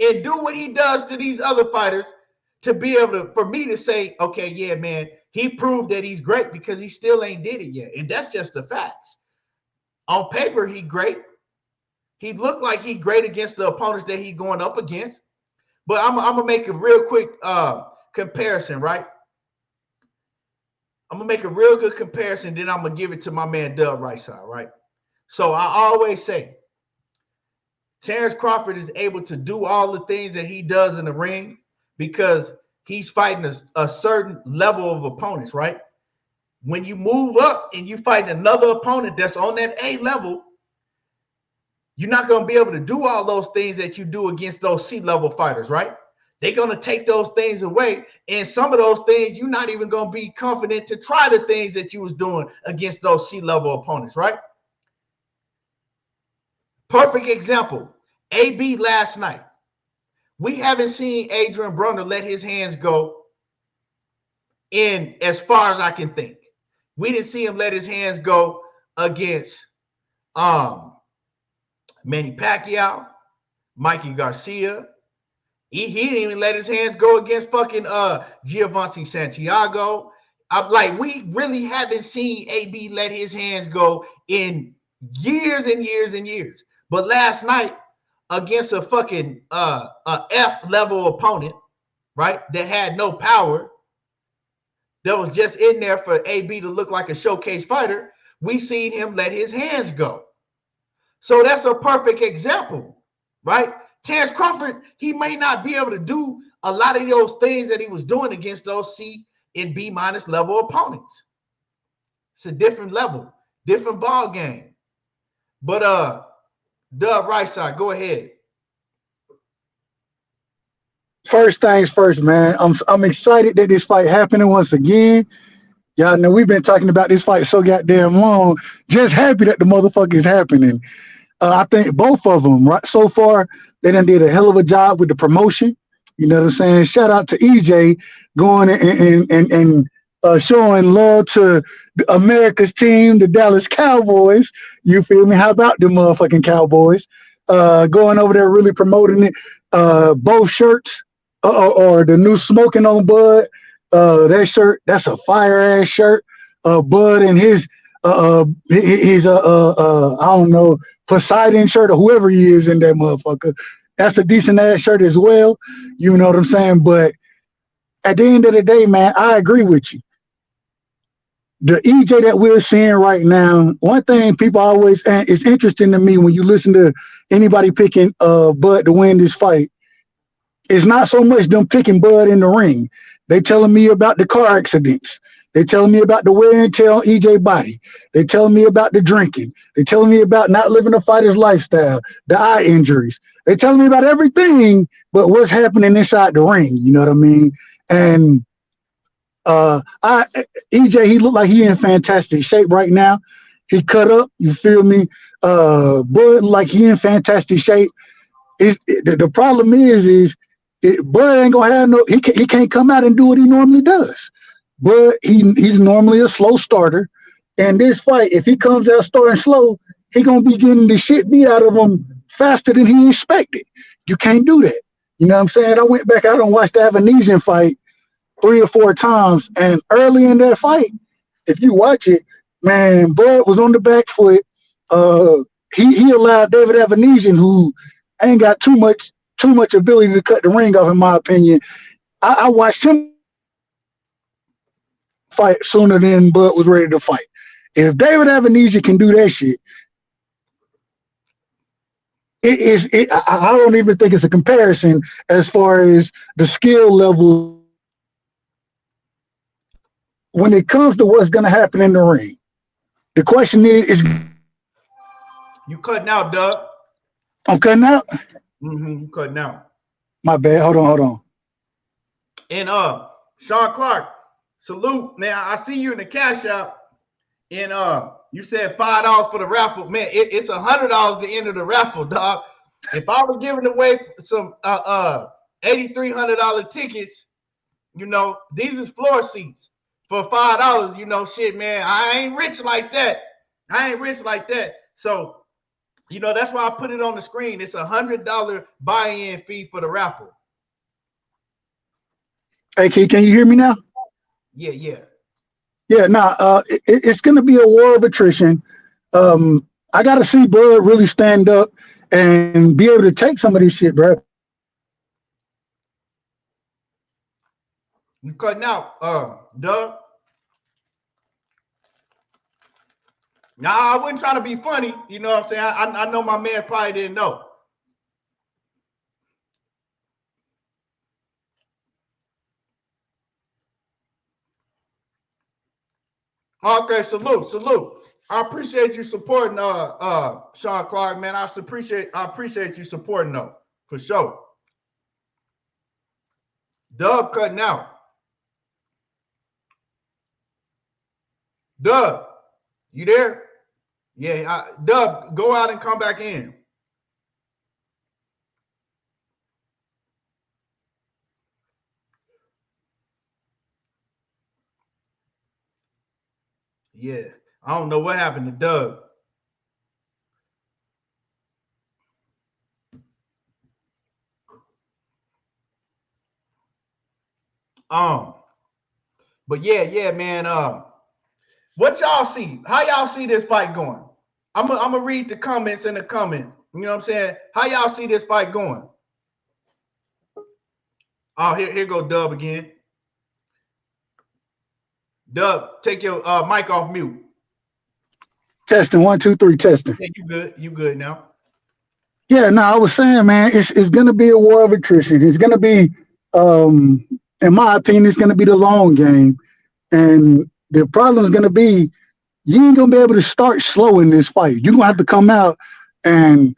and do what he does to these other fighters to be able to, for me to say, okay, yeah, man, he proved that he's great, because he still ain't did it yet. And that's just the facts. On paper, he great. He looked like he great against the opponents that he going up against. But I'm going to make a real quick comparison, right? I'm going to make a real good comparison, then I'm going to give it to my man Dub right side, right? So I always say, Terence Crawford is able to do all the things that he does in the ring because he's fighting a certain level of opponents, right? When you move up and you fight another opponent that's on that A level, you're not going to be able to do all those things that you do against those C-level fighters, right? They're going to take those things away. And some of those things, you're not even going to be confident to try the things that you was doing against those C-level opponents, right? Perfect example, AB last night. We haven't seen Adrien Broner let his hands go in as far as I can think. We didn't see him let his hands go against Manny Pacquiao, Mikey Garcia. He didn't even let his hands go against fucking Giovanni Santiago. We really haven't seen AB let his hands go in years and years and years. But last night, against a fucking F level opponent, right, that had no power, that was just in there for AB to look like a showcase fighter, we seen him let his hands go. So that's a perfect example, right? Terence Crawford, he may not be able to do a lot of those things that he was doing against those C and B minus level opponents. It's a different level, different ball game. But Dub right side, go ahead. First things first, man. I'm excited that this fight happening once again. Y'all know we've been talking about this fight so goddamn long. Just happy that the motherfucker is happening. I think both of them, right so far, they done did a hell of a job with the promotion. You know what I'm saying? Shout out to EJ going and showing love to America's team, the Dallas Cowboys. You feel me? How about the motherfucking Cowboys? Going over there really promoting it. Both shirts or the new Smoking on Bud. That shirt, that's a fire ass shirt. Bud and his I don't know, Poseidon shirt or whoever he is in that motherfucker. That's a decent ass shirt as well. You know what I'm saying? But at the end of the day, man, I agree with you. The EJ that we're seeing right now, one thing people always, and it's interesting to me when you listen to anybody picking Bud to win this fight, it's not so much them picking Bud in the ring. They telling me about the car accidents. They telling me about the wear and tear on EJ body. They telling me about the drinking. They telling me about not living a fighter's lifestyle, the eye injuries. They telling me about everything, but what's happening inside the ring. You know what I mean? And EJ, he looked like he in fantastic shape right now. He cut up. You feel me? Bud like he in fantastic shape. The problem is Bud ain't gonna have no. He can't come out and do what he normally does. But he's normally a slow starter. And this fight, if he comes out starting slow, he gonna be getting the shit beat out of him faster than he expected. You can't do that. You know what I'm saying? I went back out and watched the Avanesian fight 3 or 4 times. And early in that fight, if you watch it, man, Bud was on the back foot. He allowed David Avanesian, who ain't got too much ability to cut the ring off, in my opinion. I watched him fight sooner than Bud was ready to fight. If David Avanesian can do that shit, I don't even think it's a comparison as far as the skill level when it comes to what's going to happen in the ring. The question is you cutting out, Doug? I'm cutting out? You cutting out. My bad. Hold on. And Sean Clark, salute. Man, I see you in the cash out. And you said $5 for the raffle. Man, it's $100 the end of the raffle, dog. If I was giving away some $8,300 tickets, you know, these is floor seats for $5. You know, shit, man, I ain't rich like that. So, you know, that's why I put it on the screen. It's $100 buy-in fee for the raffle. Hey, can you hear me now? Yeah. Yeah, it's going to be a war of attrition. I got to see Bud really stand up and be able to take some of this shit, bro. You cutting out, Doug. Now, I wasn't trying to be funny. You know what I'm saying? I know my man probably didn't know. Okay, salute. I appreciate you supporting Sean Clark, man. I appreciate you supporting though, for sure. Doug cutting out. Doug, you there? Yeah, Doug, go out and come back in. Yeah, I don't know what happened to Doug. But yeah, man. What y'all see? How y'all see this fight going? I'm gonna read the comments in the comment. You know what I'm saying? How y'all see this fight going? Oh, here go Dub again. Dub, take your mic off mute. Testing 1, 2, 3, testing. Yeah, you good now. Yeah, I was saying, man, it's gonna be a war of attrition. It's gonna be, in my opinion, it's gonna be the long game, and the problem is gonna be you ain't gonna be able to start slow in this fight. You're gonna have to come out, and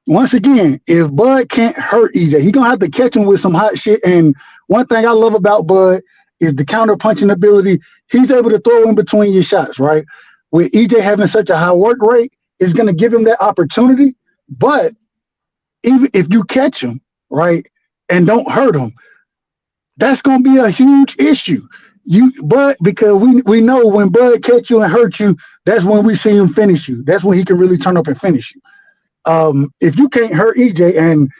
once again, if Bud can't hurt EJ, he's gonna have to catch him with some hot shit. And one thing I love about Bud is the counter punching ability. He's able to throw in between your shots, right? With EJ having such a high work rate, it's gonna give him that opportunity. But even if you catch him, right, and don't hurt him, that's gonna be a huge issue. But because we know when Bud catch you and hurt you, that's when we see him finish you. That's when he can really turn up and finish you. If you can't hurt EJ, and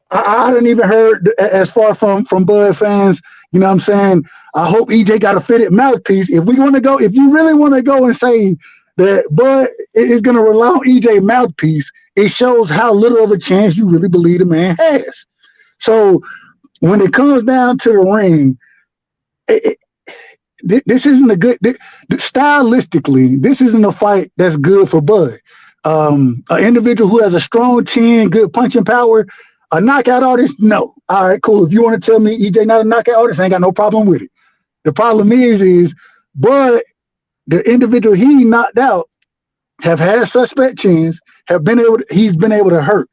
I didn't even heard as far from Bud fans, you know what I'm saying? I hope EJ got a fitted mouthpiece. If you really want to go and say that Bud is going to rely on EJ mouthpiece, it shows how little of a chance you really believe the man has. So when it comes down to the ring, this isn't a good stylistically. This isn't a fight that's good for Bud. An individual who has a strong chin, good punching power, a knockout artist, no. All right, cool. If you want to tell me EJ not a knockout artist, I ain't got no problem with it. The problem is Bud, the individual he knocked out, have had suspect chins, he's been able to hurt.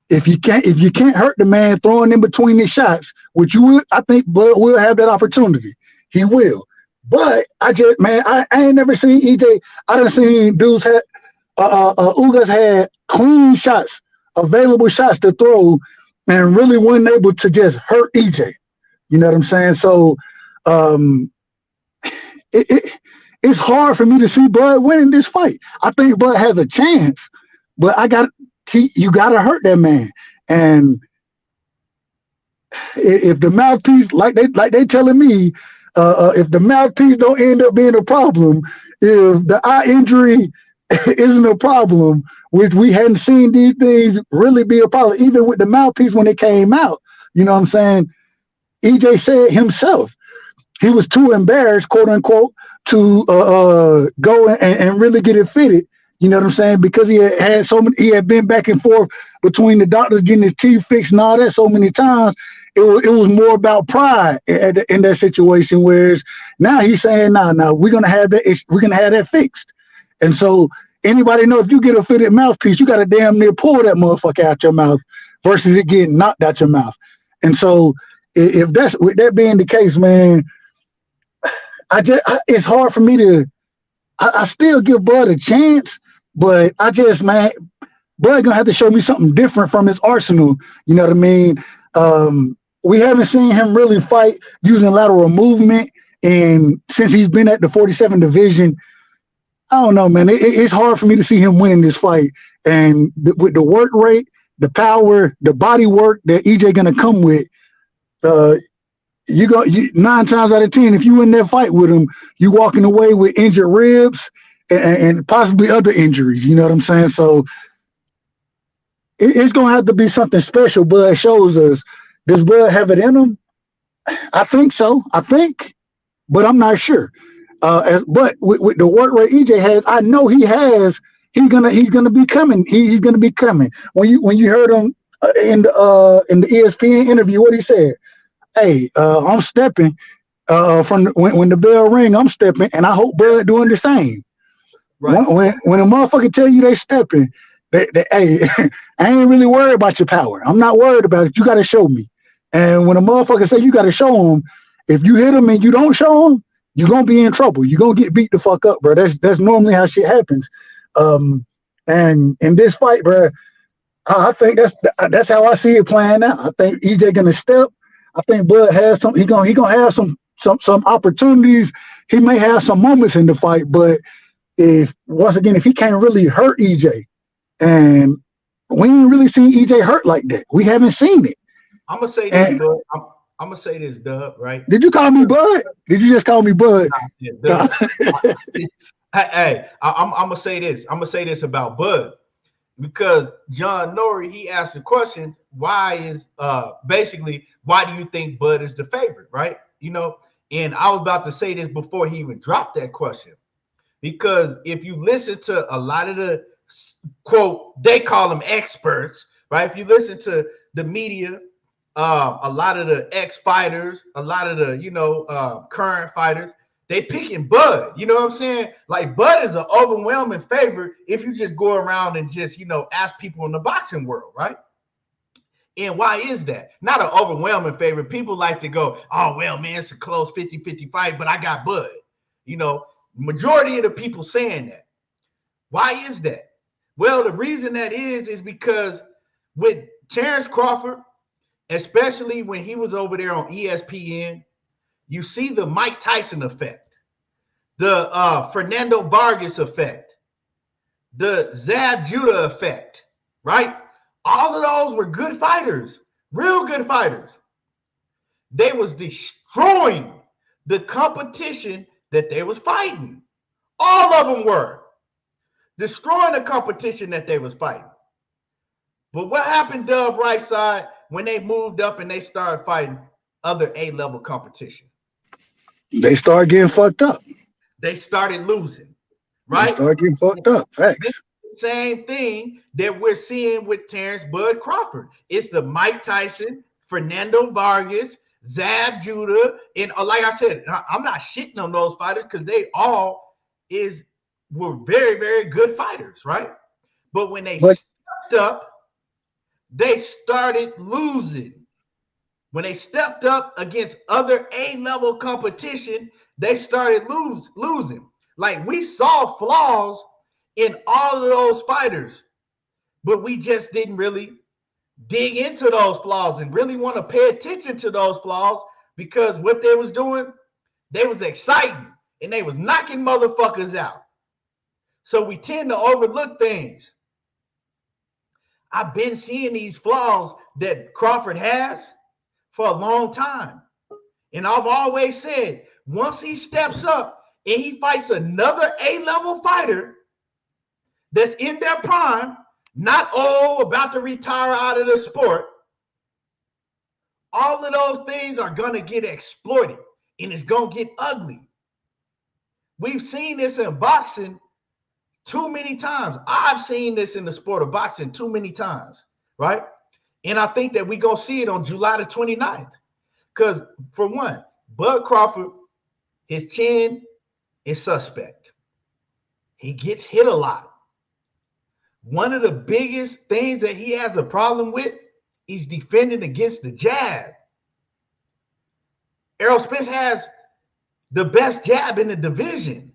If you can't hurt the man throwing in between his shots, which I think Bud will have that opportunity. He will. But I ain't never seen EJ. I done seen dudes Ugas had clean shots, available shots to throw, and really wasn't able to just hurt EJ. You know what I'm saying? So it's hard for me to see Bud winning this fight. I think Bud has a chance, but you got to hurt that man. And if the mouthpiece, like they telling me, if the mouthpiece don't end up being a problem, if the eye injury isn't a problem, which we hadn't seen these things really be a problem, even with the mouthpiece when it came out. You know what I'm saying? EJ said himself, he was too embarrassed, quote unquote, to go and really get it fitted. You know what I'm saying? Because he had been back and forth between the doctors getting his teeth fixed and all that so many times. It was more about pride in that situation. Whereas now he's saying, no, we're gonna have that fixed. And so anybody know if you get a fitted mouthpiece, you got to damn near pull that motherfucker out your mouth versus it getting knocked out your mouth. And so if that's with that being the case, man, it's hard for me to. I still give Bud a chance, but man, Bud gonna have to show me something different from his arsenal. You know what I mean? We haven't seen him really fight using lateral movement, and since he's been at the 47 division, I don't know, man. It's hard for me to see him winning this fight. And with the work rate, the power, the body work that EJ gonna come with, uh, 9 times out of 10, if you in that fight with him, you walking away with injured ribs and possibly other injuries. You know what I'm saying? So it's gonna have to be something special. Bud shows us. Does Bud have it in him? I think so. But I'm not sure. But with the work rate EJ has, I know he has. He's gonna be coming. He's gonna be coming. When you heard him in the ESPN interview, what he said? Hey, I'm stepping from when the bell ring. I'm stepping, and I hope Bud doing the same. Right. When a motherfucker tell you they stepping, hey, I ain't really worried about your power. I'm not worried about it. You got to show me. And when a motherfucker say you got to show him, if you hit him and you don't show him, you're gonna be in trouble. You're gonna get beat the fuck up, bro. That's normally how shit happens. And in this fight, bro, I think that's how I see it playing out. I think EJ gonna step. I think Bud has some. He gonna have some opportunities. He may have some moments in the fight, but if he can't really hurt EJ, and we ain't really seen EJ hurt like that. We haven't seen it. I'm gonna say this, Bud. I'm gonna say this, Dub. Right? Did you call me Bud? Did you just call me Bud? Hey, I'm gonna say this. I'm gonna say this about Bud because John Norrie, he asked the question, why do you think Bud is the favorite, right? You know, and I was about to say this before he even dropped that question, because if you listen to a lot of the quote, they call them experts, right? If you listen to the media, a lot of the ex-fighters, a lot of the current fighters, they picking Bud. You know what I'm saying? Like, Bud is an overwhelming favorite if you just go around and just ask people in the boxing world, right? And why is that? Not an overwhelming favorite. People like to go, oh, well, man, it's a close 50-50 fight, but I got Bud. Majority of the people saying that. Why is that? Well, the reason that is because with Terence Crawford, especially when he was over there on ESPN, you see the Mike Tyson effect, the Fernando Vargas effect, the Zab Judah effect, right? All of those were good fighters, real good fighters. They was destroying the competition that they was fighting. All of them were destroying the competition that they was fighting. But what happened, Dub, right side, when they moved up and they started fighting other A-level competition? They started getting fucked up. They started losing, right? They started getting fucked up. Facts. Same thing that we're seeing with Terence Bud Crawford. It's the Mike Tyson, Fernando Vargas, Zab Judah, and like I said, I'm not shitting on those fighters because they all were very, very good fighters, right? But when they stepped up, they started losing. When they stepped up against other A-level competition, they started losing. Like, we saw flaws in all of those fighters, but we just didn't really dig into those flaws and really want to pay attention to those flaws, because what they was doing, they was exciting and they was knocking motherfuckers out. So we tend to overlook things. I've been seeing these flaws that Crawford has for a long time. And I've always said, once he steps up and he fights another A-level fighter that's in their prime, not about to retire out of the sport, all of those things are going to get exploited and it's going to get ugly. We've seen this in boxing too many times. I've seen this in the sport of boxing too many times, right? And I think that we're going to see it on July the 29th. Because, for one, Bud Crawford, his chin is suspect. He gets hit a lot. One of the biggest things that he has a problem with He's defending against the jab. Errol Spence has the best jab in the division.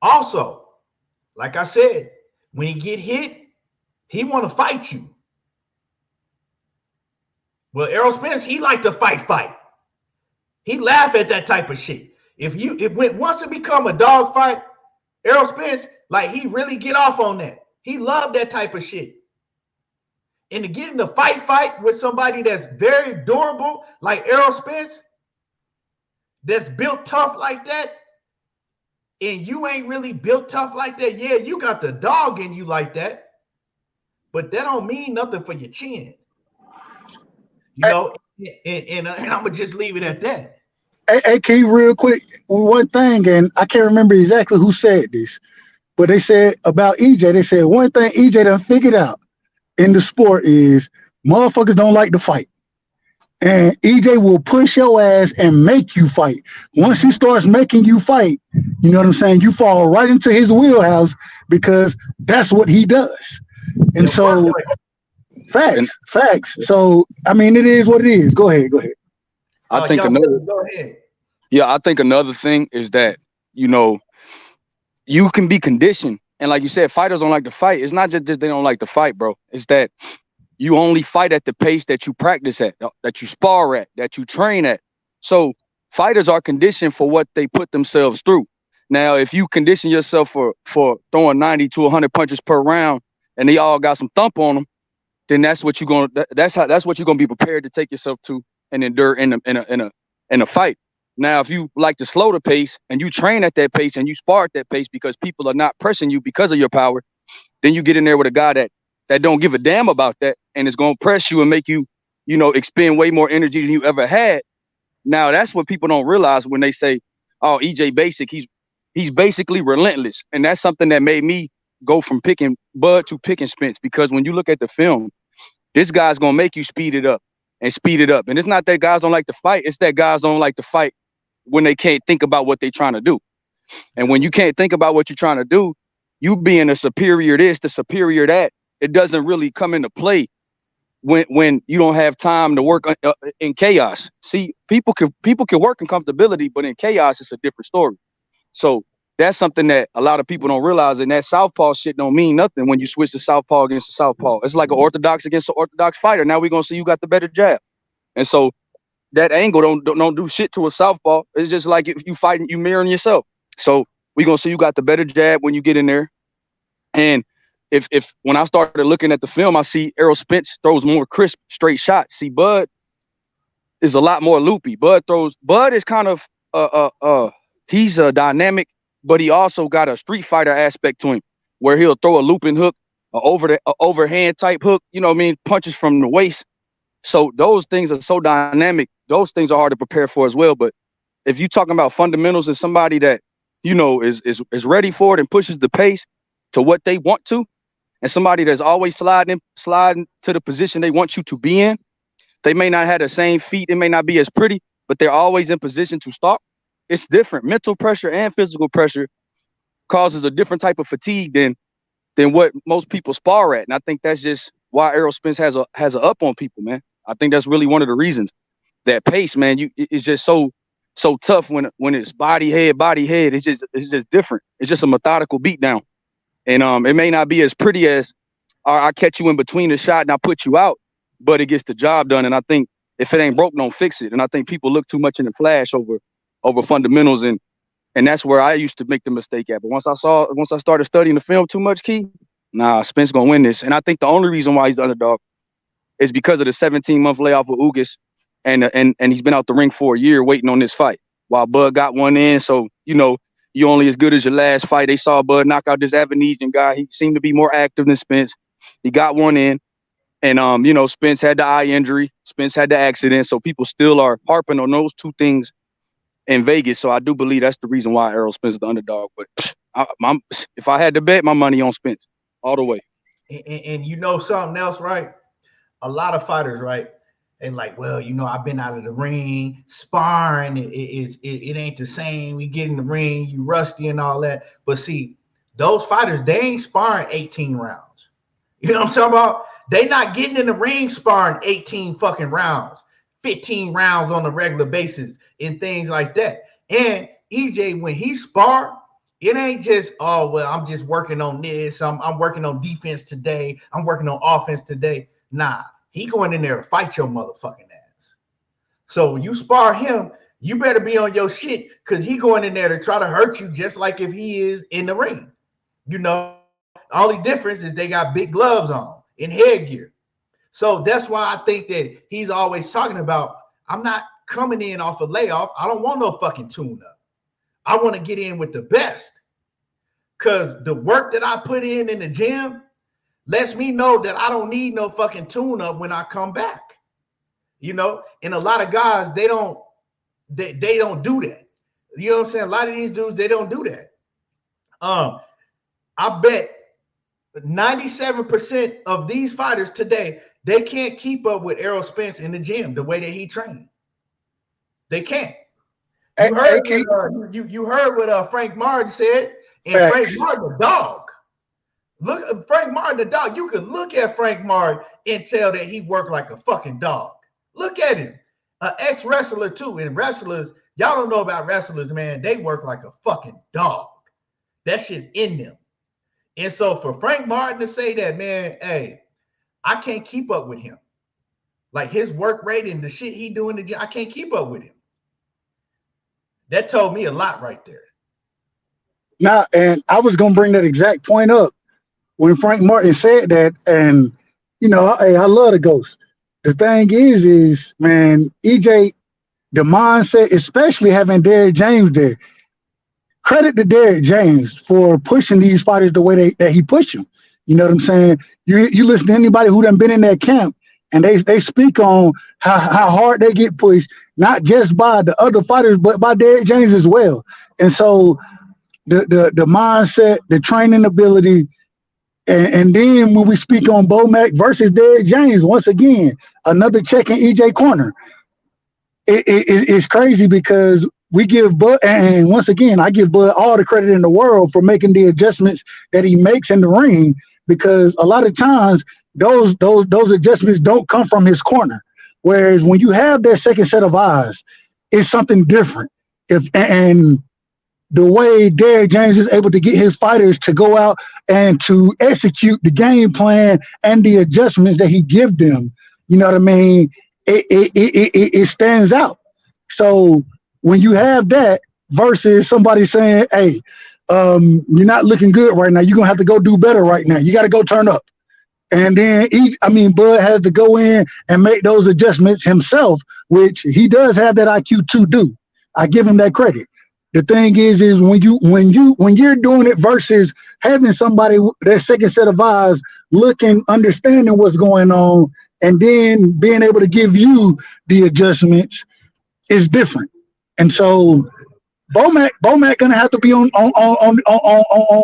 Also, like I said, when he get hit, he want to fight you. Well, Errol Spence, he like to fight. He laugh at that type of shit. Once it become a dog fight, Errol Spence, like he really get off on that. He love that type of shit. And to get in a fight with somebody that's very durable, like Errol Spence, that's built tough like that, and you ain't really built tough like that. Yeah, you got the dog in you like that, but that don't mean nothing for your chin. You know, and I'm gonna just leave it at that. Hey, Key, real quick, one thing, and I can't remember exactly who said this, but they said about EJ, they said one thing EJ done figured out in the sport is motherfuckers don't like to fight. And EJ will push your ass and make you fight. Once he starts making you fight, you know what I'm saying? You fall right into his wheelhouse because that's what he does. And so, facts. So, I mean, it is what it is. Go ahead. I think another thing is that, you know, you can be conditioned. And like you said, fighters don't like to fight. It's not just they don't like to fight, bro. It's that you only fight at the pace that you practice at, that you spar at, that you train at. So fighters are conditioned for what they put themselves through. Now, if you condition yourself for throwing 90 to 100 punches per round and they all got some thump on them, then that's what you're going to be prepared to take yourself to and endure in a fight. Now, if you like to slow the pace and you train at that pace and you spar at that pace because people are not pressing you because of your power, then you get in there with a guy that don't give a damn about that and is going to press you and make you, you know, expend way more energy than you ever had. Now, that's what people don't realize when they say, oh, EJ Basic, he's basically relentless. And that's something that made me go from picking Bud to picking Spence, because when you look at the film, this guy's going to make you speed it up. And it's not that guys don't like to fight. It's that guys don't like to fight when they can't think about what they're trying to do. And when you can't think about what you're trying to do, you being a superior this, the superior that, it doesn't really come into play when you don't have time to work in chaos. See, people can work in comfortability, but in chaos, it's a different story. So that's something that a lot of people don't realize. And that southpaw shit don't mean nothing when you switch to southpaw against the southpaw. It's like an orthodox against an orthodox fighter. Now we're gonna see you got the better jab, and so that angle don't do shit to a southpaw. It's just like if you fighting, you mirroring yourself. So we're gonna see you got the better jab when you get in there. And if when I started looking at the film, I see Errol Spence throws more crisp, straight shots. See, Bud is a lot more loopy. Bud is kind of he's a dynamic, but he also got a street fighter aspect to him, where he'll throw a looping hook, overhand type hook. You know what I mean? Punches from the waist. So those things are so dynamic. Those things are hard to prepare for as well. But if you're talking about fundamentals and somebody that, you know, is ready for it and pushes the pace to what they want to, and somebody that's always sliding to the position they want you to be in, they may not have the same feet. It may not be as pretty, but they're always in position to stop. It's different. Mental pressure and physical pressure causes a different type of fatigue than what most people spar at. And I think that's just why Errol Spence has a up on people, man. I think that's really one of the reasons. That pace, man, it's just so tough when it's body head. It's just different. It's just a methodical beatdown. And it may not be as pretty as I catch you in between the shot and I put you out, but it gets the job done. And I think if it ain't broke, don't fix it. And I think people look too much in the flash over fundamentals, and that's where I used to make the mistake at. But once I started studying the film too much, Key, Spence gonna win this. And I think the only reason why he's the underdog is because of the 17-month layoff with Ugas, and he's been out the ring for a year waiting on this fight, while Bud got one in. So, you know, you're only as good as your last fight. They saw Bud knock out this Avanesian guy. He seemed to be more active than Spence. He got one in. And, you know, Spence had the eye injury. Spence had the accident. So people still are harping on those two things in Vegas. So I do believe that's the reason why Errol Spence is the underdog. But if I had to bet, my money on Spence all the way. And you know something else, right? A lot of fighters, right? And like, well, you know, I've been out of the ring, sparring. It ain't the same. We get in the ring, you rusty and all that. But see, those fighters, they ain't sparring 18 rounds. You know what I'm talking about? They not getting in the ring sparring 18 fucking rounds, 15 rounds on a regular basis and things like that. And EJ, when he spar, it ain't just, oh, well, I'm just working on this. I'm working on defense today. I'm working on offense today. Nah, he going in there to fight your motherfucking ass. So when you spar him, you better be on your shit because he going in there to try to hurt you just like if he is in the ring. You know, the only difference is they got big gloves on and headgear. So that's why I think that he's always talking about, I'm not coming in off a layoff. I don't want no fucking tune-up. I want to get in with the best because the work that I put in the gym lets me know that I don't need no fucking tune-up when I come back. You know, and a lot of guys, they don't do that. You know what I'm saying? A lot of these dudes, they don't do that. I bet 97% of these fighters today, they can't keep up with Errol Spence in the gym the way that he trained. They can't. You heard what Frank Martin said, and Frank Martin, the dog. Look, Frank Martin, the dog. You can look at Frank Martin and tell that he worked like a fucking dog. Look at him, an ex-wrestler too. And wrestlers, y'all don't know about wrestlers, man. They work like a fucking dog. That shit's in them. And so for Frank Martin to say that, man, hey, I can't keep up with him. Like his work rate and the shit he doing in the gym, I can't keep up with him. That told me a lot right there. Now, and I was going to bring that exact point up when Frank Martin said that. And, you know, hey, I love the Ghost. The thing is, man, EJ, the mindset, especially having Derrick James there, credit to Derrick James for pushing these fighters the way that he pushed them. You know what I'm saying? You listen to anybody who done been in that camp, and they speak on how hard they get pushed, not just by the other fighters, but by Derrick James as well. And so the mindset, the training ability, and then when we speak on Bomac versus Derrick James, once again, another check in EJ corner. It's crazy because we give Bud, and once again, I give Bud all the credit in the world for making the adjustments that he makes in the ring, because a lot of times those adjustments don't come from his corner. Whereas when you have that second set of eyes, it's something different. And the way Derrick James is able to get his fighters to go out and to execute the game plan and the adjustments that he gives them, you know what I mean? It stands out. So when you have that versus somebody saying, hey, you're not looking good right now. You're going to have to go do better right now. You got to go turn up. And then, Bud has to go in and make those adjustments himself, which he does have that IQ to do. I give him that credit. The thing is when you're doing it versus having somebody, that second set of eyes, looking, understanding what's going on, and then being able to give you the adjustments is different. And so Bomac gonna have to be on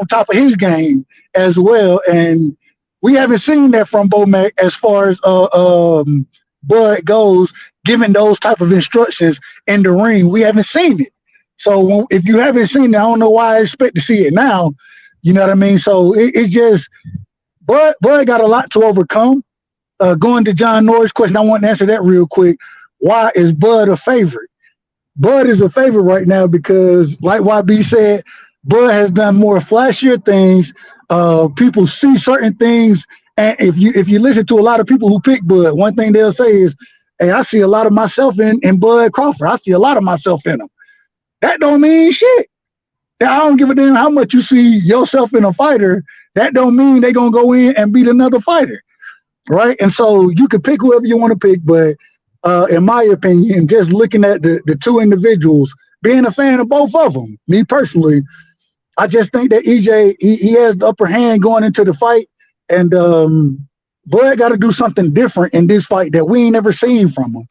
top of his game as well. And we haven't seen that from Bomac as far as Bud goes, giving those type of instructions in the ring. We haven't seen it. So if you haven't seen it, I don't know why I expect to see it now. You know what I mean? So it's just Bud got a lot to overcome. Going to John Norris' question, I want to answer that real quick. Why is Bud a favorite? Bud is a favorite right now because, like YB said, Bud has done more flashier things. People see certain things, and if you listen to a lot of people who pick Bud, one thing they'll say is, "Hey, I see a lot of myself in Bud Crawford. I see a lot of myself in him." That don't mean shit. I don't give a damn how much you see yourself in a fighter. That don't mean they're gonna go in and beat another fighter, right? And so you can pick whoever you want to pick, but in my opinion, just looking at the two individuals, being a fan of both of them, me personally, I just think that EJ, he has the upper hand going into the fight, and Bud got to do something different in this fight that we ain't never seen from him.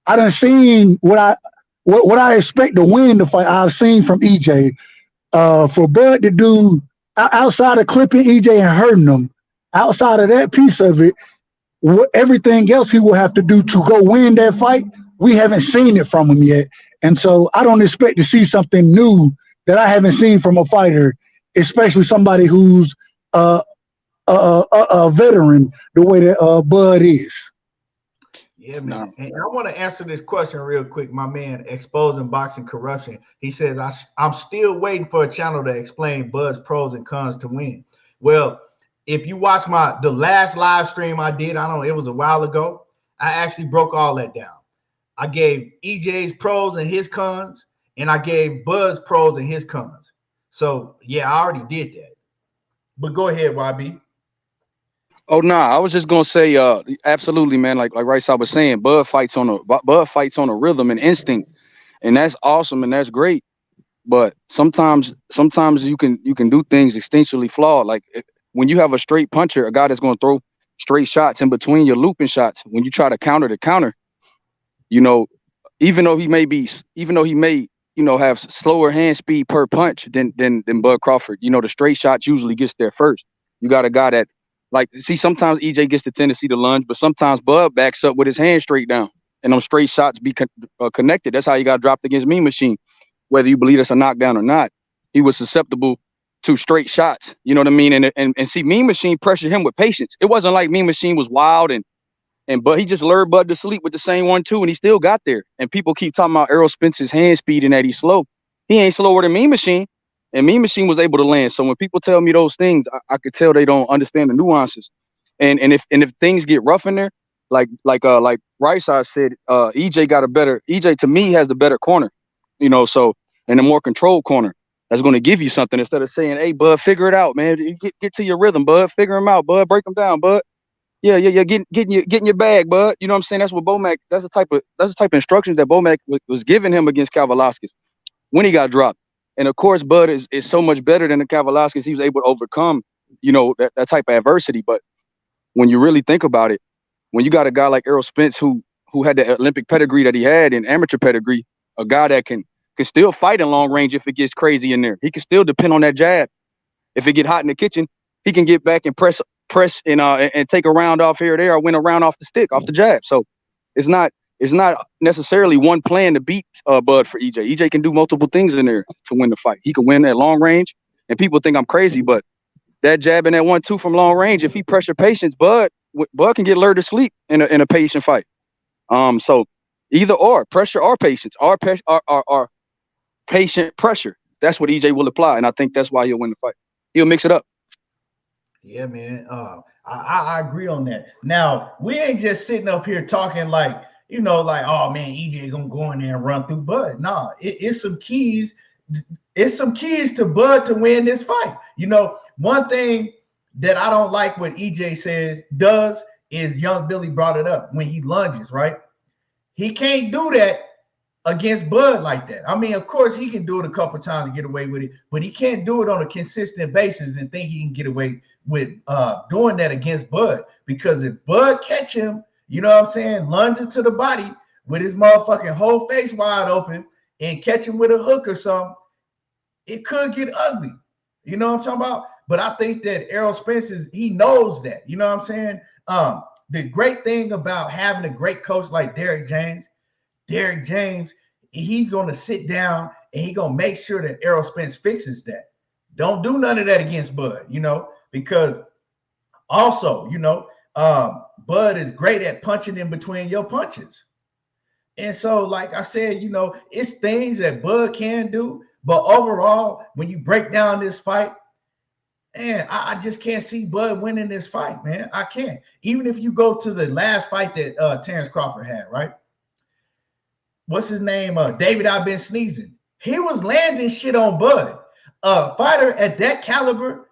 I done seen what I expect to win the fight. I've seen from EJ. For Bud to do outside of clipping EJ and hurting him, outside of that piece of it, everything else he will have to do to go win that fight, we haven't seen it from him yet. And so I don't expect to see something new that I haven't seen from a fighter, especially somebody who's a veteran the way that Bud is. Yeah, man. And I want to answer this question real quick. My man, exposing boxing corruption. He says, I'm still waiting for a channel to explain Bud's pros and cons to win. Well, if you watch the last live stream I did, I don't know, it was a while ago. I actually broke all that down. I gave EJ's pros and his cons, and I gave Bud's pros and his cons. So yeah, I already did that. But go ahead, YB. Oh nah, I was just gonna say, absolutely, man. Like Rice, I was saying, Bud fights on a rhythm and instinct, and that's awesome and that's great. But sometimes you can do things instinctually flawed. Like when you have a straight puncher, a guy that's gonna throw straight shots in between your looping shots. When you try to counter, you know, even though he may have slower hand speed per punch than Bud Crawford. The straight shots usually gets there first. You got a guy that. Like, see, sometimes EJ gets the tendency to lunge, but sometimes Bud backs up with his hand straight down, and those straight shots be connected. That's how he got dropped against Mean Machine, whether you believe that's a knockdown or not. He was susceptible to straight shots. You know what I mean? And see, Mean Machine pressured him with patience. It wasn't like Mean Machine was wild but he just lured Bud to sleep with the same 1-2, and he still got there. And people keep talking about Errol Spence's hand speed and that he's slow. He ain't slower than Mean Machine. And Mean Machine was able to land. So when people tell me those things, I could tell they don't understand the nuances. And if things get rough in there, like Rice said, EJ to me has the better corner, so in a more controlled corner that's going to give you something instead of saying, hey, Bud, figure it out, man. Get to your rhythm, Bud. Figure him out, Bud. Break him down, Bud. Yeah. Get in your bag, Bud. You know what I'm saying? That's what Bomac. That's the type of instructions that Bomac was giving him against Kavaliauskas when he got dropped. And of course, Bud is so much better than the Kavaliauskas. He was able to overcome, that type of adversity. But when you really think about it, when you got a guy like Errol Spence who had the Olympic pedigree that he had and amateur pedigree, a guy that can still fight in long range if it gets crazy in there. He can still depend on that jab. If it get hot in the kitchen, he can get back and press and take a round off here or there, or win a round off the stick, off the jab. So it's not necessarily one plan to beat Bud for EJ. EJ can do multiple things in there to win the fight. He can win at long range, and people think I'm crazy, but that jab and that 1-2 from long range, if he pressure patience, Bud can get lured to sleep in a patient fight. So either or, pressure or patience, or patient pressure. That's what EJ will apply, and I think that's why he'll win the fight. He'll mix it up. Yeah, man. I agree on that. Now, we ain't just sitting up here talking like, oh man, EJ gonna go in there and run through Bud. Nah, it's some keys. It's some keys to Bud to win this fight. One thing that I don't like what EJ does is Young Billy brought it up when he lunges, right? He can't do that against Bud like that. I mean, of course, he can do it a couple times and get away with it, but he can't do it on a consistent basis and think he can get away with doing that against Bud. Because if Bud catch him, lunging to the body with his motherfucking whole face wide open and catch him with a hook or something, it could get ugly. You know what I'm talking about? But I think that Errol Spence he knows that. You know what I'm saying? The great thing about having a great coach like Derrick James, he's going to sit down and he's going to make sure that Errol Spence fixes that. Don't do none of that against Bud, because also, Bud is great at punching in between your punches. And so, like I said, it's things that Bud can do. But overall, when you break down this fight, man, I just can't see Bud winning this fight, man. I can't. Even if you go to the last fight that Terence Crawford had, right? What's his name? David, I've been sneezing. He was landing shit on Bud. A fighter at that caliber,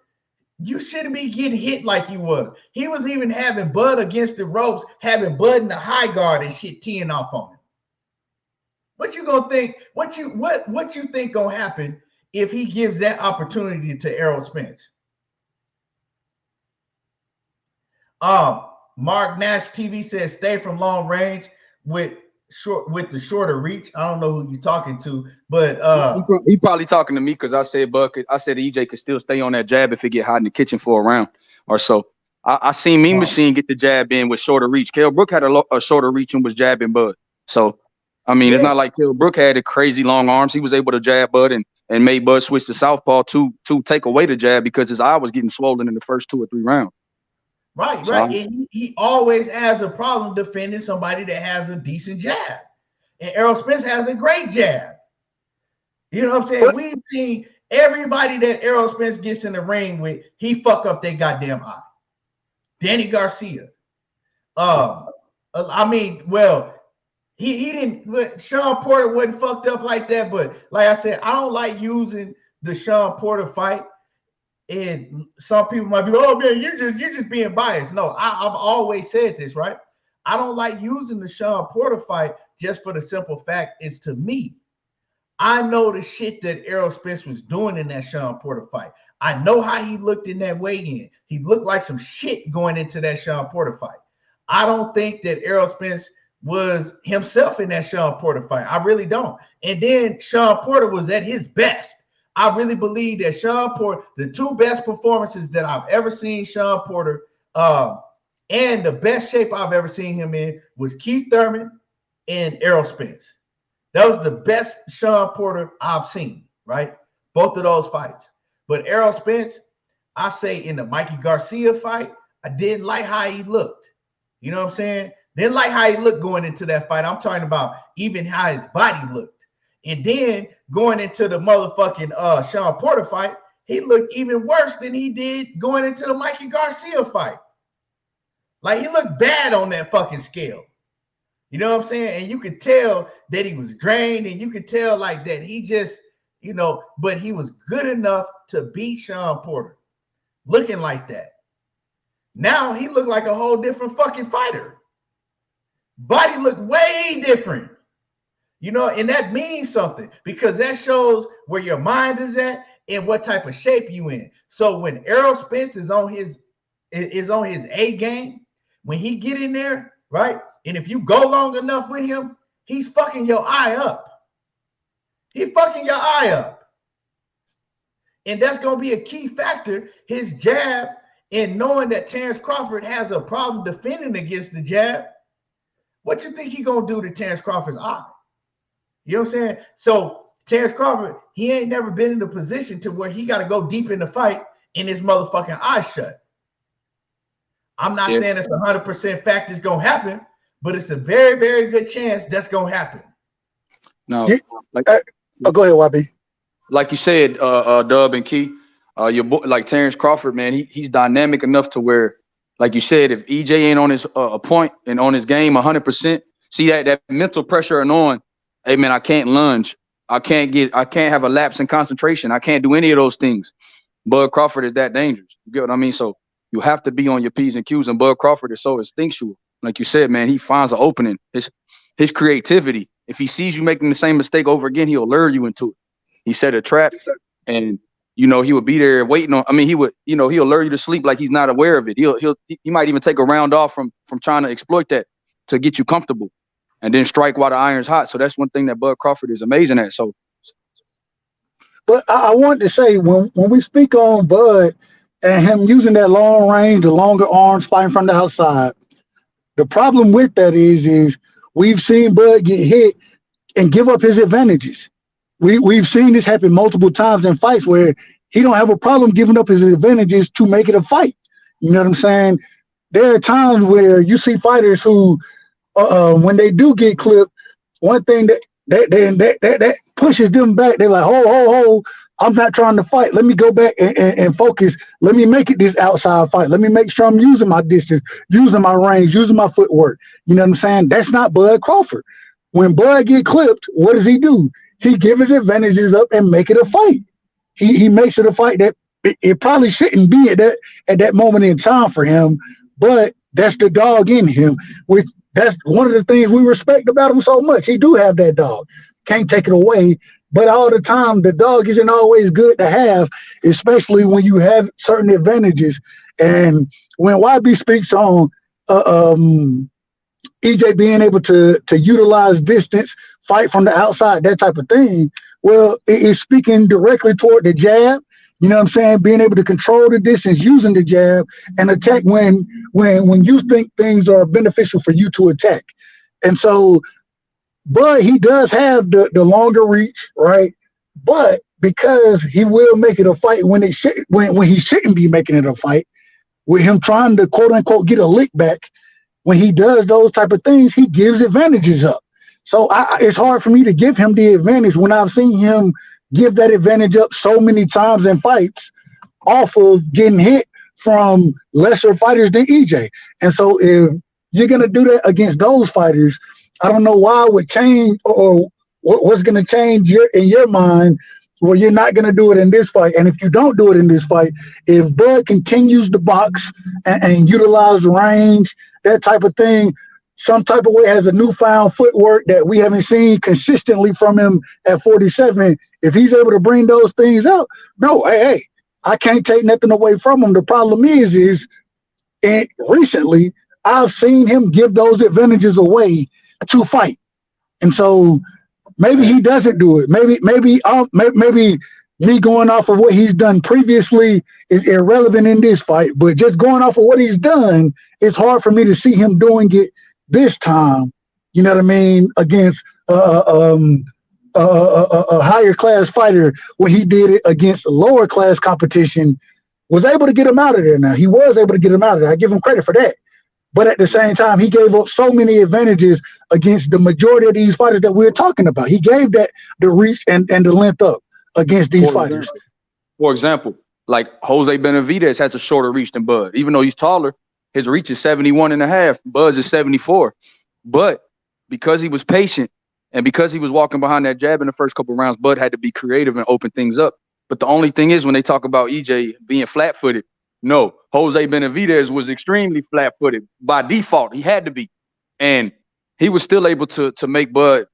you shouldn't be getting hit like you was. He was even having Bud against the ropes, having Bud in the high guard and shit teeing off on him. What you gonna think? What you think gonna happen if he gives that opportunity to Errol Spence? Mark Nash TV says stay from long range with the shorter reach. I don't know who you're talking to, but he probably talking to me because I said EJ could still stay on that jab if it get hot in the kitchen for a round or so. I seen Mean Machine get the jab in with shorter reach. Kell Brook had a shorter reach and was jabbing Bud. So I mean, It's not like Kell Brook had a crazy long arms. He was able to jab Bud and made Bud switch to southpaw to take away the jab because his eye was getting swollen in the first 2 or 3 rounds. Right, So right. And he always has a problem defending somebody that has a decent jab. And Errol Spence has a great jab. You know what I'm saying? But We've seen everybody that Errol Spence gets in the ring with, he fuck up their goddamn eye. Danny Garcia. I mean, well, he didn't. Sean Porter wasn't fucked up like that, but like I said, I don't like using the Sean Porter fight. And some people might be like, "Oh man, you're just being biased." No, I've always said this, right? I don't like using the Sean Porter fight just for the simple fact is to me. I know the shit that Errol Spence was doing in that Sean Porter fight. I know how he looked in that weigh-in. He looked like some shit going into that Sean Porter fight. I don't think that Errol Spence was himself in that Sean Porter fight. I really don't. And then Sean Porter was at his best. I really believe that Sean Porter, the two best performances that I've ever seen Sean Porter, and the best shape I've ever seen him in was Keith Thurman and Errol Spence. That was the best Sean Porter I've seen, right? Both of those fights. But Errol Spence, I say in the Mikey Garcia fight, I didn't like how he looked. You know what I'm saying? Didn't like how he looked going into that fight. I'm talking about even how his body looked. And then going into the motherfucking Sean Porter fight, he looked even worse than he did going into the Mikey Garcia fight. Like he looked bad on that fucking scale. You know what I'm saying? And you could tell that he was drained, and you could tell like that he just, you know, but he was good enough to beat Sean Porter looking like that. Now he looked like a whole different fucking fighter. Body looked way different. You know, and that means something because that shows where your mind is at and what type of shape you in. So when Errol Spence is on his A game, when he get in there, right? And if you go long enough with him, he's fucking your eye up. He's fucking your eye up. And that's going to be a key factor, his jab, in knowing that Terence Crawford has a problem defending against the jab. What you think he going to do to Terence Crawford's eye? You know what I'm saying? So Terence Crawford, he ain't never been in a position to where he got to go deep in the fight and his motherfucking eye shut. I'm not saying it's 100% fact it's going to happen, but it's a very, very good chance that's going to happen. No, go ahead, YB. Like you said, Dub and Key, your boy, like Terence Crawford, man, he's dynamic enough to where, like you said, if EJ ain't on his point and on his game 100%, see that mental pressure and on, hey man, I can't lunge, I can't have a lapse in concentration, I can't do any of those things. Bud Crawford is that dangerous. You get what I mean? So you have to be on your P's and Q's, and Bud Crawford is so instinctual. Like you said, man, he finds an opening. His creativity. If he sees you making the same mistake over again, he'll lure you into it. He set a trap, and you know he would be there waiting on. I mean, he would, you know, he'll lure you to sleep like he's not aware of it. He might even take a round off from trying to exploit that to get you comfortable, and then strike while the iron's hot. So that's one thing that Bud Crawford is amazing at. So, but I want to say when we speak on Bud and him using that long range, the longer arms, fighting from the outside. The problem with that is we've seen Bud get hit and give up his advantages. We've seen this happen multiple times in fights where he don't have a problem giving up his advantages to make it a fight. You know what I'm saying? There are times where you see fighters who, when they do get clipped, one thing that pushes them back, they're like, ho, I'm not trying to fight. Let me go back and focus. Let me make it this outside fight. Let me make sure I'm using my distance, using my range, using my footwork. You know what I'm saying? That's not Bud Crawford. When Bud get clipped, what does he do? He gives his advantages up and make it a fight. He makes it a fight that it probably shouldn't be at that moment in time for him, but that's the dog in him. That's one of the things we respect about him so much. He do have that dog. Can't take it away. But all the time, the dog isn't always good to have, especially when you have certain advantages. And when YB speaks on EJ being able to utilize distance, fight from the outside, that type of thing, well, it is speaking directly toward the jab. You know what I'm saying? Being able to control the distance using the jab and attack when you think things are beneficial for you to attack. And so, but he does have the longer reach, right? But because he will make it a fight when he shouldn't be making it a fight, with him trying to quote unquote get a lick back. When he does those type of things, he gives advantages up. So it's hard for me to give him the advantage when I've seen him give that advantage up so many times in fights off of getting hit from lesser fighters than EJ. And so if you're going to do that against those fighters, I don't know why it would change or what's going to change in your mind where you're not going to do it in this fight. And if you don't do it in this fight, if Bud continues to box and utilize range, that type of thing, some type of way has a newfound footwork that we haven't seen consistently from him at 47. If he's able to bring those things up, no, hey, I can't take nothing away from him. The problem is recently I've seen him give those advantages away to fight. And so maybe he doesn't do it. Maybe me going off of what he's done previously is irrelevant in this fight, but just going off of what he's done, it's hard for me to see him doing it this time, you know what I mean, against a higher class fighter when he did it against a lower class competition, was able to get him out of there. Now, he was able to get him out of there. I give him credit for that. But at the same time, he gave up so many advantages against the majority of these fighters that we're talking about. He gave that the reach and the length up against these fighters. For example, like Jose Benavidez has a shorter reach than Bud. Even though he's taller, his reach is 71 and a half. Bud's is 74. But because he was patient and because he was walking behind that jab in the first couple of rounds, Bud had to be creative and open things up. But the only thing is when they talk about EJ being flat-footed, no, Jose Benavidez was extremely flat-footed by default. He had to be, and he was still able to make Bud,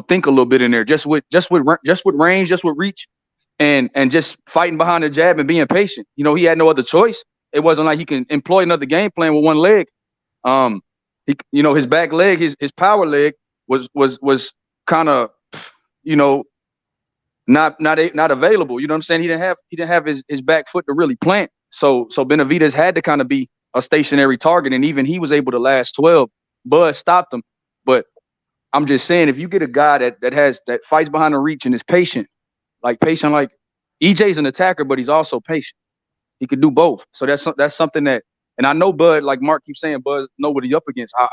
think a little bit in there, just with range, just with reach, and just fighting behind the jab and being patient. He had no other choice. It wasn't like he can employ another game plan with one leg. His back leg, his power leg was kind of, not available. You know what I'm saying? He didn't have his back foot to really plant. So Benavidez had to kind of be a stationary target, and even he was able to last 12. Bud stopped him. But I'm just saying, if you get a guy that fights behind the reach and is patient like EJ's an attacker, but he's also patient. He could do both. So that's something that, and I know Bud, like Mark keeps saying, Bud know what he's up against. I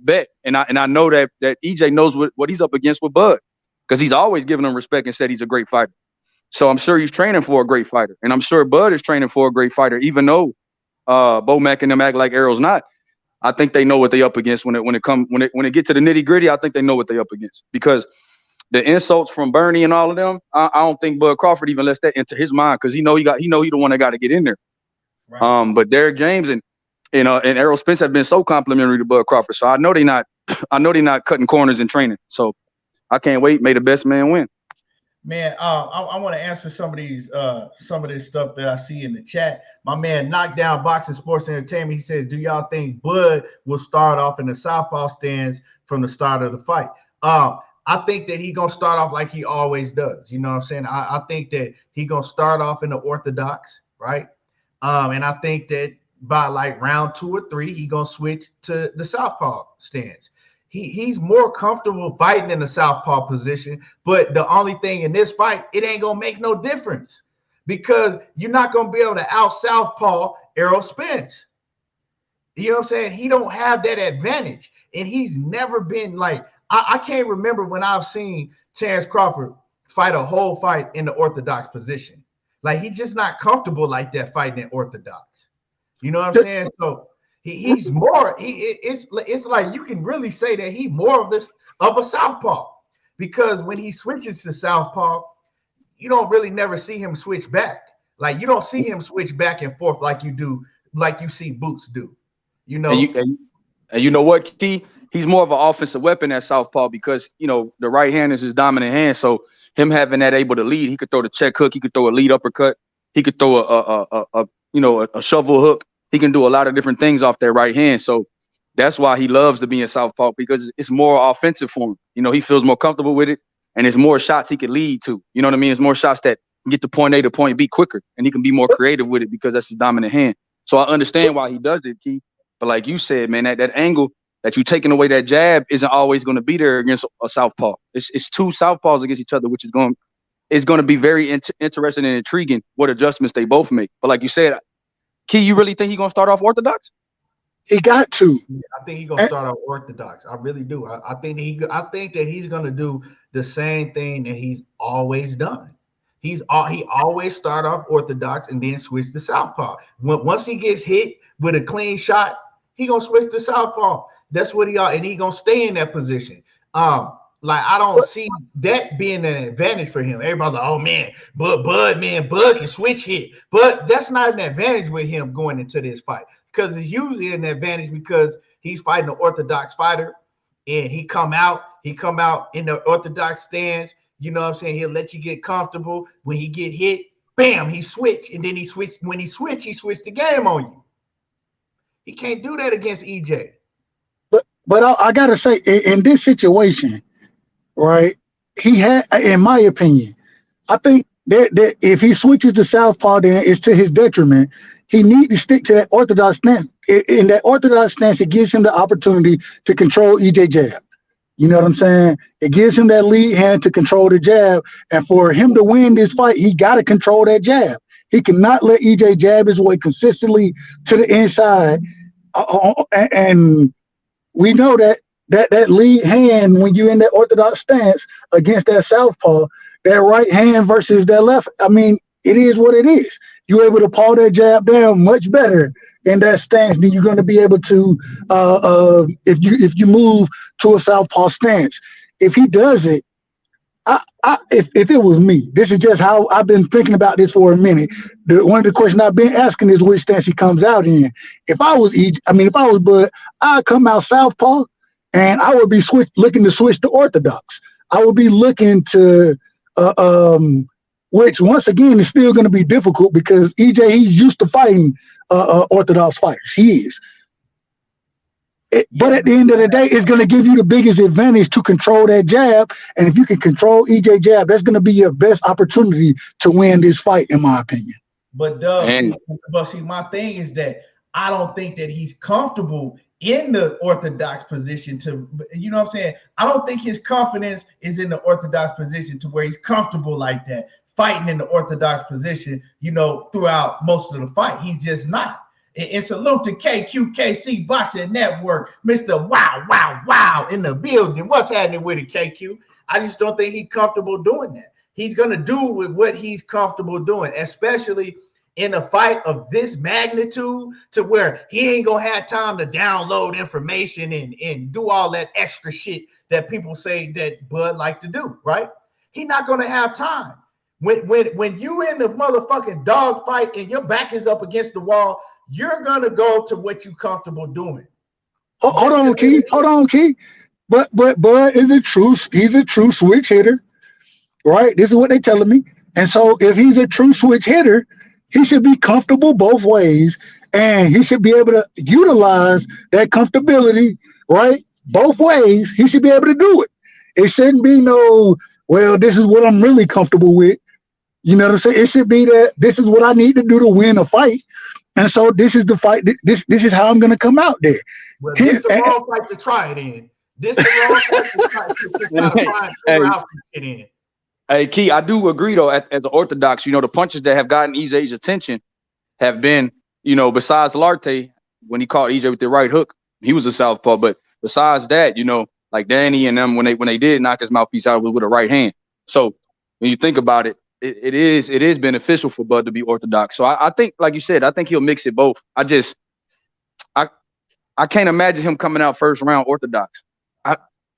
bet, and I know that EJ knows what he's up against with Bud, because he's always given him respect and said he's a great fighter. So I'm sure he's training for a great fighter, and I'm sure Bud is training for a great fighter, even though Bo Mack and them act like Errol's not. I think they know what they up against when it get to the nitty gritty. I think they know what they up against, because the insults from Bernie and all of them, I don't think Bud Crawford even lets that into his mind, because he the one that got to get in there. Right. But Derek James and Errol Spence have been so complimentary to Bud Crawford, so I know they're not cutting corners in training. So I can't wait. May the best man win. Man, I want to answer some of this stuff that I see in the chat. My man, Knockdown Boxing Sports Entertainment, he says, do y'all think Bud will start off in the southpaw stands from the start of the fight? I think that he's going to start off like he always does. You know what I'm saying? I think that he's going to start off in the orthodox, right? And I think that by like round 2 or 3, he's going to switch to the southpaw stance. He's more comfortable fighting in the southpaw position, but the only thing in this fight, it ain't going to make no difference, because you're not going to be able to out southpaw Errol Spence. You know what I'm saying? He don't have that advantage, and he's never been like, I can't remember when I've seen Terence Crawford fight a whole fight in the orthodox position. Like, he's just not comfortable like that fighting in orthodox. You know what I'm saying? So he's more. It's like you can really say that he's more of a southpaw, because when he switches to southpaw, you don't really never see him switch back. Like, you don't see him switch back and forth like you see Boots do. And you know what, Key? He's more of an offensive weapon at southpaw, because the right hand is his dominant hand. So him having that able to lead, he could throw the check hook, he could throw a lead uppercut, he could throw a shovel hook. He can do a lot of different things off that right hand. So that's why he loves to be in southpaw, because it's more offensive for him. He feels more comfortable with it, and it's more shots he could lead to. You know what I mean? It's more shots that get to point A to point B quicker, and he can be more creative with it because that's his dominant hand. So I understand why he does it, Key. But like you said, man, that angle that you're taking away that jab isn't always going to be there against a southpaw. It's two southpaws against each other, which is going to be very interesting and intriguing what adjustments they both make. But like you said, Key, you really think he's gonna start off orthodox? He got to. I think he's gonna start out orthodox. I really do. I think that he's gonna do the same thing that he's always done. He always start off orthodox and then switch to southpaw. Once he gets hit with a clean shot, he gonna switch to southpaw. That's what and he gonna stay in that position. Like I don't see that being an advantage for him. Everybody's like, oh man, Bud can switch hit. But that's not an advantage with him going into this fight. Because it's usually an advantage because he's fighting an orthodox fighter and he come out in the orthodox stance. You know what I'm saying? He'll let you get comfortable. When he get hit, bam, he switch. And then he switched the game on you. He can't do that against EJ. But I gotta say, in this situation, right? He had, in my opinion, I think that if he switches to southpaw, then it's to his detriment. He needs to stick to that orthodox stance. In that orthodox stance, it gives him the opportunity to control EJ jab. You know what I'm saying? It gives him that lead hand to control the jab. And for him to win this fight, he got to control that jab. He cannot let EJ jab his way consistently to the inside. And we know that lead hand, when you're in that orthodox stance against that southpaw, that right hand versus that left, I mean, it is what it is. You're able to paw that jab down much better in that stance than you're going to be able to if you move to a southpaw stance. If he does it, if it was me, this is just how I've been thinking about this for a minute. One of the questions I've been asking is which stance he comes out in. If I was Bud, I'd come out southpaw, and I would be looking to switch to orthodox. I would be looking to which once again is still going to be difficult because EJ, he's used to fighting orthodox fighters. He is. But at the end of the day, it's going to give you the biggest advantage to control that jab. And if you can control EJ jab, that's going to be your best opportunity to win this fight, in my opinion. But see, my thing is that I don't think that he's comfortable in the orthodox position you know what I'm saying? I don't think his confidence is in the orthodox position to where he's comfortable like that, fighting in the orthodox position, throughout most of the fight. He's just not. And salute to KQKC Boxing Network, Mr. Wow in the building. What's happening with it, KQ? I just don't think he's comfortable doing that. He's going to do with what he's comfortable doing, especially in a fight of this magnitude, to where he ain't going to have time to download information and do all that extra shit that people say that Bud like to do, right? He's not going to have time. When you in the motherfucking dog fight and your back is up against the wall, you're gonna go to what you comfortable doing. Hold on, Key. But Bud is he's a true switch hitter, right? This is what they're telling me. And so if he's a true switch hitter, he should be comfortable both ways, and he should be able to utilize that comfortability, right? Both ways. He should be able to do it. It shouldn't be this is what I'm really comfortable with. You know what I'm saying? It should be that this is what I need to do to win a fight. And so this is the fight. This is how I'm going to come out there. Well, this is the wrong fight to try it in. This is the wrong fight to try to figure out it in. Hey, Key, I do agree, though, as the orthodox, the punches that have gotten EJ's attention have been, besides Larte, when he caught EJ with the right hook, he was a southpaw. But besides that, like Danny and them, when they did knock his mouthpiece out with a right hand. So when you think about it, it is beneficial for Bud to be orthodox. So I think, like you said, I think he'll mix it both. I can't imagine him coming out first round orthodox.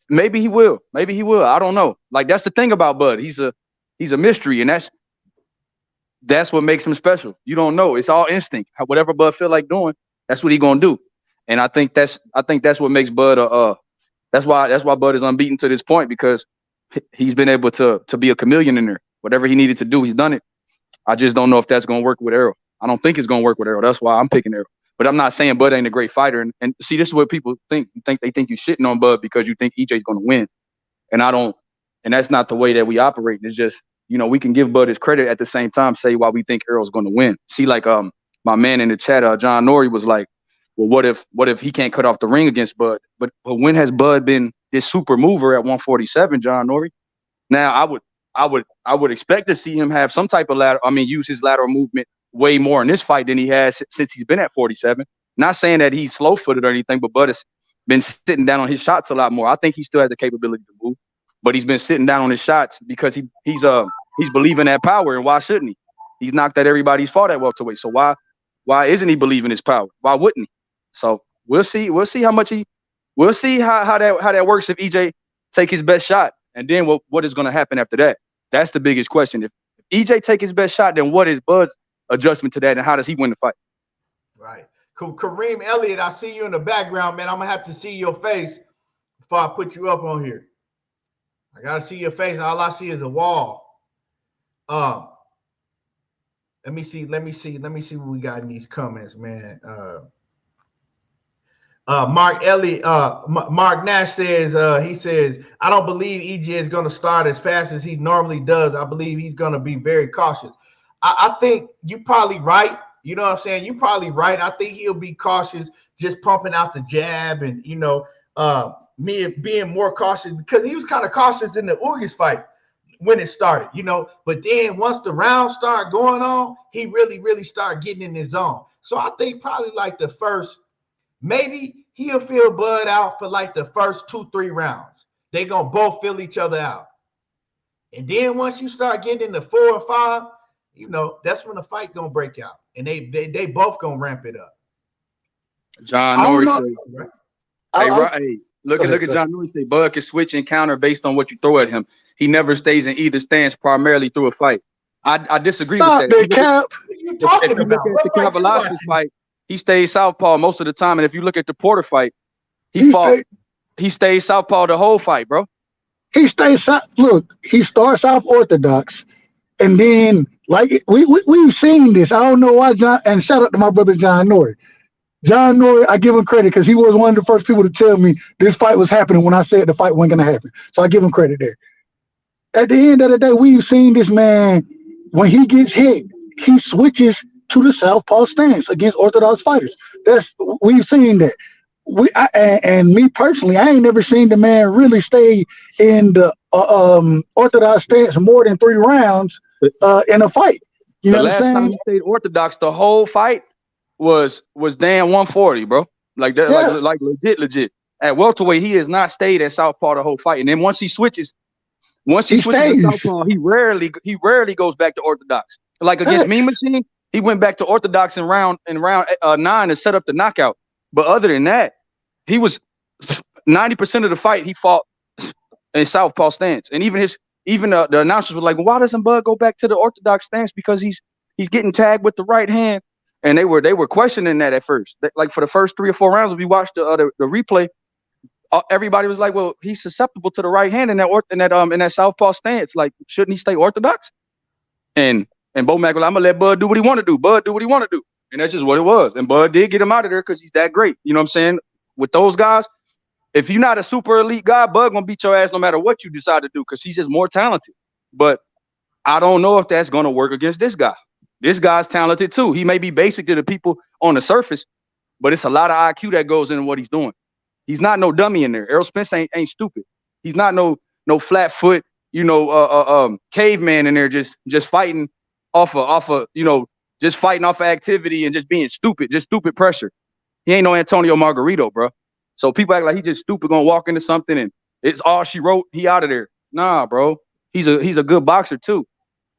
Maybe he will. I don't know. Like, that's the thing about Bud. He's a mystery, and that's what makes him special. You don't know. It's all instinct. Whatever Bud feel like doing, that's what he gonna do. And I think that's what makes Bud that's why Bud is unbeaten to this point, because he's been able to be a chameleon in there. Whatever he needed to do, he's done it. I just don't know if that's going to work with Errol. I don't think it's going to work with Errol. That's why I'm picking Errol. But I'm not saying Bud ain't a great fighter. And see, this is what people think. They think you shitting on Bud because you think EJ's going to win. And I don't. And that's not the way that we operate. It's just, we can give Bud his credit at the same time, say why we think Errol's going to win. See, like my man in the chat, John Norrie, was like, well, what if he can't cut off the ring against Bud? But when has Bud been this super mover at 147, John Norrie? Now, I would expect to see him have some type of use his lateral movement way more in this fight than he has since he's been at 47. Not saying that he's slow-footed or anything, but Bud has been sitting down on his shots a lot more. I think he still has the capability to move, but he's been sitting down on his shots because he's believing that power, and why shouldn't he? He's knocked at everybody he's fought at welterweight, so why isn't he believing his power? Why wouldn't he? So we'll see how much we'll see how that works if EJ take his best shot, and then what is going to happen after that? That's the biggest question. If EJ take his best shot, then what is Bud's adjustment to that, and how does he win the fight? Right. Kareem Elliott, I see you in the background, man. I'm gonna have to see your face before I put you up on here. I gotta see your face. All I see is a wall. Let me see what we got in these comments, man. Mark Elliott, Mark Nash says, he says, I don't believe EJ is going to start as fast as he normally does. I believe he's going to be very cautious. I think you're probably right. You know what I'm saying? You're probably right. I think he'll be cautious, just pumping out the jab and, me being more cautious, because he was kind of cautious in the Ugas fight when it started, but then once the round started going on, he really, really started getting in his zone. So I think probably like the first, maybe he'll feel Bud out for like the first 2-3 rounds. They're going to both feel each other out. And then once you start getting into 4 or 5, that's when the fight going to break out. And they both going to ramp it up. John Norrie said, hey, look at John Norrie say, Bud can switch and counter based on what you throw at him. He never stays in either stance primarily through a fight. I disagree with that. If you look at the Cap Velasquez fight, he stays southpaw most of the time. And if you look at the Porter fight, he stays southpaw the whole fight, bro. He stays look, he starts off orthodox, and then like we've seen this. I don't know why John, and shout out to my brother John Norrie. John Norrie, I give him credit because he was one of the first people to tell me this fight was happening when I said the fight wasn't going to happen. So I give him credit there. At the end of the day, we've seen this man, when he gets hit, he switches to the southpaw stance against orthodox fighters. We've seen that. And me personally, I ain't never seen the man really stay in the orthodox stance more than 3 rounds in a fight. You know what I'm saying? The last time he stayed orthodox the whole fight was damn 140, bro. Like that, yeah. like legit. At welterweight, he has not stayed at southpaw the whole fight. And then once he switches to southpaw, he rarely goes back to orthodox. Like against Mean Machine, he went back to orthodox in round 9 to set up the knockout. But other than that, he was 90% of the fight he fought in southpaw stance. And even the announcers were like, well, why doesn't Bud go back to the orthodox stance? Because he's getting tagged with the right hand. And they were questioning that at first. Like for the first 3 or 4 rounds, if you watched the replay, everybody was like, well, he's susceptible to the right hand in that southpaw stance. Like, shouldn't he stay orthodox? And Bo Mack was like, I'm gonna let Bud do what he want to do. Bud do what he want to do. And that's just what it was. And Bud did get him out of there because he's that great. You know what I'm saying? With those guys, if you're not a super elite guy, Bud gonna beat your ass no matter what you decide to do because he's just more talented. But I don't know if that's gonna work against this guy. This guy's talented too. He may be basic to the people on the surface, but it's a lot of IQ that goes into what he's doing. He's not no dummy in there. Errol Spence ain't stupid. He's not no flat foot, caveman in there just fighting off of just fighting off of activity and just being stupid, just stupid pressure. He ain't no Antonio Margarito, bro. So people act like he's just stupid, gonna walk into something and it's all she wrote. He out of there. Nah, bro. He's a good boxer too,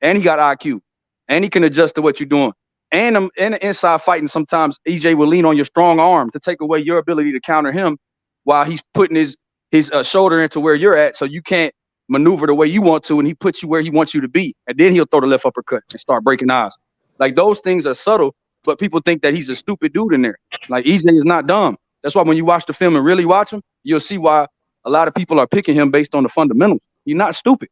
and he got IQ. And he can adjust to what you're doing. And in the inside fighting, sometimes EJ will lean on your strong arm to take away your ability to counter him while he's putting his shoulder into where you're at, so you can't maneuver the way you want to, and he puts you where he wants you to be. And then he'll throw the left uppercut and start breaking eyes. Like, those things are subtle, but people think that he's a stupid dude in there. Like, EJ is not dumb. That's why when you watch the film and really watch him, you'll see why a lot of people are picking him based on the fundamentals. He's not stupid.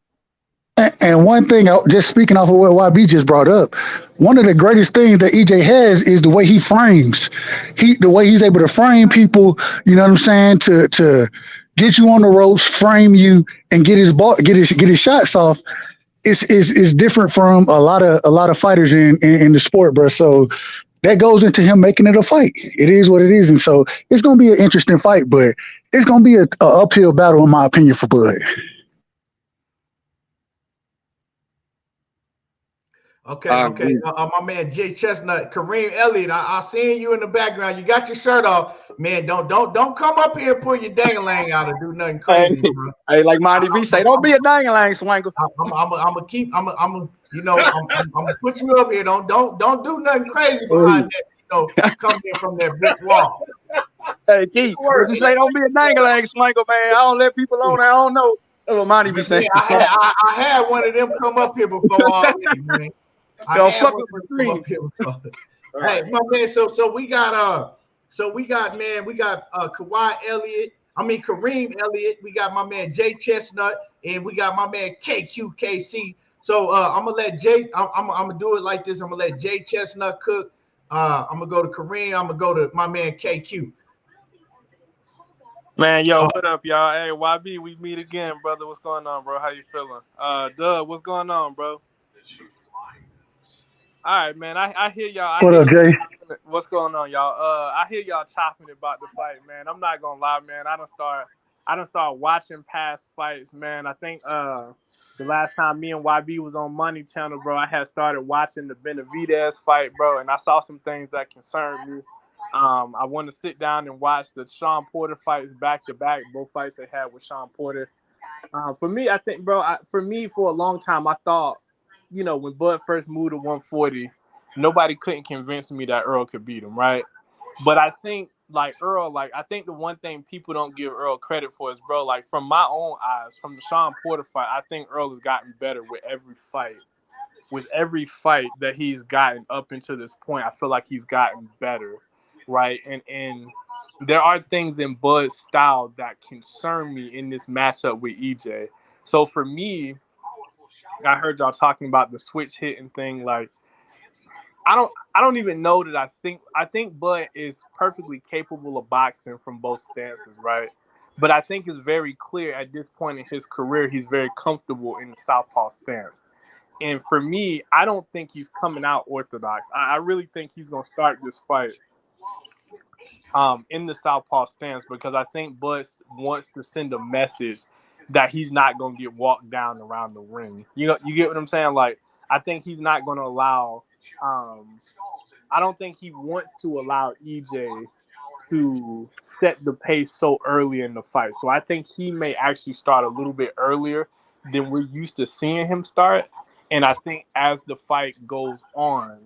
And one thing, just speaking off of what YB just brought up, one of the greatest things that EJ has is the way he frames. The way he's able to frame people, you know what I'm saying, to get you on the ropes, frame you, and get his shots off. Is different from a lot of fighters in the sport, bro. So that goes into him making it a fight. It is what it is, and so it's gonna be an interesting fight, but it's gonna be a uphill battle, in my opinion, for Bud. Okay, I okay. agree. My man Jay Chestnut, Kareem Elliott. I seen you in the background. You got your shirt off, man. Don't come up here and pull your dang-a-lang out and do nothing Hey, crazy, bro. hey, like Monty B say, don't be a dang-a-lang swanker. I'm gonna keep. I'm gonna put you up here. Don't do nothing crazy behind Hey, that. Coming in from that brick wall. hey, Keith, what you say? Don't be a dang-a-lang swanker, man. I don't let people on. I don't know. That's what Monty be saying. Yeah, I had one of them come up here before already, man. I Yo, had fuck one with of my them come dreams. up here before. Hey, my man. So we got Kawhi Elliott. I mean Kareem Elliott. We got my man Jay Chestnut, and we got my man KQKC. So I'm gonna let Jay. I'm gonna do it like this. I'm gonna let Jay Chestnut cook. I'm gonna go to Kareem. I'm gonna go to my man KQ. Man, yo, what up, y'all? Hey, YB, we meet again, brother. What's going on, bro? How you feeling? Doug, what's going on, bro? All right, man. I hear y'all. What up, Jay? What's going on, y'all? I hear y'all chopping about the fight, man. I'm not gonna lie, man. I don't start watching past fights, man. I think the last time me and YB was on Money Channel, bro, I had started watching the Benavidez fight, bro, and I saw some things that concerned me. I want to sit down and watch the Sean Porter fights back to back, both fights they had with Sean Porter. For me, I think, bro, for a long time, I thought, when Bud first moved to 140, nobody couldn't convince me that Earl could beat him, right? But I think, like, Earl, I think the one thing people don't give Earl credit for is, bro, like, from my own eyes, from the Sean Porter fight, I think Earl has gotten better with every fight. With every fight that he's gotten up until this point, I feel like he's gotten better, right? And there are things in Bud's style that concern me in this matchup with EJ. So for me, I heard y'all talking about the switch hitting thing. Like, I don't even know that I think Bud is perfectly capable of boxing from both stances, right? But I think it's very clear at this point in his career he's very comfortable in the southpaw stance. And for me, I don't think he's coming out orthodox. I really think he's gonna start this fight in the southpaw stance because I think Bud wants to send a message that he's not gonna get walked down around the ring. You get what I'm saying? Like, I think he's not gonna allow. I don't think he wants to allow EJ to set the pace so early in the fight. So I think he may actually start a little bit earlier than we're used to seeing him start. And I think as the fight goes on,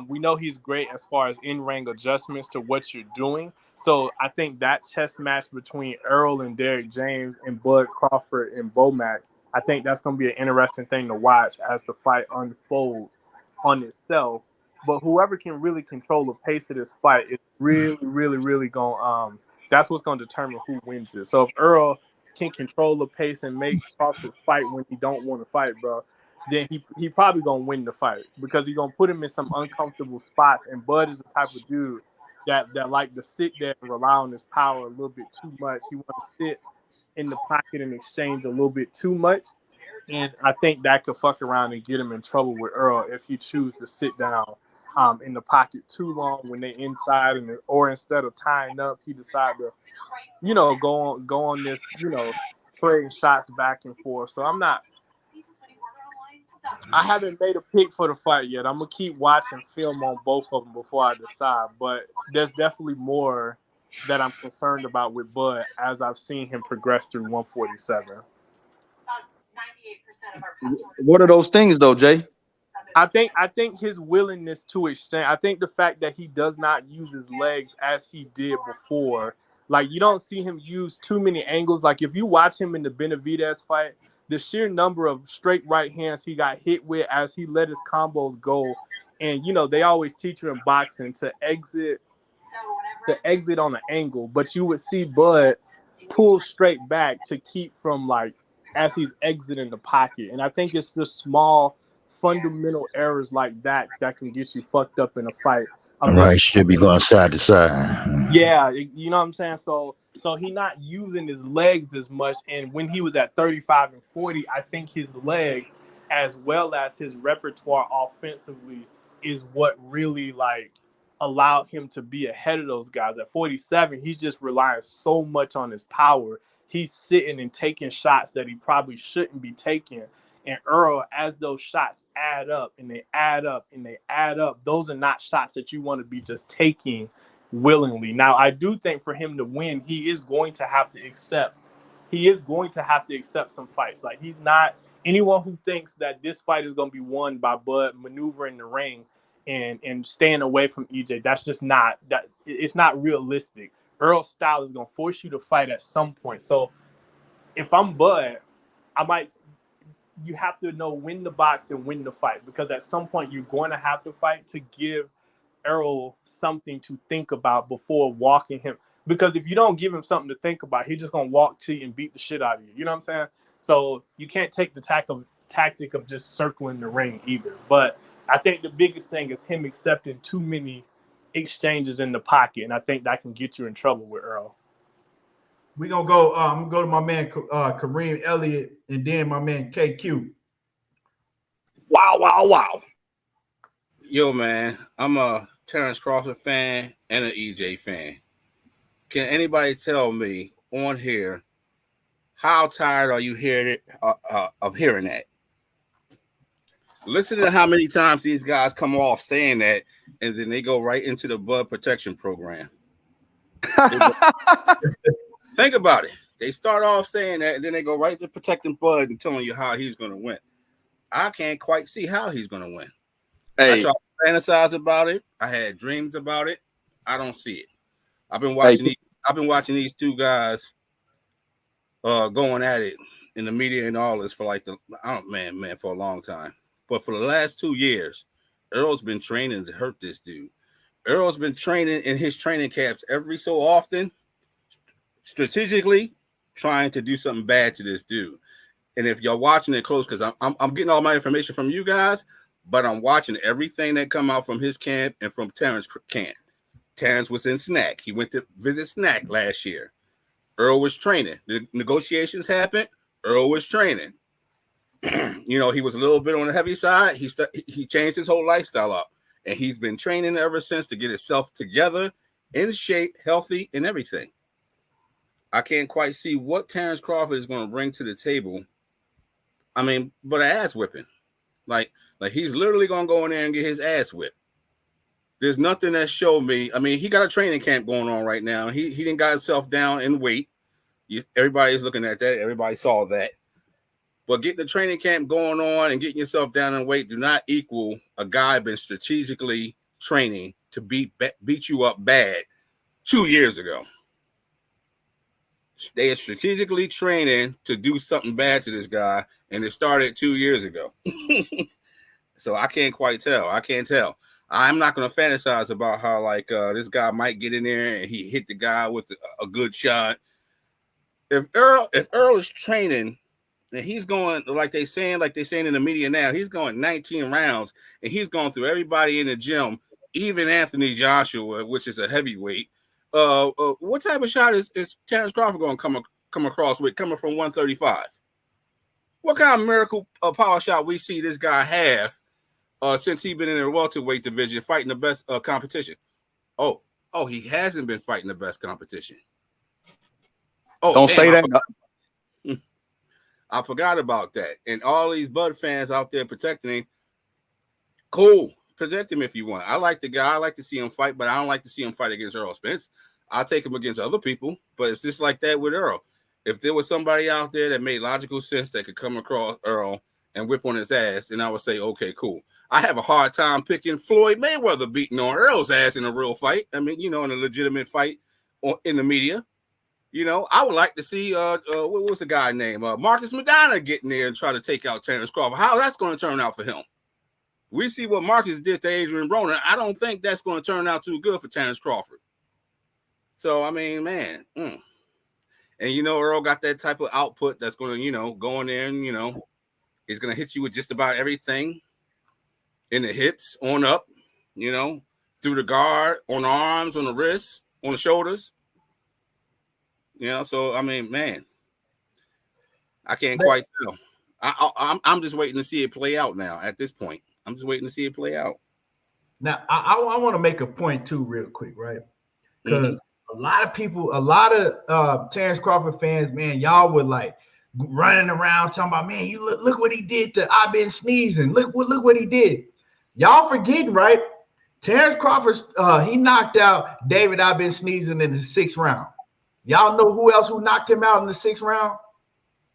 we know he's great as far as in-ring adjustments to what you're doing. So I think that chess match between Errol and Derrick James and Bud Crawford and Bomac, I think that's going to be an interesting thing to watch as the fight unfolds on itself. But whoever can really control the pace of this fight is really, really, really going. That's what's going to determine who wins it. So if Earl can control the pace and make Crawford fight when he don't want to fight, bro, then he probably gonna win the fight because he's gonna put him in some uncomfortable spots. And Bud is the type of dude that like to sit there and rely on his power a little bit too much. He wants to sit in the pocket and exchange a little bit too much. And I think that could fuck around and get him in trouble with Earl if he chooses to sit down in the pocket too long when they're inside, or instead of tying up, he decided to, go on this, trading shots back and forth. So I haven't made a pick for the fight yet. I'm gonna keep watching film on both of them before I decide. But there's definitely more that I'm concerned about with Bud as I've seen him progress through 147. What are those things, though, Jay? I think his willingness to exchange. I think the fact that he does not use his legs as he did before. Like, you don't see him use too many angles. Like, if you watch him in the Benavidez fight, the sheer number of straight right hands he got hit with as he let his combos go. And, they always teach you in boxing to exit on an angle. But you would see Bud pull straight back to keep from, like, as he's exiting the pocket. And I think it's just small fundamental errors like that can get you fucked up in a fight. Right, should be going side to side. Yeah, you know what I'm saying? So he not using his legs as much. And when he was at 35 and 40, I think his legs as well as his repertoire offensively is what really, like, allowed him to be ahead of those guys. At 47, he's just relying so much on his power. He's sitting and taking shots that he probably shouldn't be taking. And Earl, as those shots add up and they add up and they add up, those are not shots that you want to be just taking willingly. Now, I do think for him to win, he is going to have to accept some fights. Like, he's not anyone who thinks that this fight is going to be won by Bud maneuvering the ring and staying away from EJ. That's just not that. It's not realistic. Earl's style is going to force you to fight at some point. So if I'm Bud, you have to know when to box and when to fight, because at some point you're going to have to fight to give Errol something to think about before walking him. Because if you don't give him something to think about, he's just going to walk to you and beat the shit out of you. You know what I'm saying? So you can't take the tactic of just circling the ring either. But I think the biggest thing is him accepting too many exchanges in the pocket, and I think that can get you in trouble with Errol. We're going to go I'm going to go to my man Kareem Elliott and then my man KQ. Wow. Yo, man, I'm a Terence Crawford fan and an EJ fan. Can anybody tell me on here, how tired are you of hearing that? Listen to how many times these guys come off saying that, and then they go right into the Bud Protection Program. Think about it. They start off saying that, and then they go right to protecting Bud and telling you how he's going to win. I can't quite see how he's going to win. Hey. I tried to fantasize about it. I had dreams about it. I don't see it. I've been watching these two guys going at it in the media and all this for like for a long time. But for the last 2 years, Errol's been training to hurt this dude. Errol's been training in his training camps every so often, strategically trying to do something bad to this dude. And if you're watching it close, because I'm getting all my information from you guys, but I'm watching everything that come out from his camp and from Terrence's camp. Terrence was in Snack. He went to visit Snack last year. Errol was training. The negotiations happened. Errol was training. He was a little bit on the heavy side. He changed his whole lifestyle up, and he's been training ever since to get himself together, in shape, healthy, and everything. I can't quite see what Terence Crawford is going to bring to the table. I mean, but an ass whipping. Like he's literally going to go in there and get his ass whipped. There's nothing that showed me. I mean, he got a training camp going on right now. He didn't got himself down in weight. Everybody's looking at that. Everybody saw that. But getting the training camp going on and getting yourself down in weight do not equal a guy been strategically training to beat you up bad 2 years ago. They are strategically training to do something bad to this guy, and it started 2 years ago. So I can't quite tell. I can't tell. I'm not going to fantasize about how this guy might get in there and he hit the guy with a good shot. If Errol is training and he's going like they're saying in the media now, he's going 19 rounds and he's going through everybody in the gym, even Anthony Joshua, which is a heavyweight. What type of shot is Terence Crawford going to come across with coming from 135? What kind of miracle power shot we see this guy have since he's been in the welterweight division fighting the best competition? Oh, he hasn't been fighting the best competition. Oh, don't say that. I forgot about that. And all these Bud fans out there protecting him, cool. Protect him if you want. I like the guy. I like to see him fight, but I don't like to see him fight against Errol Spence. I'll take him against other people, but it's just like that with Errol. If there was somebody out there that made logical sense that could come across Errol and whip on his ass, and I would say, okay, cool. I have a hard time picking Floyd Mayweather beating on Errol's ass in a real fight. I mean, in a legitimate fight in the media. I would like to see what was the guy name? Marcus Madonna getting there and try to take out Terence Crawford. How that's going to turn out for him? We see what Marcus did to Adrien Broner. I don't think that's going to turn out too good for Terence Crawford. So, I mean, man. And, Earl got that type of output that's going to, go in there and, he's going to hit you with just about everything in the hips, on up, through the guard, on the arms, on the wrists, on the shoulders. So, I mean, man, I can't quite tell. I'm just waiting to see it play out now at this point. I'm just waiting to see it play out. Now, I want to make a point too, real quick, right? Because a lot of Terence Crawford fans, man, y'all would running around talking about, man, you look what he did to I've been sneezing. Look what he did. Y'all forgetting, right? Terence Crawford, he knocked out David I've been sneezing in the 6th round. Y'all know who knocked him out in the 6th round?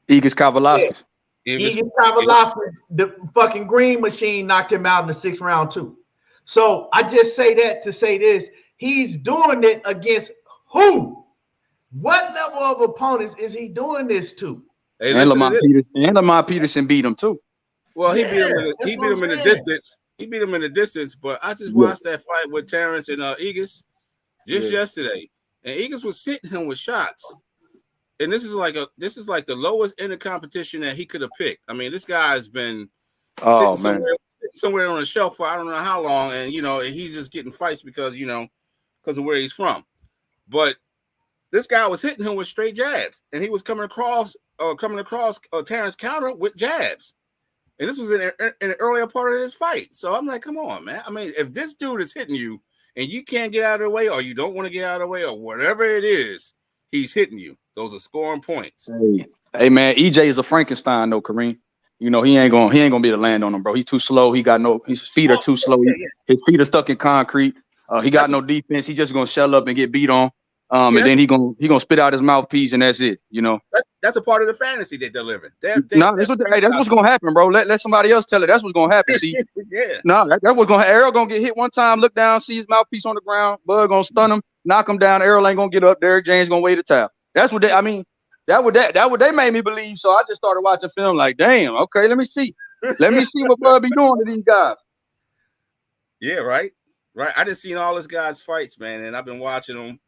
Igis Kavalauskas. Igis Kavalauskas, the fucking green machine knocked him out in the 6th round too. So I just say that to say this. He's doing it against who? What level of opponents is he doing this to? Hey, and Lamont Peterson beat him too. Well, he beat him in the distance. He beat him in the distance, but I just watched that fight with Terence and Igis just yesterday, and Igis was hitting him with shots. And this is like the lowest in the competition that he could have picked. I mean, this guy's been somewhere on the shelf for I don't know how long, and he's just getting fights because of where he's from. But this guy was hitting him with straight jabs, and he was coming across Terrence counter with jabs. And this was in an earlier part of this fight. So I'm like, come on, man. I mean, if this dude is hitting you and you can't get out of the way, or you don't want to get out of the way, or whatever it is, he's hitting you. Those are scoring points. Hey man, EJ is a Frankenstein though, Kareem. He ain't gonna be able to land on him, bro. He's too slow. His feet are too slow. His feet are stuck in concrete. He got no defense. He just gonna shell up and get beat on. And then he gonna spit out his mouthpiece, and that's it. That's a part of the fantasy that they're living. That's what's gonna happen, bro. Let somebody else tell it. That's what's gonna happen. See, that's what's gonna. Errol gonna get hit one time, look down, see his mouthpiece on the ground. Bud gonna stun him, knock him down. Errol ain't gonna get up. Derrick James gonna wait a towel. That's what that what they made me believe. So I just started watching film. Like, damn, okay, let me see what Bud be doing to these guys. Yeah, right. I just seen all this guys' fights, man, and I've been watching them.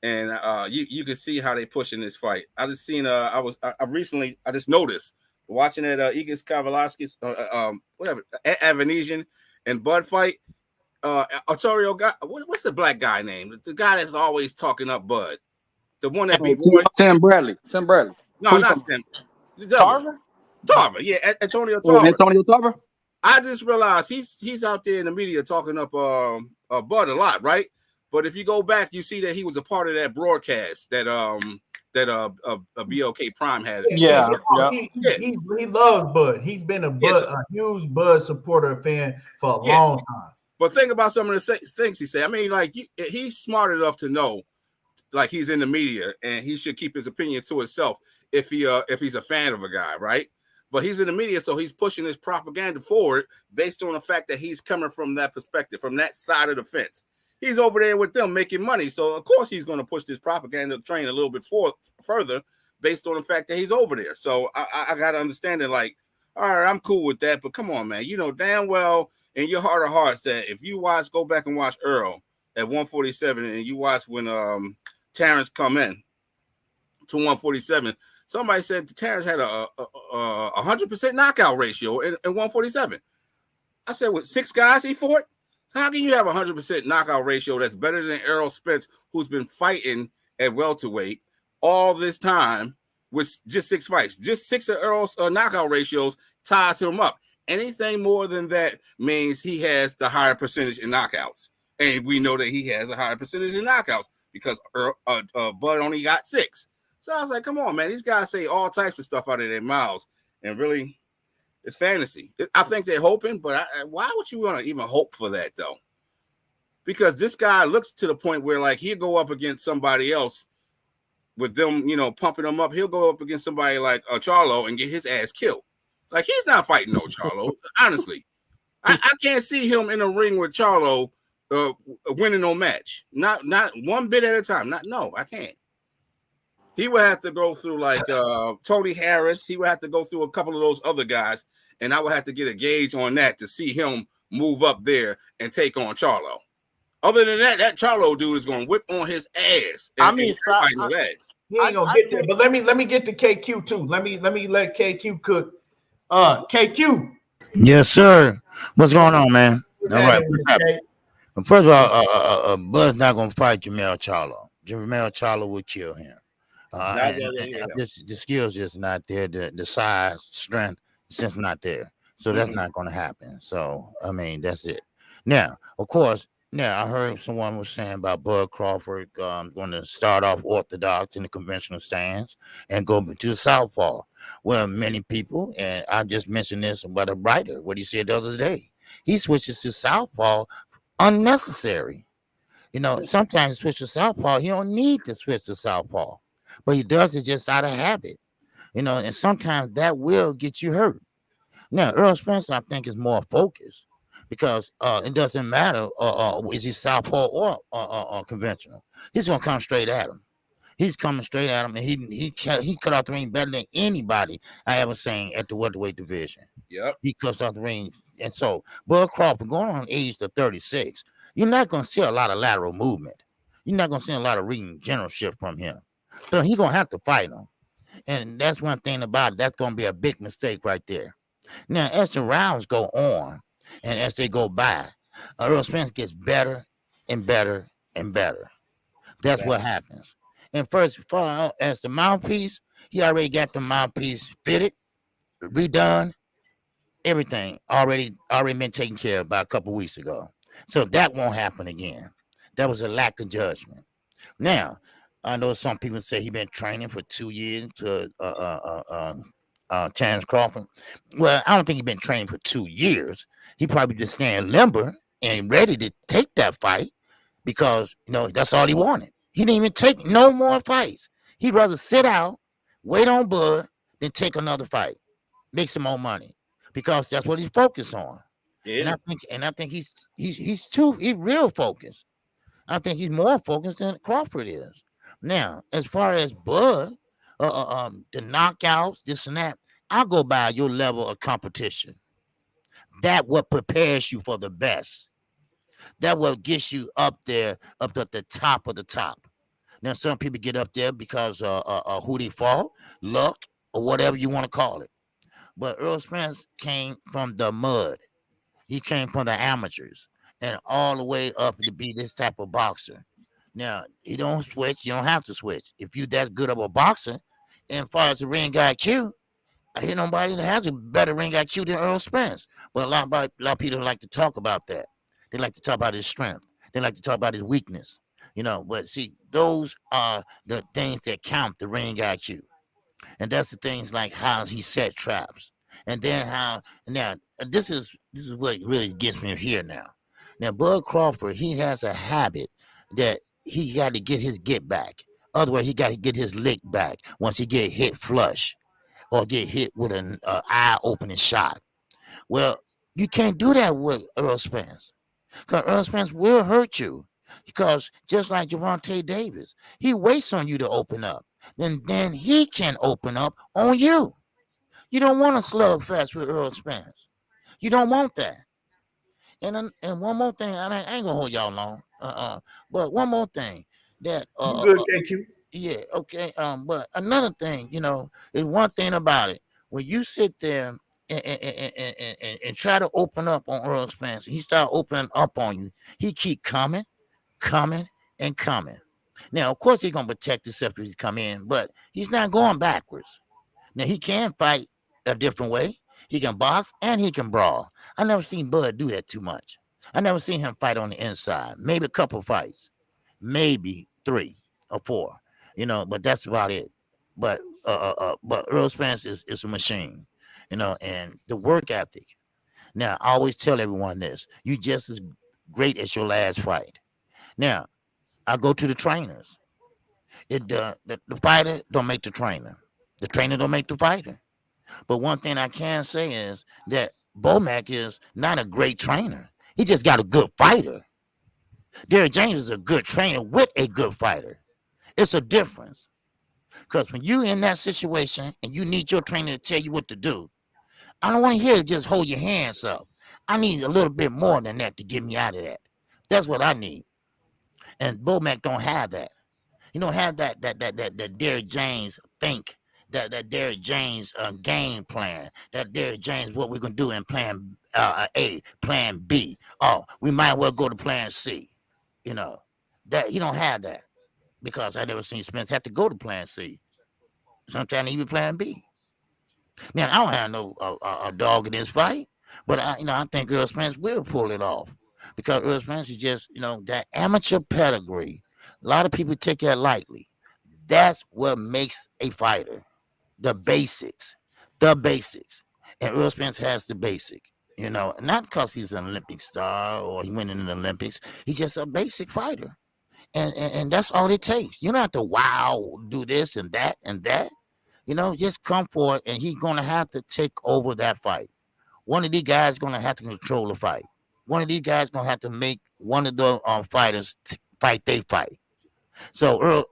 And you can see how they pushing this fight. I just seen I just noticed watching that Igis Kavalauskas whatever Avanesian and Bud fight. Arturo guy, what's the black guy name? The guy that's always talking up Bud. The one that beat Tim Bradley. No, not Tim. Tarver, yeah, Antonio Tarver. Antonio Tarver. I just realized he's out there in the media talking up Bud a lot, right? But if you go back, you see that he was a part of that broadcast that BLK Prime had. Yeah. He loves Bud. He's been a huge Bud supporter fan for a long time. But think about some of the things he said. I mean, like he's smart enough to know, like he's in the media and he should keep his opinions to himself if he's a fan of a guy, right? But he's in the media, so he's pushing his propaganda forward based on the fact that he's coming from that perspective, from that side of the fence. He's over there with them making money. So, of course, he's going to push this propaganda train a little bit further based on the fact that he's over there. So I got to understand it like, all right, I'm cool with that. But come on, man. You know damn well in your heart of hearts that if you go back and watch Errol at 147 and you watch when Terence come in to 147, somebody said Terence had a 100% knockout ratio in 147. I said, with 6 guys he fought? How can you have a 100% knockout ratio that's better than Errol Spence, who's been fighting at welterweight all this time with just 6 fights? Just 6 of Errol's knockout ratios ties him up. Anything more than that means he has the higher percentage in knockouts. And we know that he has a higher percentage in knockouts because Bud only got 6. So I was like, come on, man. These guys say all types of stuff out of their mouths. And really, it's fantasy. I think they're hoping, but why would you want to even hope for that, though? Because this guy looks to the point where, like, he'll go up against somebody else with them, pumping him up. He'll go up against somebody like Charlo and get his ass killed. Like, he's not fighting no Charlo, honestly. I can't see him in a ring with Charlo winning no match. Not one bit at a time. I can't. He would have to go through like Tony Harris. He would have to go through a couple of those other guys, and I would have to get a gauge on that to see him move up there and take on Charlo. Other than that, that Charlo dude is going to whip on his ass. He ain't gonna get there. But let me get to KQ too. Let me let KQ cook. KQ. Yes, sir. What's going on, man? All right. First of all, Bud's not gonna fight Jermell Charlo. Jermell Charlo will kill him. The skills just not there. The size, strength, it's just not there. So that's not going to happen. So I mean, that's it. Now, of course, Yeah, I heard someone was saying about Bud Crawford going to start off orthodox in the conventional stance and go to the southpaw. Well, many people, and I just mentioned this about a writer, what he said the other day. He switches to southpaw unnecessary. Sometimes switch to southpaw. He don't need to switch to southpaw, but he does it just out of habit. And sometimes that will get you hurt. Now, Earl Spence, I think, is more focused because it doesn't matter is he southpaw or conventional. He's gonna come straight at him. He's coming straight at him, and he cut out the ring better than anybody I ever seen at the welterweight division. Yep. He cuts out the ring, and so Bud Crawford going on age to 36, you're not gonna see a lot of lateral movement. You're not gonna see a lot of ring generalship from him. So he's gonna have to fight him, and that's one thing about it. That's gonna be a big mistake right there. Now, as the rounds go on and as they go by, Earl Spence gets better and better and better. That's what happens. And first, as the mouthpiece, he already got the mouthpiece fitted, redone, everything already been taken care of by a couple weeks ago. So that won't happen again. That was a lack of judgment. Now, I know some people say he's been training for 2 years to Terence Crawford. Well, I don't think he's been training for 2 years. He probably just staying limber and ready to take that fight because that's all he wanted. He didn't even take no more fights. He'd rather sit out, wait on Bud, than take another fight, make some more money because that's what he's focused on. Yeah. And I think he's real focused. I think he's more focused than Crawford is. Now, as far as Bud, the knockouts, this and that, I'll go by your level of competition. That what prepares you for the best. That what gets you up there, up at the top of the top. Now, some people get up there because who they fought, luck, or whatever you want to call it. But Earl Spence came from the mud. He came from the amateurs and all the way up to be this type of boxer. Now, you don't switch. You don't have to switch. If you that good of a boxer, and as far as the ring IQ, I hear nobody that has a better ring IQ than Earl Spence. But a lot of people like to talk about that. They like to talk about his strength. They like to talk about his weakness. But see, those are the things that count the ring IQ. And that's the things like how he set traps. And then this is what really gets me here now. Now, Bud Crawford, he has a habit that he got to get his get back. Otherwise, he got to get his lick back once he get hit flush or get hit with an eye-opening shot. Well, you can't do that with Errol Spence because Errol Spence will hurt you because just like Gervonta Davis, he waits on you to open up. Then he can open up on you. You don't want a slugfest with Errol Spence. You don't want that. And one more thing, I ain't gonna hold y'all long. But one more thing that good, thank you. Yeah, okay. But another thing, is one thing about it. When you sit there and try to open up on Earl Spence, he start opening up on you. He keep coming, and coming. Now, of course, he's gonna protect himself if he's come in, but he's not going backwards. Now he can fight a different way. He can box and he can brawl. I never seen Bud do that too much. I never seen him fight on the inside. Maybe a couple fights, maybe 3 or 4. But that's about it. But Earl Spence is a machine, and the work ethic. Now, I always tell everyone this: you just as great as your last fight. Now, I go to the trainers. The fighter don't make the trainer. The trainer don't make the fighter. But one thing I can say is that Bomac is not a great trainer. He just got a good fighter. Derrick James is a good trainer with a good fighter. It's a difference. Because when you're in that situation and you need your trainer to tell you what to do, I don't want to hear you just hold your hands up. I need a little bit more than that to get me out of that. That's what I need. And Bomac don't have that. He don't have that Derrick James think. That Derrick James game plan, that Derrick James what we're gonna do in plan A, plan B. Oh, we might well go to plan C. That he don't have that because I never seen Spence have to go to plan C. Sometimes even plan B. Now I don't have no a dog in this fight, but I think Earl Spence will pull it off because Errol Spence is just, that amateur pedigree. A lot of people take that lightly. That's what makes a fighter. The basics. And Errol Spence has the basic, not because he's an Olympic star or he went in the Olympics. He's just a basic fighter. And that's all it takes. You don't have to do this and that and that. Just come forward, and he's going to have to take over that fight. One of these guys is going to have to control the fight. One of these guys is going to have to make one of the fighters fight they fight. So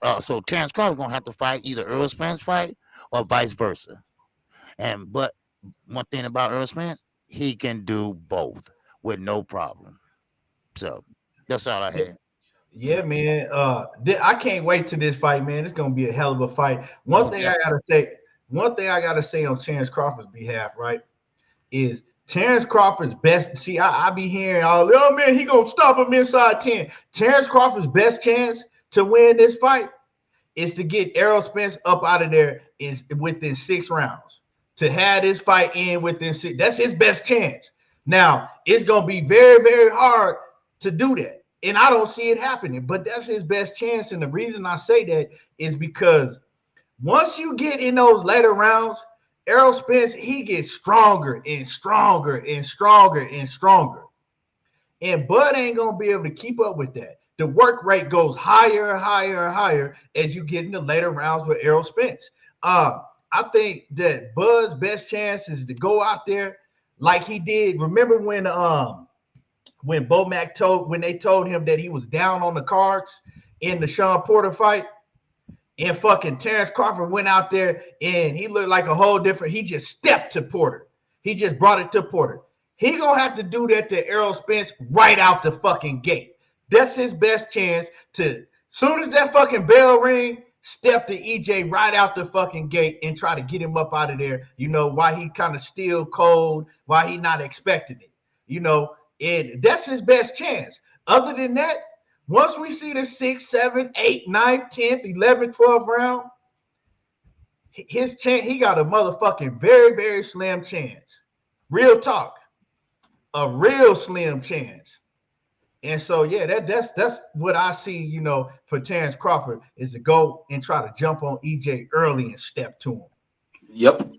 Terence Crawford is going to have to fight either Errol Spence fight or vice versa. But one thing about Errol Spence, he can do both with no problem. So that's all I had. Yeah, man. I can't wait to this fight, man. It's gonna be a hell of a fight. One thing I gotta say on Terence Crawford's behalf, right, is Terence Crawford's best. See, I be hearing all, oh man, he gonna stop him inside 10. Terence Crawford's best chance to win this fight is to get Errol Spence up out of there within 6 rounds. To have this fight in within 6, that's his best chance. Now it's gonna be very, very hard to do that. And I don't see it happening, but that's his best chance. And the reason I say that is because once you get in those later rounds, Errol Spence, he gets stronger and stronger and stronger and stronger. And Bud ain't going to be able to keep up with that. The work rate goes higher and higher and higher as you get in the later rounds with Errol Spence. I think that Bud's best chance is to go out there like he did. Remember when Bomac told him that he was down on the cards in the Sean Porter fight, and fucking Terence Crawford went out there and he looked like a whole different. He just stepped to Porter. He just brought it to Porter. He gonna have to do that to Errol Spence right out the fucking gate. That's his best chance to, soon as that fucking bell ring, step to EJ right out the fucking gate and try to get him up out of there. Why he kind of still cold, why he not expecting it. And that's his best chance. Other than that, once we see the 6th, 7th, 8th, 9th, 10th, 11th, 12th round, his chance, he got a motherfucking very, very slim chance. Real talk. A real slim chance. And so, yeah, that's what I see, for Terence Crawford, is to go and try to jump on EJ early and step to him. Yep.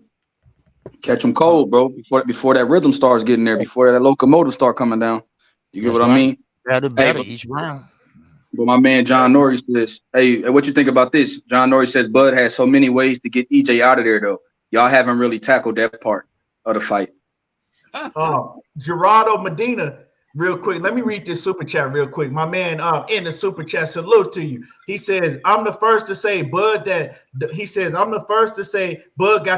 Catch him cold, bro, before that rhythm starts getting there, before that locomotive start coming down. You get what I mean? Better each round. But my man John Norrie says, hey, what you think about this? John Norrie says Bud has so many ways to get EJ out of there, though. Y'all haven't really tackled that part of the fight. Gerardo Medina, real quick. Let me read this super chat real quick. My man in the super chat, salute to you. He says, I'm the first to say Bud got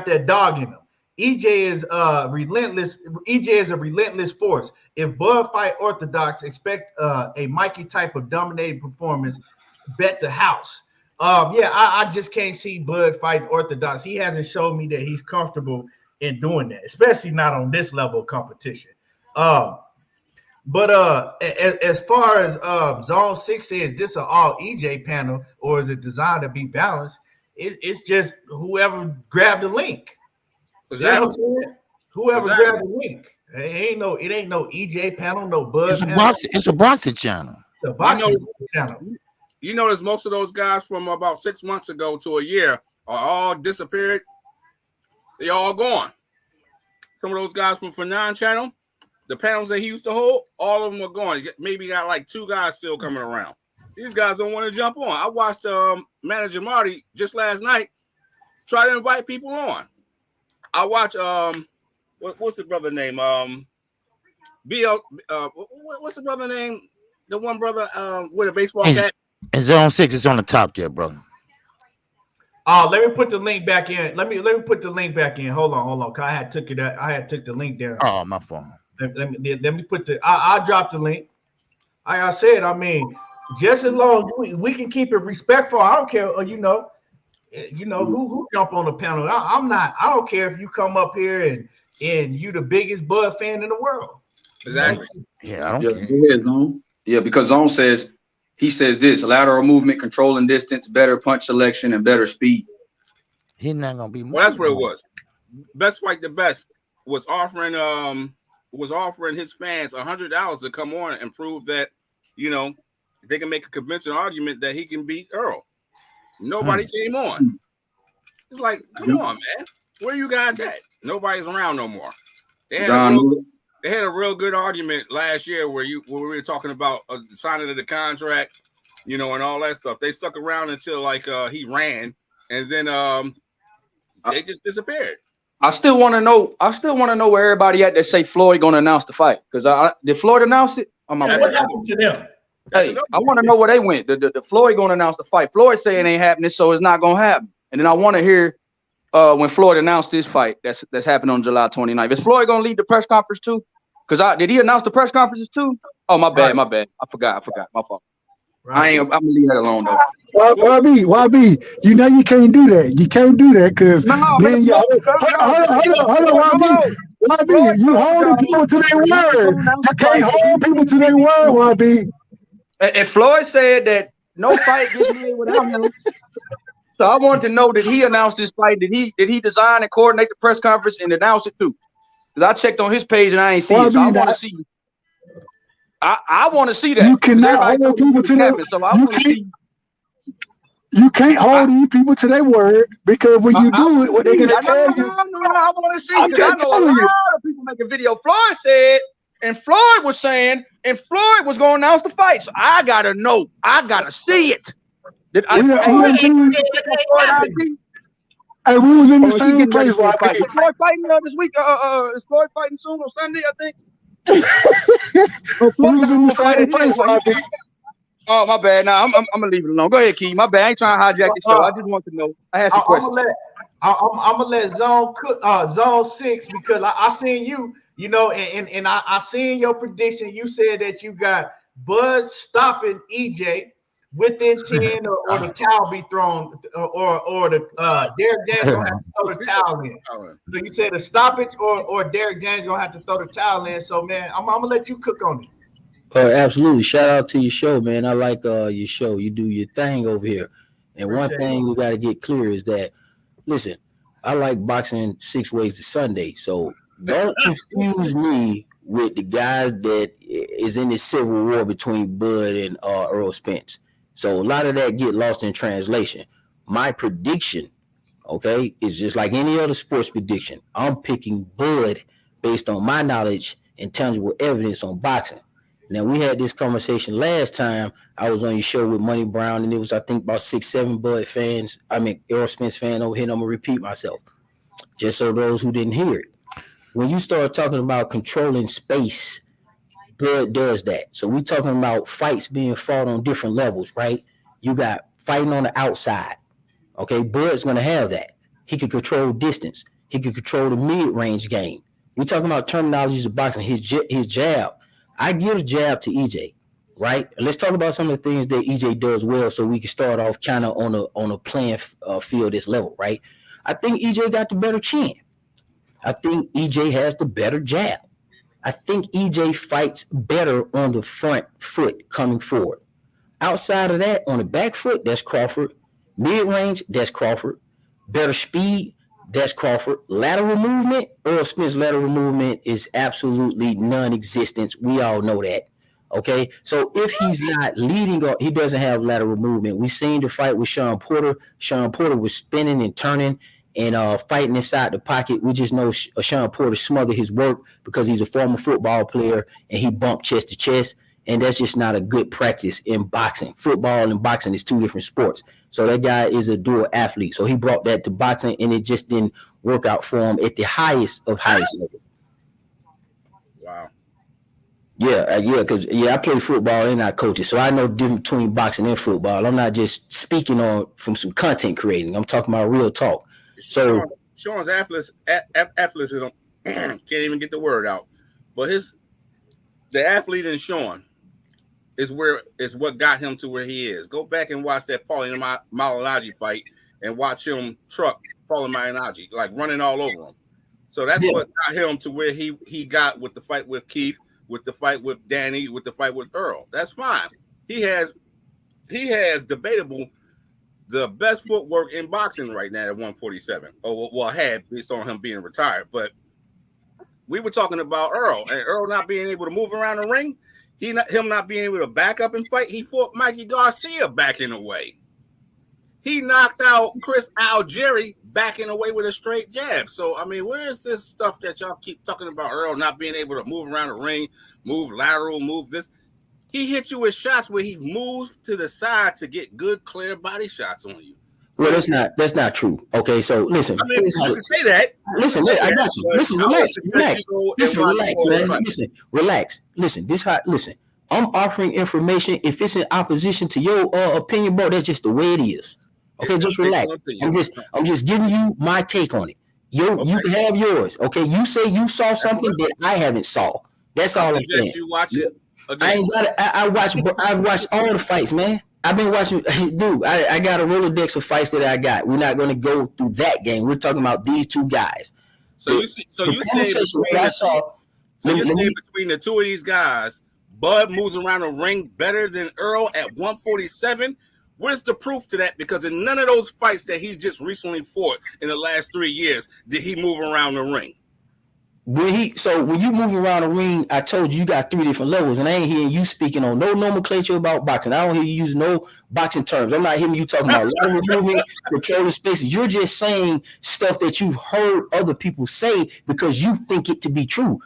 that dog in him. EJ is relentless. EJ is a relentless force. If Bud fight Orthodox, expect a Mikey type of dominating performance. Bet the house. I just can't see Bud fight Orthodox. He hasn't shown me that he's comfortable in doing that, especially not on this level of competition. But as far as Zone 6 is, this an all EJ panel, or is it designed to be balanced? It's just whoever grabbed the link. Exactly. Whoever grabbed the link. It ain't no EJ panel, no Bud panel. It's a boxing channel. It's a boxing channel. You notice most of those guys from about 6 months ago to a year are all disappeared. They all gone. Some of those guys from Fanon channel, the panels that he used to hold, all of them are gone. Maybe got like 2 guys still coming around. These guys don't want to jump on. I watched Manager Marty just last night try to invite people on. I watch what's the brother name? What's the brother name? The one brother with a baseball cap. And Zone 6 is on the top there, brother. Let me put the link back in. Let me put the link back in. Hold on. Cause I had took the link down. Oh, my phone. Let me put I'll drop the link. Like I said, I mean, just as long as we can keep it respectful. I don't care, who jump on the panel. I don't care if you come up here and you the biggest Bud fan in the world. Exactly. Yeah, I don't care. Yeah, Zone. Yeah, because Zone says, he says this: lateral movement, controlling distance, better punch selection, and better speed. He's not gonna be. Well, that's what it was. Best Fight the Best was offering was offering his fans $100 to come on and prove that, you know, they can make a convincing argument that he can beat Errol. Nobody came on. It's like, come on, man. Where you guys at? Nobody's around no more. They had a real good argument last year where we were talking about signing of the contract, you know, and all that stuff. They stuck around until like he ran, and then they just disappeared. I still want to know where everybody at that say Floyd gonna announce the fight, because did Floyd announce it? What happened to them? Hey, I want to know where they went. The Floyd gonna announce the fight. Floyd saying it ain't happening, so it's not gonna happen. And then I want to hear when Floyd announced this fight that's happening on July 29th. Is Floyd gonna lead the press conference too? Because did he announce the press conferences too? Oh, my bad. I forgot. My fault. Right. I'm gonna leave that alone though. YB, you know you can't do that. You can't do that because then y'all. Hold on, YB, you holding people to their word. You can't hold people to their word, YB. And Floyd said that no fight gets made without him. So I wanted to know, did he announce this fight? Did he design and coordinate the press conference and announce it too? Because I checked on his page and I ain't see it. So I want to see. I want to see that. You cannot hold people to their. You can't hold these people to their word, because when you do it, what they're gonna tell you. I want to see, because I know a lot of people make a video. Floyd said, and Floyd was saying, and Floyd was going to announce the fight. So I gotta know. I gotta see it. We was in the same place. Is Floyd fighting this week? Is Floyd fighting soon on Sunday? I think. We was in the same place. Oh, my bad. Nah, I'm gonna leave it alone. Go ahead, Key. My bad. I ain't trying to hijack the show. I just want to know. I had some questions. I'm gonna let Zone 6, because I seen you, you know, and I seen your prediction. You said that you got Bud stopping EJ within 10, or the towel be thrown, or the Derek James gonna have to throw the towel in. So you said a stoppage or Derek James gonna have to throw the towel in. So man, I'm gonna let you cook on it. Absolutely. Shout out to your show, man. I like your show. You do your thing over here. And one thing we got to get clear is that, listen, I like boxing 6 ways to Sunday. So don't confuse me with the guys that is in this civil war between Bud and Errol Spence. So a lot of that get lost in translation. My prediction, okay, is just like any other sports prediction. I'm picking Bud based on my knowledge and tangible evidence on boxing. Now, we had this conversation last time I was on your show with Money Brown, and it was, I think, about 6-7 Errol Spence fan over here, and I'm going to repeat myself, just so those who didn't hear it. When you start talking about controlling space, Bud does that. So we're talking about fights being fought on different levels, right? You got fighting on the outside. Okay, Bud's going to have that. He can control distance. He can control the mid-range game. We're talking about terminologies of boxing, his jab. I give a jab to EJ, right? And let's talk about some of the things that EJ does well, so we can start off kind of on a playing field this level, right? I think EJ got the better chin. I think EJ has the better jab. I think EJ fights better on the front foot coming forward. Outside of that, on the back foot, that's Crawford. Mid-range, that's Crawford. Better speed, that's Crawford. Lateral movement, Errol Spence lateral movement is absolutely non-existent. We all know that. Okay, so if he's not leading, or he doesn't have lateral movement. We seen the fight with Sean Porter. Sean Porter was spinning and turning and fighting inside the pocket. We just know Sean Porter smothered his work because he's a former football player and he bumped chest to chest. And that's just not a good practice in boxing. Football and boxing is 2 different sports. So that guy is a dual athlete. So he brought that to boxing, and it just didn't work out for him at the highest level. Wow. Yeah, because I play football and I coach it. So I know the difference between boxing and football. I'm not just speaking on from some content creating. I'm talking about real talk. So Sean's athleticism can't even get the word out. But the athlete in Sean is what got him to where he is. Go back and watch that Paulie Malignaggi fight and watch him truck Paulie Malignaggi, like running all over him. So that's what got him to where he got with the fight with Keith, with the fight with Danny, with the fight with Earl. That's fine. He has debatable the best footwork in boxing right now at 147. Or well, had based on him being retired. But We were talking about Earl and Earl not being able to move around the ring. Him not being able to back up and fight. He fought Mikey Garcia backing away. He knocked out Chris Algieri backing away with a straight jab. So, I mean, where is this stuff that y'all keep talking about Earl not being able to move around the ring, move lateral, move this? He hit you with shots where he moves to the side to get good, clear body shots on you. So, well, that's not true. Okay, so listen. I mean, you can say that. Listen, I got you. Listen, relax, man. Relax. Listen, listen. I'm offering information. If it's in opposition to your opinion, bro, that's just the way it is. Okay, just relax. I'm just giving you my take on it. You can have yours. Okay, you say you saw something that I haven't saw. That's all I'm saying. You watch it. I ain't got it. I've watched all the fights, man. I've been watching, dude. I got a Rolodex of fights that I got. We're not going to go through that game. We're talking about these two guys. So you say between the two of these guys, Bud moves around the ring better than Earl at 147. Where's the proof to that? Because in none of those fights that he just recently fought in the last 3 years did he move around the ring. When you move around the ring, I told you got 3 different levels, and I ain't hearing you speaking on no nomenclature about boxing. I don't hear you use no boxing terms. I'm not hearing you talking about lateral movement, controlling spaces. You're just saying stuff that you've heard other people say because you think it to be true.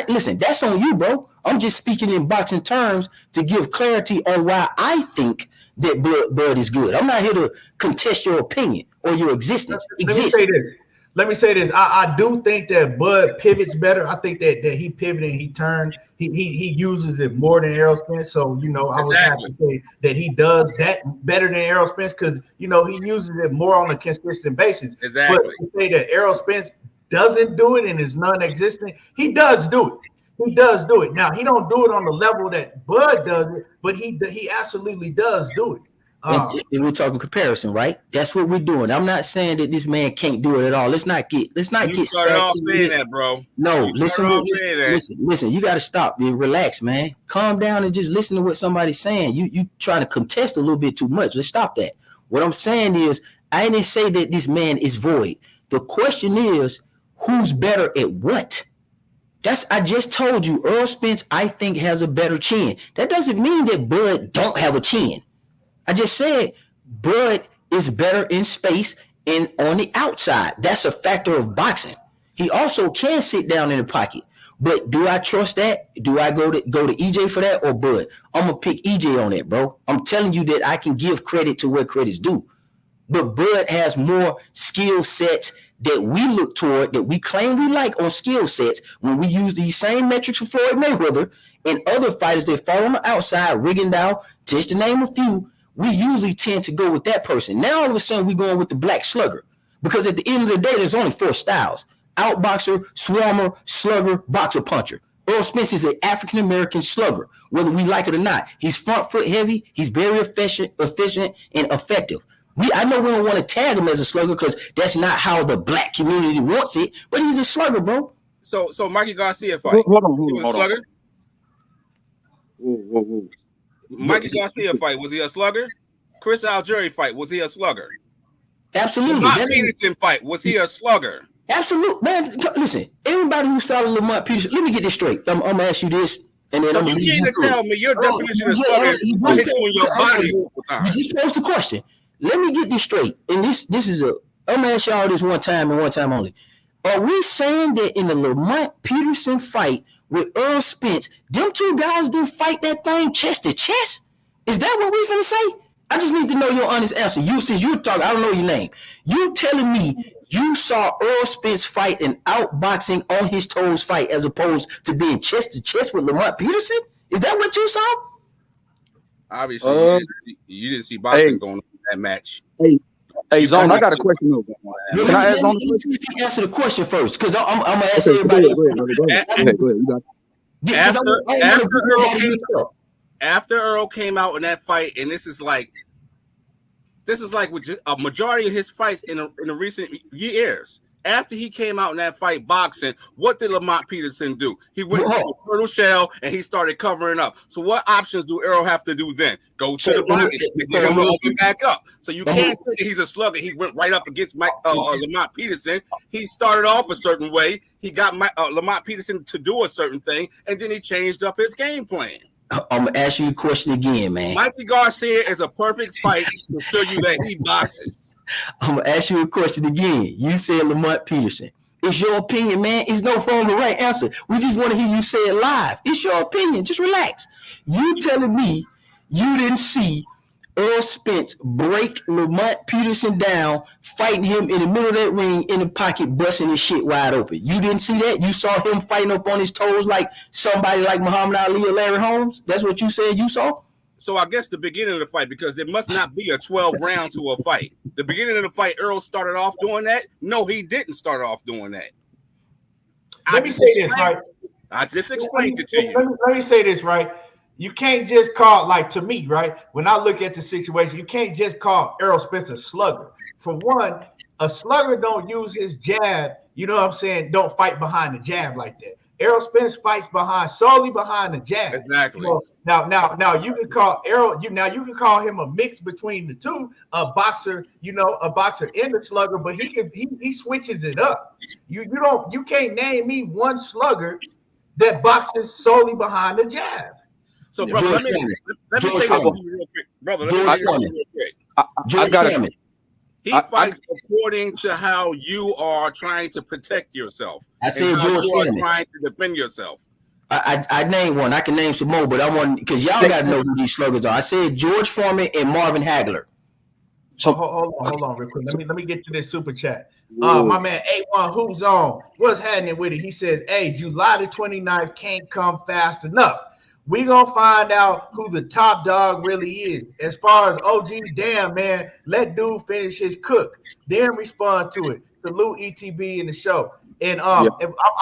Listen, that's on you, bro. I'm just speaking in boxing terms to give clarity on why I think that Bud is good. I'm not here to contest your opinion or your existence. Let me say this. I do think that Bud pivots better. I think that he pivoted and he turned. He uses it more than Errol Spence. So, I would have to say that he does that better than Errol Spence because, he uses it more on a consistent basis. Exactly. But to say that Errol Spence doesn't do it and is non-existent, he does do it. He does do it. Now, he don't do it on the level that Bud does it, but he absolutely does do it. And we're talking comparison, right? That's what we're doing. I'm not saying that this man can't do it at all. Let's not get started off saying that, bro. No, listen. You got to stop. Relax, man. Calm down and just listen to what somebody's saying. You trying to contest a little bit too much. Let's stop that. What I'm saying is, I didn't say that this man is void. The question is, who's better at what? I just told you, Errol Spence, I think, has a better chin. That doesn't mean that Bud don't have a chin. I just said Bud is better in space and on the outside. That's a factor of boxing. He also can sit down in the pocket. But do I trust that? Do I go to EJ for that or Bud? I'm gonna pick EJ on that, bro. I'm telling you that I can give credit to where credit's due. But Bud has more skill sets that we look toward, that we claim we like on skill sets when we use these same metrics for Floyd Mayweather and other fighters that fall on the outside, Rigondeaux, just to name a few. We usually tend to go with that person. Now all of a sudden we're going with the black slugger because at the end of the day, there's only 4 styles: outboxer, swarmer, slugger, boxer, puncher. Errol Spence is an African-American slugger, whether we like it or not. He's front foot heavy. He's very efficient and effective. I know we don't want to tag him as a slugger because that's not how the black community wants it, but he's a slugger, bro. So Mikey Garcia fight. Hold on. Slugger? Whoa. Mikey Garcia fight, was he a slugger? Chris Algieri fight, was he a slugger? Absolutely. Lamont Peterson fight, was he a slugger? Absolutely. Man, listen, everybody who saw Lamont Peterson, let me get this straight. I'm going to ask you this. And then so you need to tell me your definition of slugger hit you in your body. You just posed the question. Let me get this straight. And this is I'm going to ask y'all this one time and one time only. Are we saying that in the Lamont Peterson fight with Errol Spence, them two guys didn't fight that thing chest to chest? Is that what we finna say? I just need to know your honest answer. Since you're talking, I don't know your name. You telling me you saw Errol Spence fight an outboxing on his toes fight as opposed to being chest to chest with Lamont Peterson? Is that what you saw? Obviously, you didn't see boxing going on in that match. Hey, Zone, I got a question. Can I ask Zone a question? If you answer the question first, because I'm going to ask everybody else. After Earl came out in that fight, and this is like with a majority of his fights in the recent years, After he came out in that fight boxing, what did Lamont Peterson do? He went into a turtle shell and he started covering up. So what options do Errol have to do then? Go to the body to get him to open back up. So you can't say that he's a slugger. He went right up against Lamont Peterson. He started off a certain way. He got Lamont Peterson to do a certain thing, and then he changed up his game plan. I'm going to ask you a question again, man. Mikey Garcia is a perfect fight to show you that he boxes. I'm going to ask you a question again. You said Lamont Peterson. It's your opinion, man. It's no form of right answer. We just want to hear you say it live. It's your opinion. Just relax. You telling me you didn't see Errol Spence break Lamont Peterson down, fighting him in the middle of that ring in the pocket, busting his shit wide open. You didn't see that? You saw him fighting up on his toes like somebody like Muhammad Ali or Larry Holmes? That's what you said you saw? So I guess the beginning of the fight, because there must not be a 12 round to a fight. The beginning of the fight, Errol started off doing that. No, he didn't start off doing that. Let me say this, right? I just explained it to you. Let me say this, right? You can't just call, like, to me, right? When I look at the situation, you can't just call Errol Spence a slugger. For one, a slugger don't use his jab, you know what I'm saying? Don't fight behind the jab like that. Errol Spence fights solely behind the jab. Exactly. You know, now you can call Errol. You can call him a mix between the two, a boxer. You know, a boxer and a slugger, but he switches it up. You can't name me one slugger that boxes solely behind the jab. So, brother, let me say this real quick. Brother, let me say this real quick. I got it. He fights according to how you are trying to protect yourself. I said George Foreman. Trying to defend yourself. I named one. I can name some more, but I want because y'all got to know who these sluggers are. I said George Foreman and Marvin Hagler. So hold on, real quick. Let me get to this super chat. My man A1 who's on? What's happening with it? He says, "Hey, July the 29th can't come fast enough. We gonna find out who the top dog really is. As far as OG, damn man, let dude finish his cook, then respond to it. Salute ETB in the show." And I'm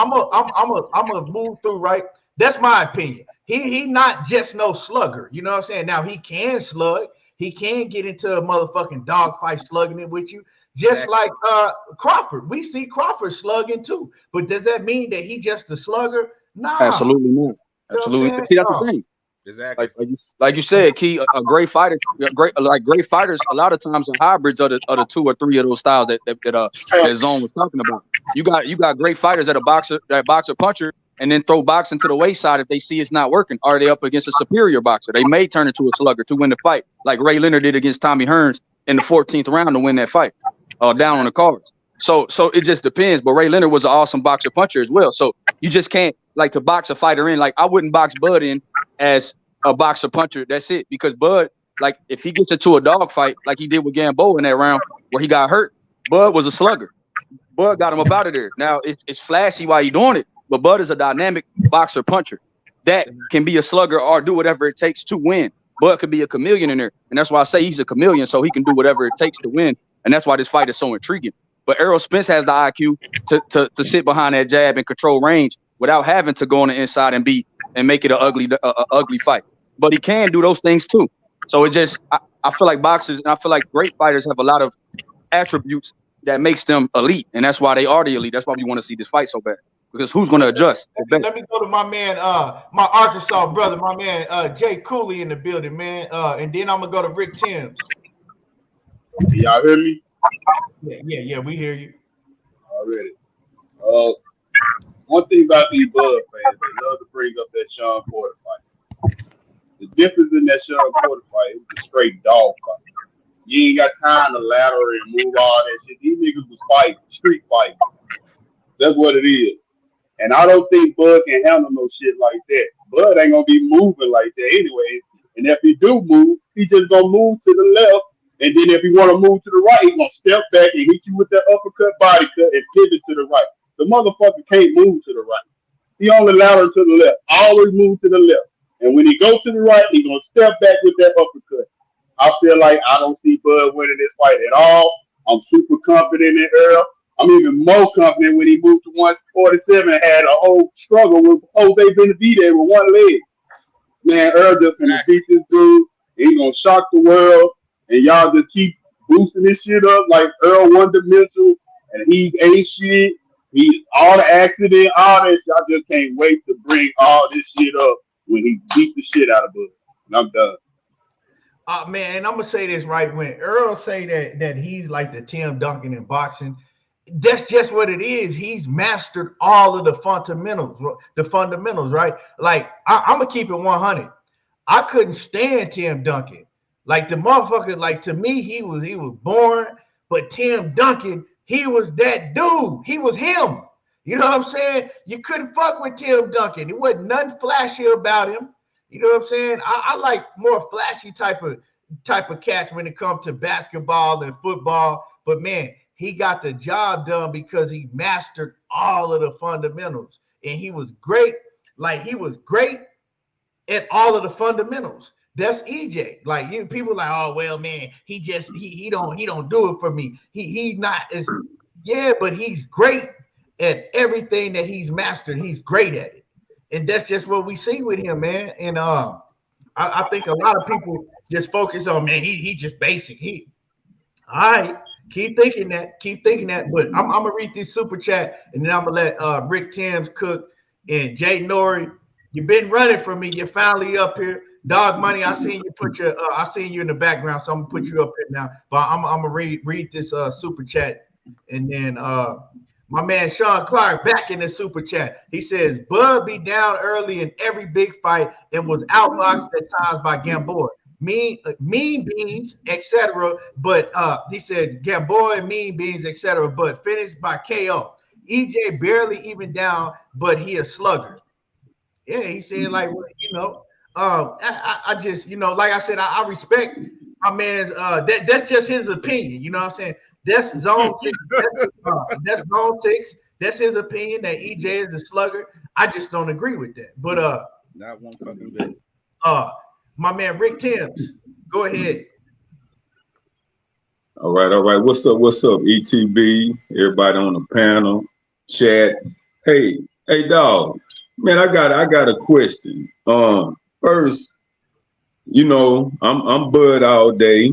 gonna move through, right? That's my opinion. He not just no slugger. You know what I'm saying? Now he can slug. He can get into a motherfucking dogfight slugging it with you, just like Crawford. We see Crawford slugging too. But does that mean that he just a slugger? Nah. Absolutely not. Absolutely. See, that's the thing. Exactly. Like you said, Key, a great fighter, great fighters. A lot of times are hybrids of the two or three of those styles that Zone was talking about. You got great fighters that boxer puncher, and then throw boxing to the wayside if they see it's not working. Are they up against a superior boxer? They may turn into a slugger to win the fight, like Ray Leonard did against Tommy Hearns in the 14th round to win that fight, down on the cards. So it just depends. But Ray Leonard was an awesome boxer puncher as well. So you just can't like to box a fighter in. Like I wouldn't box Bud in as a boxer puncher. That's it. Because Bud, like if he gets into a dog fight like he did with Gamboa in that round where he got hurt, Bud was a slugger. Bud got him up out of there. Now it's flashy while you're doing it, but Bud is a dynamic boxer puncher that can be a slugger or do whatever it takes to win. Bud could be a chameleon in there, and that's why I say he's a chameleon, so he can do whatever it takes to win, and that's why this fight is so intriguing. But Errol Spence has the IQ to sit behind that jab and control range without having to go on the inside and make it an ugly fight. But he can do those things too. So it just I feel like boxers and I feel like great fighters have a lot of attributes that makes them elite, and that's why they are the elite. That's why we want to see this fight so bad. Because who's going to adjust? Let me go to my man, my Arkansas brother, my man Jay Cooley in the building, man. And then I'm gonna go to Rick Timms. Y'all hear me? Yeah, we hear you. Already. One thing about these Bud fans, they love to bring up that Sean Porter fight. The difference in that Sean Porter fight, it was a straight dog fight. You ain't got time to ladder and move all that shit. These niggas was fighting, street fighting. That's what it is. And I don't think Bud can handle no shit like that. Bud ain't gonna be moving like that anyway. And if he do move, he just gonna move to the left. And then if he want to move to the right, he gonna step back and hit you with that uppercut body cut and pivot to the right. The motherfucker can't move to the right. He only ladder to the left. Always move to the left. And when he go to the right, he gonna step back with that uppercut. I feel like I don't see Bud winning this fight at all. I'm super confident in Earl. I'm even more confident when he moved to 147 and had a whole struggle with Jose Benavidez with one leg. Man, Earl just gonna beat this dude. He's gonna shock the world. And y'all just keep boosting this shit up like Earl one dimensional. and he ain't shit. He all the accident, all this. I just can't wait to bring all this shit up when he beat the shit out of Bud. And I'm done. Man, I'm gonna say this right. When Earl say that he's like the Tim Duncan in boxing, that's just what it is. He's mastered all of the fundamentals, right? Like I'm gonna keep it 100. I couldn't stand Tim Duncan. Like the motherfucker, like to me, he was born, but Tim Duncan, he was that dude. He was him. You know what I'm saying? You couldn't fuck with Tim Duncan. It wasn't nothing flashy about him. You know what I'm saying? I like more flashy type of cats when it comes to basketball and football. But man, he got the job done because he mastered all of the fundamentals. And he was great. Like he was great at all of the fundamentals. That's EJ. Like people like, oh well, man, he don't do it for me. He not as but he's great at everything that he's mastered. He's great at it. And that's just what we see with him, man. And I think a lot of people just focus on, man, he just basic. All right, keep thinking that. But I'm gonna read this super chat, and then I'm gonna let Rick Timms cook and Jay Nori. You've been running for me. You're finally up here. Dog Money, I seen you in the background, so I'm gonna put you up here now. But I'm gonna read this super chat, and then my man Sean Clark back in the super chat. He says, Bud be down early in every big fight and was outboxed at times by Gamboa. Mean Beans, etc. But he said Gamboa and Mean Beans, etc. But finished by KO. EJ barely even down, but he a slugger. Yeah, he said like, I just, like I said, I respect my man's. That's just his opinion. You know what I'm saying? That's zone 6. That's zone 6. That's his opinion that EJ is the slugger. I just don't agree with that. But not one fucking bit. My man Rick Timms, go ahead. All right. What's up, ETB? Everybody on the panel, chat. Hey, dog. Man, I got a question. First, I'm Bud all day.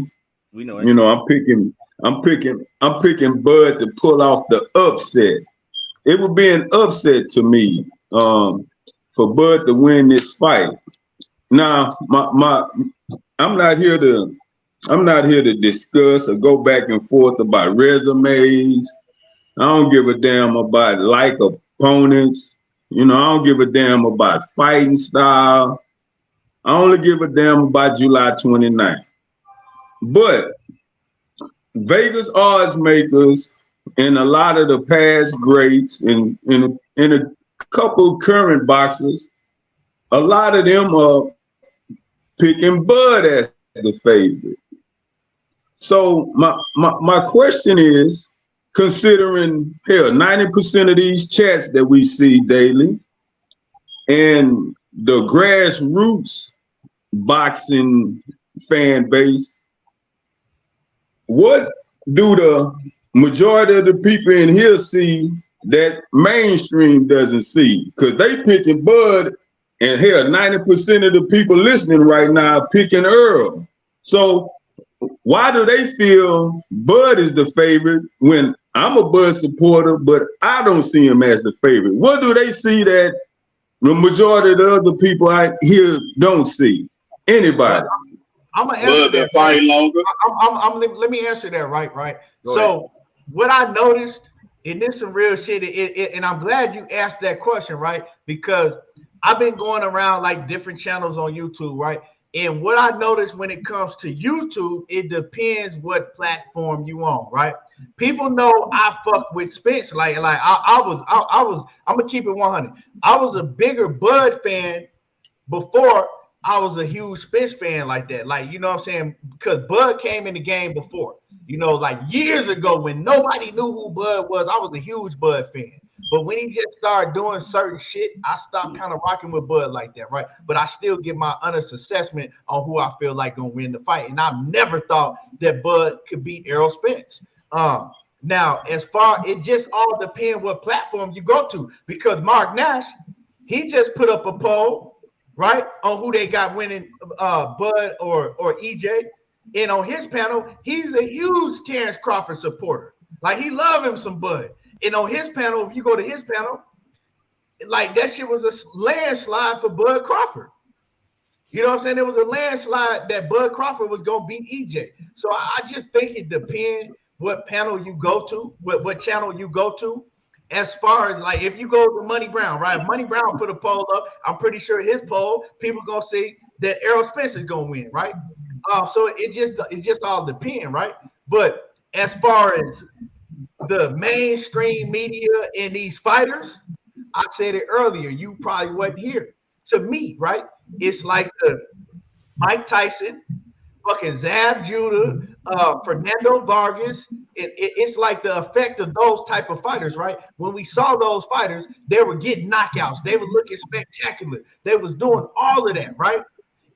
We know it. I'm picking Bud to pull off the upset. It would be an upset to me for Bud to win this fight. Now, I'm not here to discuss or go back and forth about resumes. I don't give a damn about like opponents. I don't give a damn about fighting style. I only give a damn about July 29th. But Vegas odds makers and a lot of the past greats and a couple current boxers, a lot of them are picking Bud as the favorite. So my question is, considering 90% of these chats that we see daily and the grassroots boxing fan base, what do the majority of the people in here see that mainstream doesn't see? Because they picking Bud, and 90% of the people listening right now are picking Earl. So why do they feel Bud is the favorite when I'm a Bud supporter, but I don't see him as the favorite? What do they see that the majority of the other people out here don't see? Anybody? I'm gonna answer that. Fight longer. Let me answer that right. So what I noticed, and this some real shit, and I'm glad you asked that question, right? Because I've been going around like different channels on YouTube, right? And what I noticed when it comes to YouTube, it depends what platform you on, right? People know I fuck with Spence. I'm gonna keep it 100. I was a bigger Bud fan before I was a huge Spence fan like that. Like, you know what I'm saying? Because Bud came in the game before. Like years ago when nobody knew who Bud was, I was a huge Bud fan. But when he just started doing certain shit, I stopped kind of rocking with Bud like that, right? But I still give my honest assessment on who I feel like gonna win the fight. And I've never thought that Bud could beat Errol Spence. Now, as far, it just all depends what platform you go to. Because Mark Nash, he just put up a poll, right, on who they got winning, Bud or EJ. And on his panel, he's a huge Terence Crawford supporter. Like he love him some Bud. And on his panel, if you go to his panel, like that shit was a landslide for Bud Crawford. You know what I'm saying? It was a landslide that Bud Crawford was gonna beat EJ. So I just think it depends what panel you go to, what channel you go to. As far as like if you go to Money Brown, right? Money Brown put a poll up. I'm pretty sure his poll, people gonna say that Errol Spence is gonna win, right? So it just all depends, right? But as far as the mainstream media and these fighters, I said it earlier, you probably wasn't here. To me, right? It's like the Mike Tyson, fucking Zab Judah, Fernando Vargas. It's like the effect of those type of fighters, right? When we saw those fighters, they were getting knockouts. They were looking spectacular. They was doing all of that, right?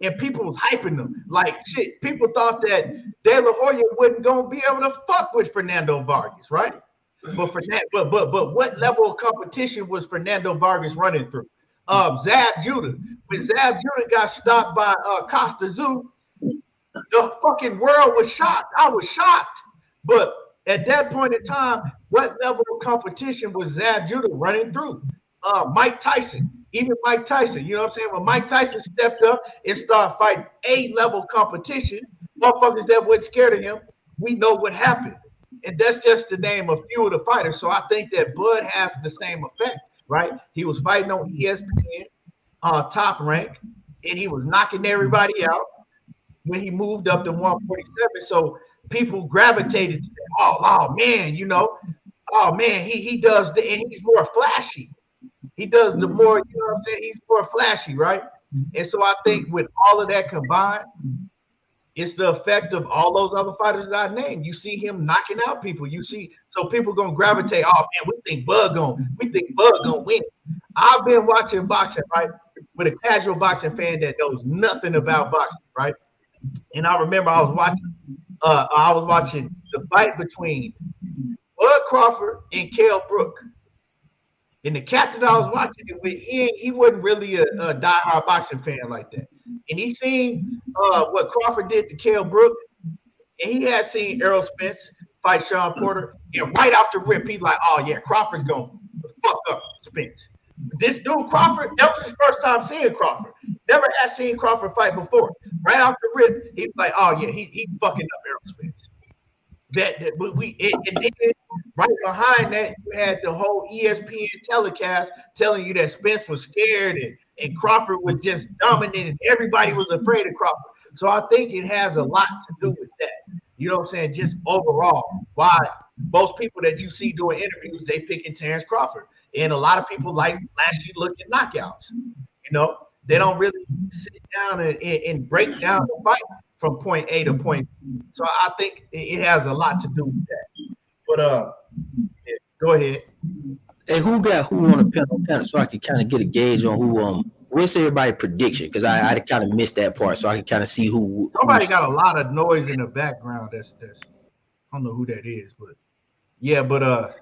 And people was hyping them. Like, shit, people thought that De La Hoya wasn't going to be able to fuck with Fernando Vargas, right? But what level of competition was Fernando Vargas running through? Zab Judah. When Zab Judah got stopped by Costa Zoo, the fucking world was shocked. I was shocked. But at that point in time, what level of competition was Zab Judah running through? Mike Tyson. Even Mike Tyson, you know what I'm saying? When Mike Tyson stepped up and started fighting A-level competition, motherfuckers that weren't scared of him, we know what happened. And that's just to name a few of the fighters. So I think that Bud has the same effect, right? He was fighting on ESPN, Top Rank, and he was knocking everybody out when he moved up to 147. So people gravitated to that. Oh man, you know, oh man, he does the, and he's more flashy. He does the more, you know what I'm saying? He's more flashy, right? And so I think with all of that combined, it's the effect of all those other fighters that I named. You see him knocking out people. You see, so people gonna gravitate. Oh man, we think Bud gonna win. I've been watching boxing, right, with a casual boxing fan that knows nothing about boxing, right? And I remember I was watching the fight between Bud Crawford and Kell Brook. And the captain I was watching it with, he wasn't really a diehard boxing fan like that. And he seen what Crawford did to Kell Brook, and he had seen Errol Spence fight Sean Porter. And right off the rip, he's like, "Oh yeah, Crawford's gonna fuck up Spence." This dude Crawford, that was his first time seeing Crawford. Never had seen Crawford fight before. Right off the rip, he was like, "Oh yeah, he fucking up Errol Spence." And then right behind that, you had the whole ESPN telecast telling you that Spence was scared and Crawford was just dominating. Everybody was afraid of Crawford. So I think it has a lot to do with that. You know what I'm saying? Just overall, why most people that you see doing interviews, they picking Terence Crawford. And a lot of people like flashy looking knockouts. You know, they don't really sit down and break down the fight from point A to point B. So I think it has a lot to do with that. But yeah, go ahead. Hey, who got who on the panel so I can kind of get a gauge on who what's everybody's prediction? Because I kind of missed that part, so I can kind of see who. Somebody got a lot of noise in the background. That's I don't know who that is, but yeah, but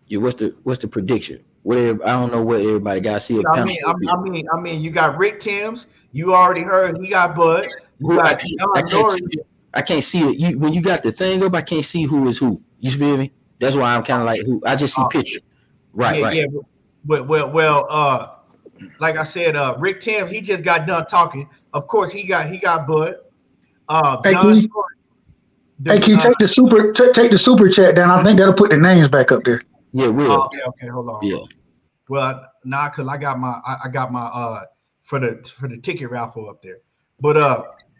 yeah, what's the prediction? I don't know what everybody got. See, I mean, you got Rick Timms. You already heard he got Bud. I can't see it. When you got the thing up, I can't see who is who. You feel me? That's why I'm kind of like who. I just see picture. Right, right. Yeah. Well, like I said, Rick Timms, he just got done talking. Of course, he got Bud. Hey, can you take the super chat down? I think that'll put the names back up there. Yeah, will. Okay, hold on. Yeah. Well, nah, cause I got my for the ticket raffle up there. But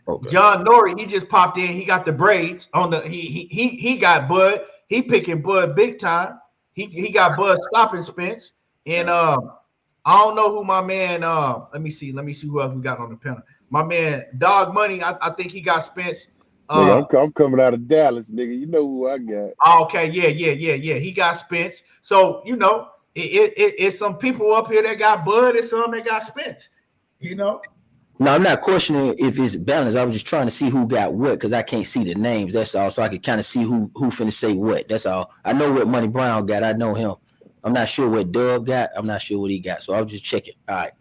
okay. John Norrie, he just popped in. He got the braids on the. He got Bud. He picking Bud big time. He got Bud stopping Spence. And I don't know who my man. Let me see who else we got on the panel. My man Dog Money. I think he got Spence. Nigga, I'm coming out of Dallas, nigga. You know who I got. Okay, yeah. He got Spence. So you know, it's some people up here that got Bud and some that got Spence. You know. No, I'm not questioning if it's balanced. I was just trying to see who got what because I can't see the names. That's all. So I could kind of see who finna say what. That's all. I know what Money Brown got. I know him. I'm not sure what Dub got. I'm not sure what he got. So I'll just check it. All right.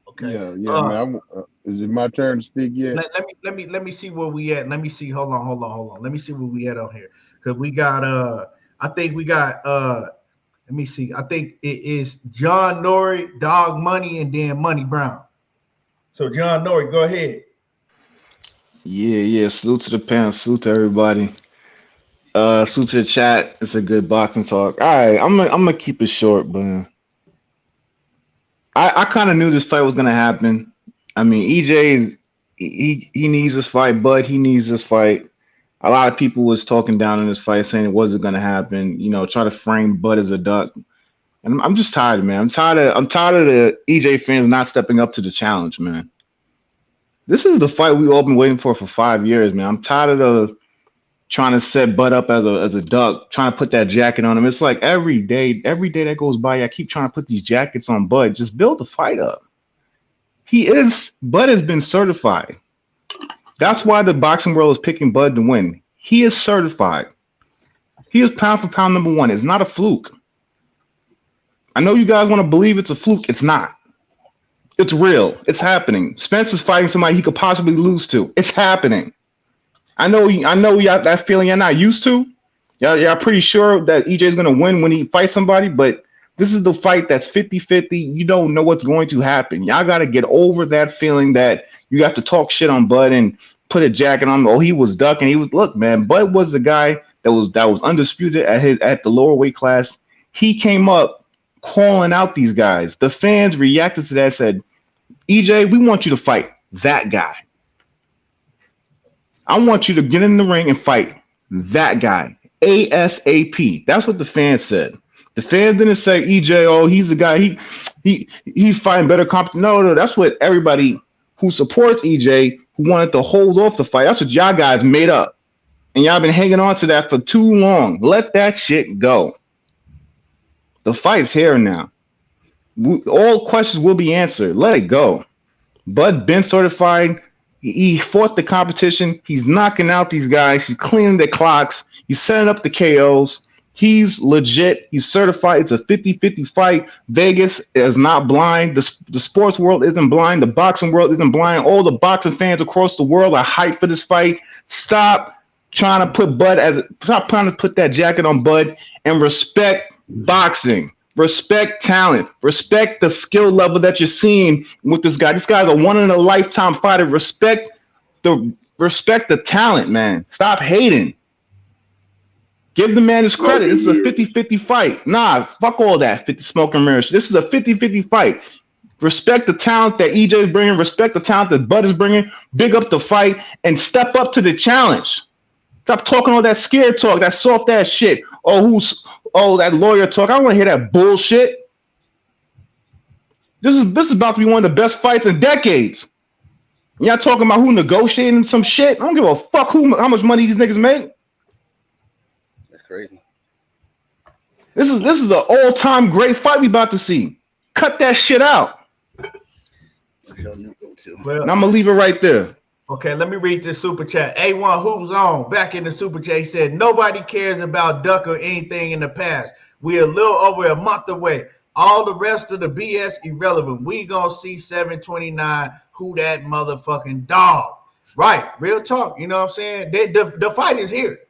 Okay. Yeah, man. Is it my turn to speak yet? Let me see where we at. Let me see. Hold on. Let me see where we at on here. because we got I think we got let me see. I think it is John Norrie, Dog Money, and then Money Brown. So John Norrie, go ahead. Yeah. Salute to the panel. Salute to everybody. Salute to the chat. It's a good boxing talk. All right, I'm gonna keep it short, but I kind of knew this fight was gonna happen. I mean, EJ he needs this fight, Bud he needs this fight. A lot of people was talking down in this fight, saying it wasn't gonna happen. You know, try to frame Bud as a duck, and I'm just tired, man. I'm tired of the EJ fans not stepping up to the challenge, man. This is the fight we all been waiting for 5 years, man. I'm tired of trying to set Bud up as a duck, trying to put that jacket on him. It's like every day that goes by, I keep trying to put these jackets on Bud. Just build the fight up. Bud has been certified. That's why the boxing world is picking Bud to win. He is certified. He is pound for pound number one. It's not a fluke. I know you guys want to believe it's a fluke. It's not. It's real. It's happening. Spence is fighting somebody he could possibly lose to. It's happening. I know y'all, that feeling you're not used to. Y'all pretty sure that EJ is going to win when he fights somebody, but this is the fight that's 50-50. You don't know what's going to happen. Y'all got to get over that feeling that you have to talk shit on Bud and put a jacket on him. Oh, he was ducking. Look, man, Bud was the guy that was undisputed at the lower weight class. He came up calling out these guys. The fans reacted to that, said, EJ, we want you to fight that guy. I want you to get in the ring and fight that guy. ASAP. That's what the fans said. The fans didn't say EJ, oh, he's the guy. He's fighting better competition. No, that's what everybody who supports EJ, who wanted to hold off the fight. That's what y'all guys made up. And y'all been hanging on to that for too long. Let that shit go. The fight's here now. All questions will be answered. Let it go. Bud been certified. He fought the competition. He's knocking out these guys. He's cleaning the clocks. He's setting up the KOs. He's legit. He's certified. It's a 50-50 fight. Vegas is not blind. The sports world isn't blind. The boxing world isn't blind. All the boxing fans across the world are hyped for this fight. Stop trying to put that jacket on Bud and respect boxing. Respect talent. Respect the skill level that you're seeing with this guy. This guy's a one-in-a-lifetime fighter. Respect the talent, man. Stop hating. Give the man his credit. This is a 50-50 fight. Nah, fuck all that 50 smoke and mirrors. This is a 50-50 fight. Respect the talent that EJ is bringing. Respect the talent that Bud is bringing. Big up the fight and step up to the challenge. Stop talking all that scared talk, that soft ass shit. That lawyer talk. I don't want to hear that bullshit. This is about to be one of the best fights in decades. Y'all talking about who negotiating some shit? I don't give a fuck how much money these niggas make. That's crazy. This is an all-time great fight we about to see. Cut that shit out. Well, and I'm gonna leave it right there. Okay, let me read this super chat. A1 Who's On back in the super chat. He said, nobody cares about Duck or anything in the past. We're a little over a month away. All the rest of the BS irrelevant. We gonna see 729. Who that motherfucking dog? Right, real talk. You know what I'm saying? The fight is here.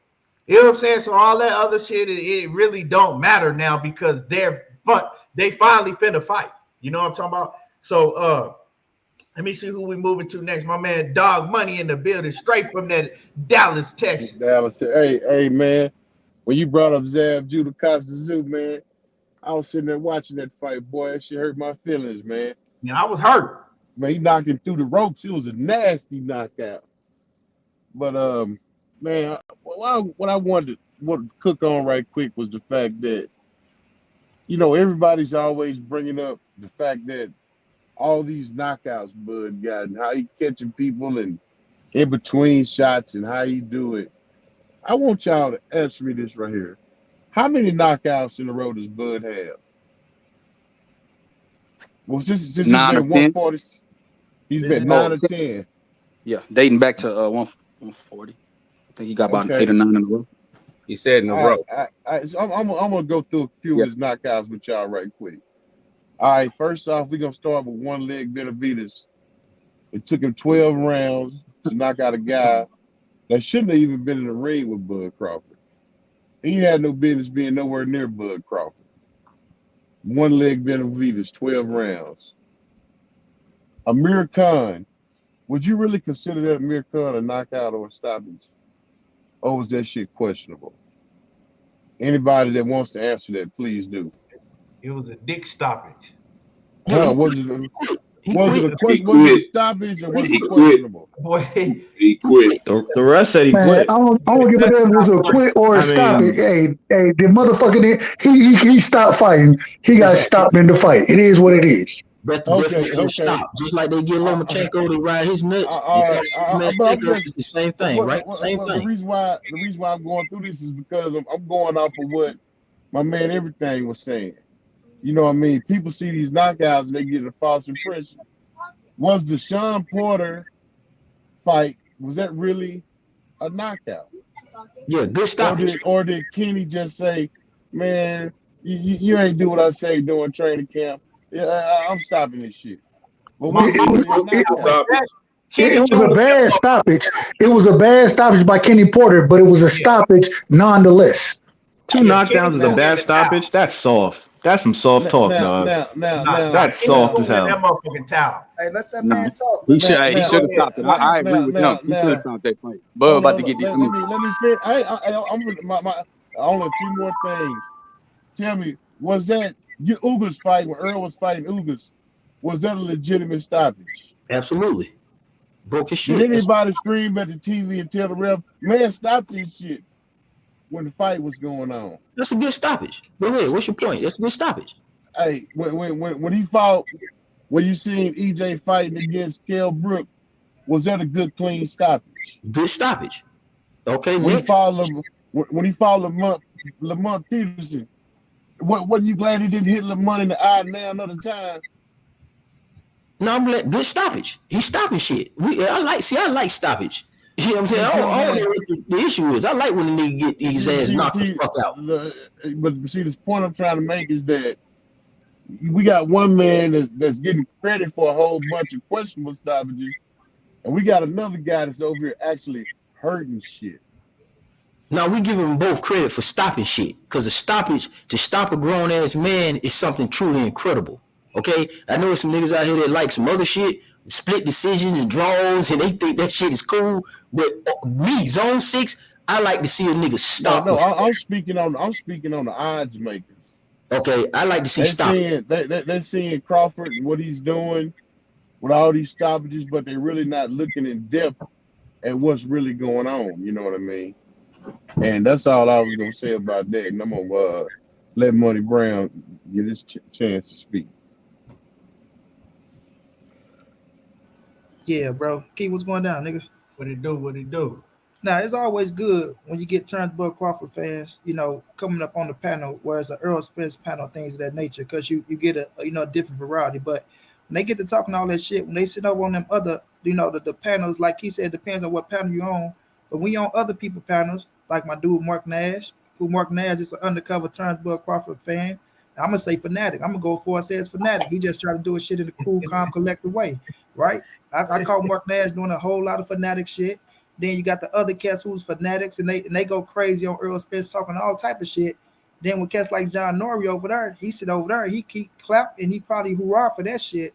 You know what I'm saying? So all that other shit, it really don't matter now because they finally finna fight. You know what I'm talking about? So let me see who we moving to next. My man Dog Money in the building, straight from that Dallas, Texas. Dallas. Hey, man. When you brought up Zab Judah Costa Zoo, man, I was sitting there watching that fight, boy. That shit hurt my feelings, man. Yeah, I was hurt. Man, he knocked him through the ropes. It was a nasty knockout. But man, what I wanted to cook on right quick was the fact that, you know, everybody's always bringing up the fact that all these knockouts Bud got and how he catching people and in between shots and how he do it. I want y'all to answer me this right here. How many knockouts in a row does Bud have? Well, since he's been 140, he's been 9 or 10. Yeah, dating back to 140. I think he got about 8 or 9 in a row. He said in a row. So I'm gonna go through a few of his knockouts with y'all right quick. All right, first off, we're gonna start with one leg Benavidez. It took him 12 rounds to knock out a guy that shouldn't have even been in the ring with Bud Crawford. He had no business being nowhere near Bud Crawford. One leg Benavidez, 12 rounds. Amir Khan, would you really consider that Amir Khan a knockout or a stoppage? Or was that shit questionable? Anybody that wants to answer that, please do. It was a dick stoppage. Was it a stoppage or was it questionable? Boy, he quit. The rest said he quit. I don't give a damn if it was a quit or a stoppage. Hey, the motherfucker, he stopped fighting. He got stopped in the fight. It is what it is. That's the definition of stop. Just like they get Lomachenko to ride his nuts. It's the same thing, right? Same thing. The reason why I'm going through this is because I'm going off of what my man Everything was saying. You know what I mean? People see these knockouts and they get a false impression. Was the Sean Porter fight, was that really a knockout? Yeah, good stoppage. Or did Kenny just say, man, you ain't do what I say during training camp. Yeah, I'm stopping this shit. But it was a bad stoppage. It was a bad stoppage by Kenny Porter, but it was a stoppage nonetheless. 2 knockdowns is a bad stoppage. That's soft. That's some soft talk, dog. Now, that's soft as hell. That motherfucking towel. Hey, let that man talk. He should have stopped it. I agree with him. He should have stopped that fight. Bud about to get these. Let me finish. I only a few more things. Tell me, was that Ugas fight when Earl was fighting Ugas? Was that a legitimate stoppage? Absolutely. Broke his shit. Did anybody scream at the TV and tell the ref, man, stop this shit when the fight was going on? That's a good stoppage. Go ahead. What's your point? That's a good stoppage. Hey, when he fought, when you seen EJ fighting against Kell Brook, was that a good, clean stoppage? Good stoppage. Okay, when next. When he fought Lamont Peterson, what are you glad he didn't hit Lamont in the eye now another time? No, I'm glad. Good stoppage. He's stopping shit. I like stoppage. You know what I'm saying? I don't know what the issue is. I like when the nigga get his ass knocked the fuck out. But see, this point I'm trying to make is that we got one man that's getting credit for a whole bunch of questionable stoppages, and we got another guy that's over here actually hurting shit. Now we give them both credit for stopping shit, because a stoppage to stop a grown ass man is something truly incredible. Okay, I know some niggas out here that like some other shit, split decisions and draws, and they think that shit is cool. But me, Zone 6, I like to see a nigga stop. No, I'm speaking on the odds makers. Okay, I like to see stop. They're seeing Crawford and what he's doing with all these stoppages, but they're really not looking in depth at what's really going on. You know what I mean? And that's all I was gonna say about that. And I'm gonna let Money Brown get his chance to speak. Yeah, bro. Key, what's going down, nigga? What it do? Now, it's always good when you get Turnbull Crawford fans, coming up on the panel, whereas an Errol Spence panel, things of that nature, because you get a different variety. But when they get to talking all that shit, when they sit over on them other, the panels, like he said, depends on what panel you're on. But when you're on other people panels, like my dude Mark Nash is an undercover Turnbull Crawford fan. I'm gonna say fanatic. I'm gonna go for it. Says fanatic. He just tried to do his shit in a cool, calm, collected way, right? I call Mark Nash doing a whole lot of fanatic shit. Then you got the other cats who's fanatics and they go crazy on Errol Spence talking all type of shit. Then with cats like John Norrie over there, he sit over there, he keep clap and he probably hurrah for that shit.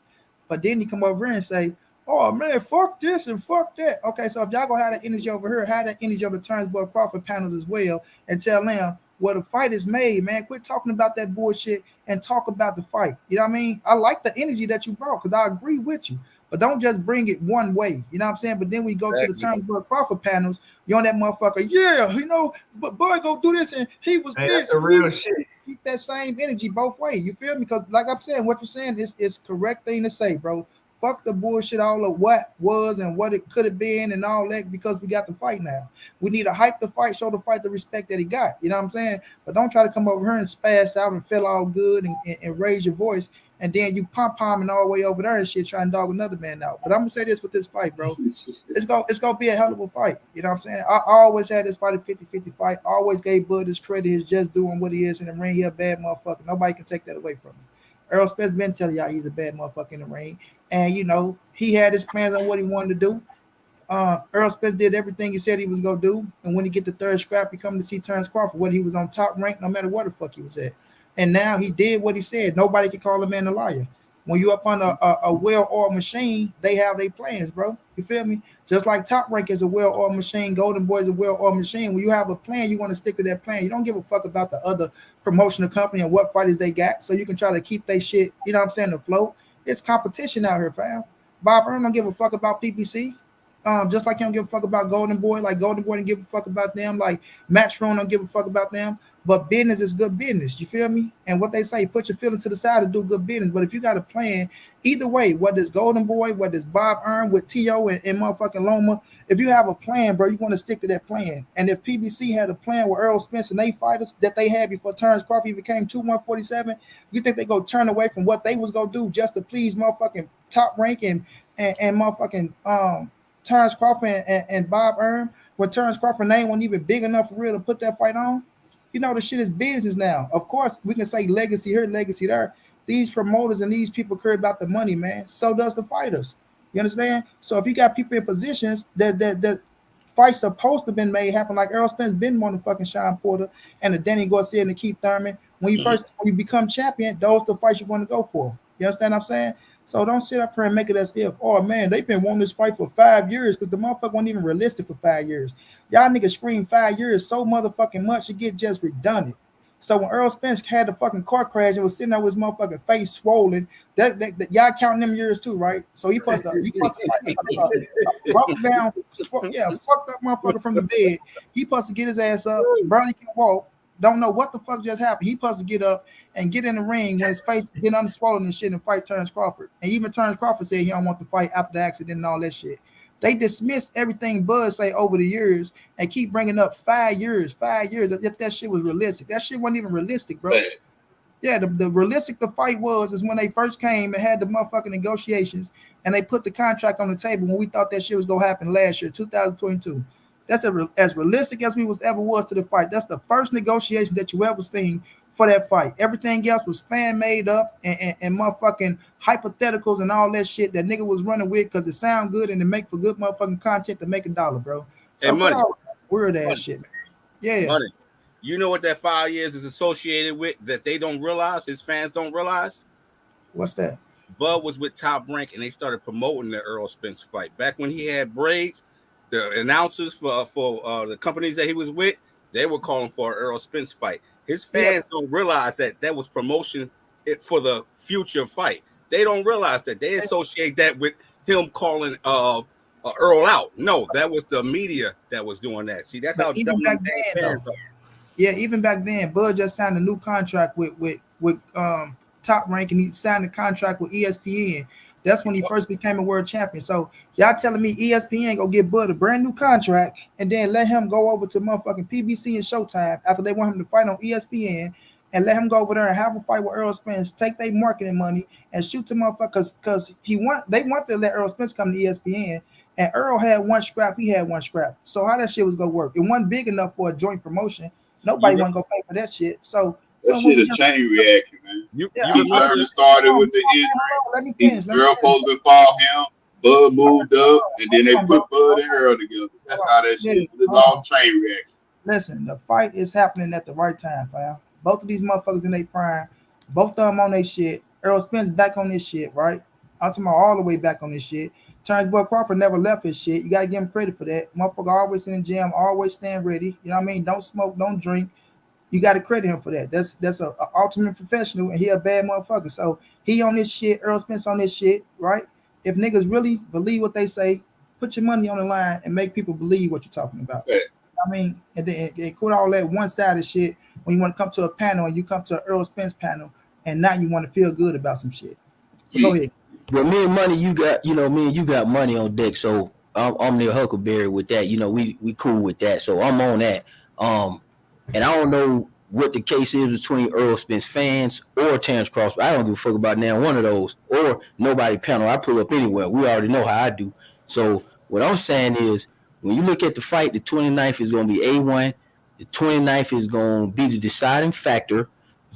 But then he come over here and say, "Oh man, fuck this and fuck that." Okay, so if y'all gonna have that energy over here, have that energy over the Turnbull Crawford panels as well, and tell them, well, the fight is made, man. Quit talking about that bullshit and talk about the fight. You know what I mean? I like the energy that you brought because I agree with you. But don't just bring it one way. You know what I'm saying? But then we go to the Turnbull Crawford panels, you on that motherfucker, but boy, go do this and he was this. That's a real shit. Keep that same energy both ways. You feel me? Because like I'm saying, what you're saying is correct thing to say, bro. Fuck the bullshit all of what was and what it could have been and all that because we got the fight now. We need to hype the fight, show the fight the respect that he got. You know what I'm saying? But don't try to come over here and spaz out and feel all good and raise your voice and then you pom-pomming all the way over there and shit trying to dog another man out. But I'm going to say this with this fight, bro. It's gonna be a hell of a fight. You know what I'm saying? I always had this fight a 50-50 fight. I always gave Bud his credit. He's just doing what he is in the ring. He a bad motherfucker. Nobody can take that away from him. Errol Spence been telling y'all he's a bad motherfucker in the ring. And, he had his plans on what he wanted to do. Errol Spence did everything he said he was gonna do, and when he get the third scrap, he come to see Terence Crawford, whether he was on top rank, no matter where the fuck he was at. And now he did what he said. Nobody can call a man a liar. When you up on a well-oiled machine, they have their plans, bro. You feel me? Just like Top Rank is a well-oiled machine, Golden Boy is a well-oiled machine. When you have a plan, you want to stick to that plan. You don't give a fuck about the other promotional company and what fighters they got, so you can try to keep their shit, you know what I'm saying, afloat. It's competition out here, fam. Bob Earn don't give a fuck about PPC. Just like he don't give a fuck about Golden Boy, like Golden Boy don't give a fuck about them, like Matchroom don't give a fuck about them. But business is good business, you feel me? And what they say, put your feelings to the side to do good business. But if you got a plan, either way, whether it's Golden Boy, whether it's Bob Earn with T.O. and motherfucking Loma, if you have a plan, bro, you want to stick to that plan. And if PBC had a plan with Errol Spence and they fighters that they had before Terence Crawford became 2-147, you think they go turn away from what they was gonna do just to please motherfucking Top Rank and motherfucking Terence Crawford and Bob Earn, when Terence Crawford's name wasn't even big enough for real to put that fight on? You know, the shit is business now. Of course, we can say legacy here, legacy there. These promoters and these people care about the money, man. So does the fighters. You understand? So if you got people in positions that fights supposed to have been made happen, like Errol Spence been on the fucking Sean Porter and the Danny Garcia and the Keith Thurman. When you become champion, those are the fights you want to go for. You understand what I'm saying? So don't sit up here and make it as if, oh man, they've been wanting this fight for 5 years, because the motherfucker wasn't even realistic for 5 years. Y'all niggas scream 5 years so motherfucking much, it get just redundant. So when Errol Spence had the fucking car crash and was sitting there with his motherfucking face swollen, that y'all counting them years too, right? So he supposed to rough down, fucked up motherfucker from the bed. He supposed to get his ass up, Bernie can walk. Don't know what the fuck just happened. He supposed to get up and get in the ring when his face get unswollen and shit and fight Terence Crawford. And even Terence Crawford said he don't want to fight after the accident and all that shit. They dismiss everything Bud say over the years and keep bringing up 5 years, as if that shit was realistic. That shit wasn't even realistic, bro. Yeah, the realistic the fight was is when they first came and had the motherfucking negotiations and they put the contract on the table when we thought that shit was going to happen last year, 2022. That's as realistic as we ever was to the fight. That's the first negotiation that you ever seen for that fight. Everything else was fan made up and motherfucking hypotheticals and all that shit that nigga was running with because it sound good and it make for good motherfucking content to make $1, bro. So and money, weird ass shit, man. Yeah, money. You know what that 5 years is associated with that they don't realize, his fans don't realize? What's that? Bud was with Top Rank and they started promoting the Errol Spence fight. Back when he had braids, the announcers for the companies that he was with, they were calling for an Errol Spence fight. His fans don't realize that was promotion for the future fight. They don't realize that. They associate that with him calling Earl out. No, that was the media that was doing that. See, that's how dumb back then, fans are. Yeah, even back then, Bud just signed a new contract with Top Rank, and he signed a contract with ESPN. That's when he first became a world champion. So y'all telling me ESPN go give Bud a brand new contract and then let him go over to motherfucking PBC and Showtime after they want him to fight on ESPN and let him go over there and have a fight with Errol Spence, take their marketing money and shoot the motherfuckers because they want to let Errol Spence come to ESPN, and Earl had one scrap, he had one scrap. So how that shit was gonna work? It wasn't big enough for a joint promotion. Nobody want to go pay for that shit. So that shit a chain reaction, man. You first started with the injury. Earl supposed to fall him. Bud moved up, and then they put Bud and Earl together. That's how that shit. It's all chain reaction. Listen, the fight is happening at the right time, fam. Both of these motherfuckers in their prime. Both of them on their shit. Errol Spence back on this shit, right? I'm talking about all the way back on this shit. Terence Crawford never left his shit. You got to give him credit for that. Motherfucker always in the gym, always stand ready. You know what I mean? Don't smoke, don't drink. You got to credit him for that. That's a ultimate professional, and he a bad motherfucker. So he on this shit. Errol Spence on this shit, right? If niggas really believe what they say, put your money on the line and make people believe what you're talking about. Yeah. I mean, and then quit all that one-sided shit when you want to come to a panel and you come to an Errol Spence panel and now you want to feel good about some shit. But go ahead. Well, me and Money, you got money on deck. So I'm near Huckleberry with that. You know, we cool with that. So I'm on that. And I don't know what the case is between Errol Spence fans or Terence Crawford. I don't give a fuck about now one of those or nobody panel. I pull up anywhere. We already know how I do. So what I'm saying is when you look at the fight, the 29th is going to be A1. The 29th is going to be the deciding factor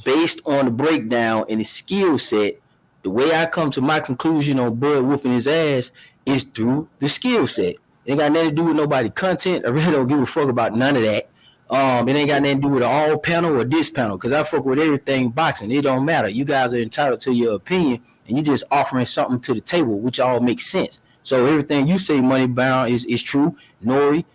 based on the breakdown and the skill set. The way I come to my conclusion on Bud whooping his ass is through the skill set. It ain't got nothing to do with nobody content. I really don't give a fuck about none of that. It ain't got nothing to do with all panel or this panel, because I fuck with everything boxing. It don't matter. You guys are entitled to your opinion, and you just offering something to the table, which all makes sense. So everything you say, Money Bound, is true. Nori,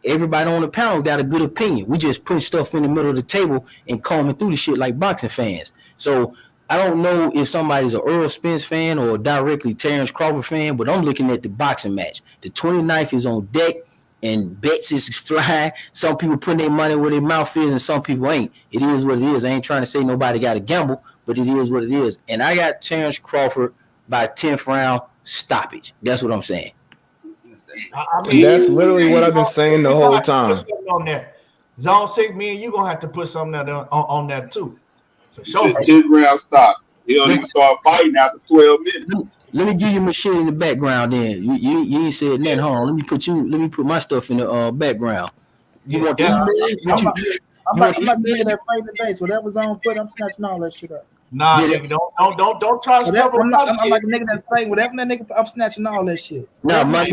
everybody on the panel got a good opinion. We just put stuff in the middle of the table and combing through the shit like boxing fans. So I don't know if somebody's an Errol Spence fan or directly Terence Crawford fan, but I'm looking at the boxing match. The 29th is on deck, and bets is flying. Some people putting their money where their mouth is, and some people ain't. It is what it is. I ain't trying to say nobody got to gamble, but it is what it is. And I got Terence Crawford by 10th round stoppage. That's what I'm saying. And that's literally what I've been saying the whole time. On there. Zone 6, me and you gonna have to put something on that too. For sure. 10th round stop. He don't even start fighting after 12 minutes. Let me give you my shit in the background. Then you ain't said nothing. Hold on. Let me put my stuff in the background. You want I'm about to get that fight today. So whatever's on foot, I'm snatching all that shit up. Nah, nigga, don't try to step on my shit. I'm like a nigga that's playing whatever that nigga. I'm snatching all that shit. Nah, money,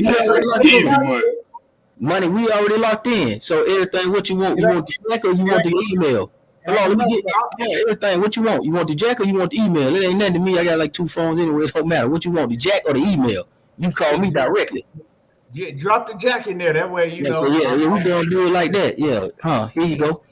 we already locked in. So everything, what you want? You want the jack or you want the email? Hold on, let me get everything. What you want? You want the jack or you want the email? It ain't nothing to me. I got like 2 phones anyway. It don't matter. What you want? The jack or the email? You call me directly. Yeah, drop the jack in there. That way you know. Yeah, we gonna do it like that. Yeah, here you go.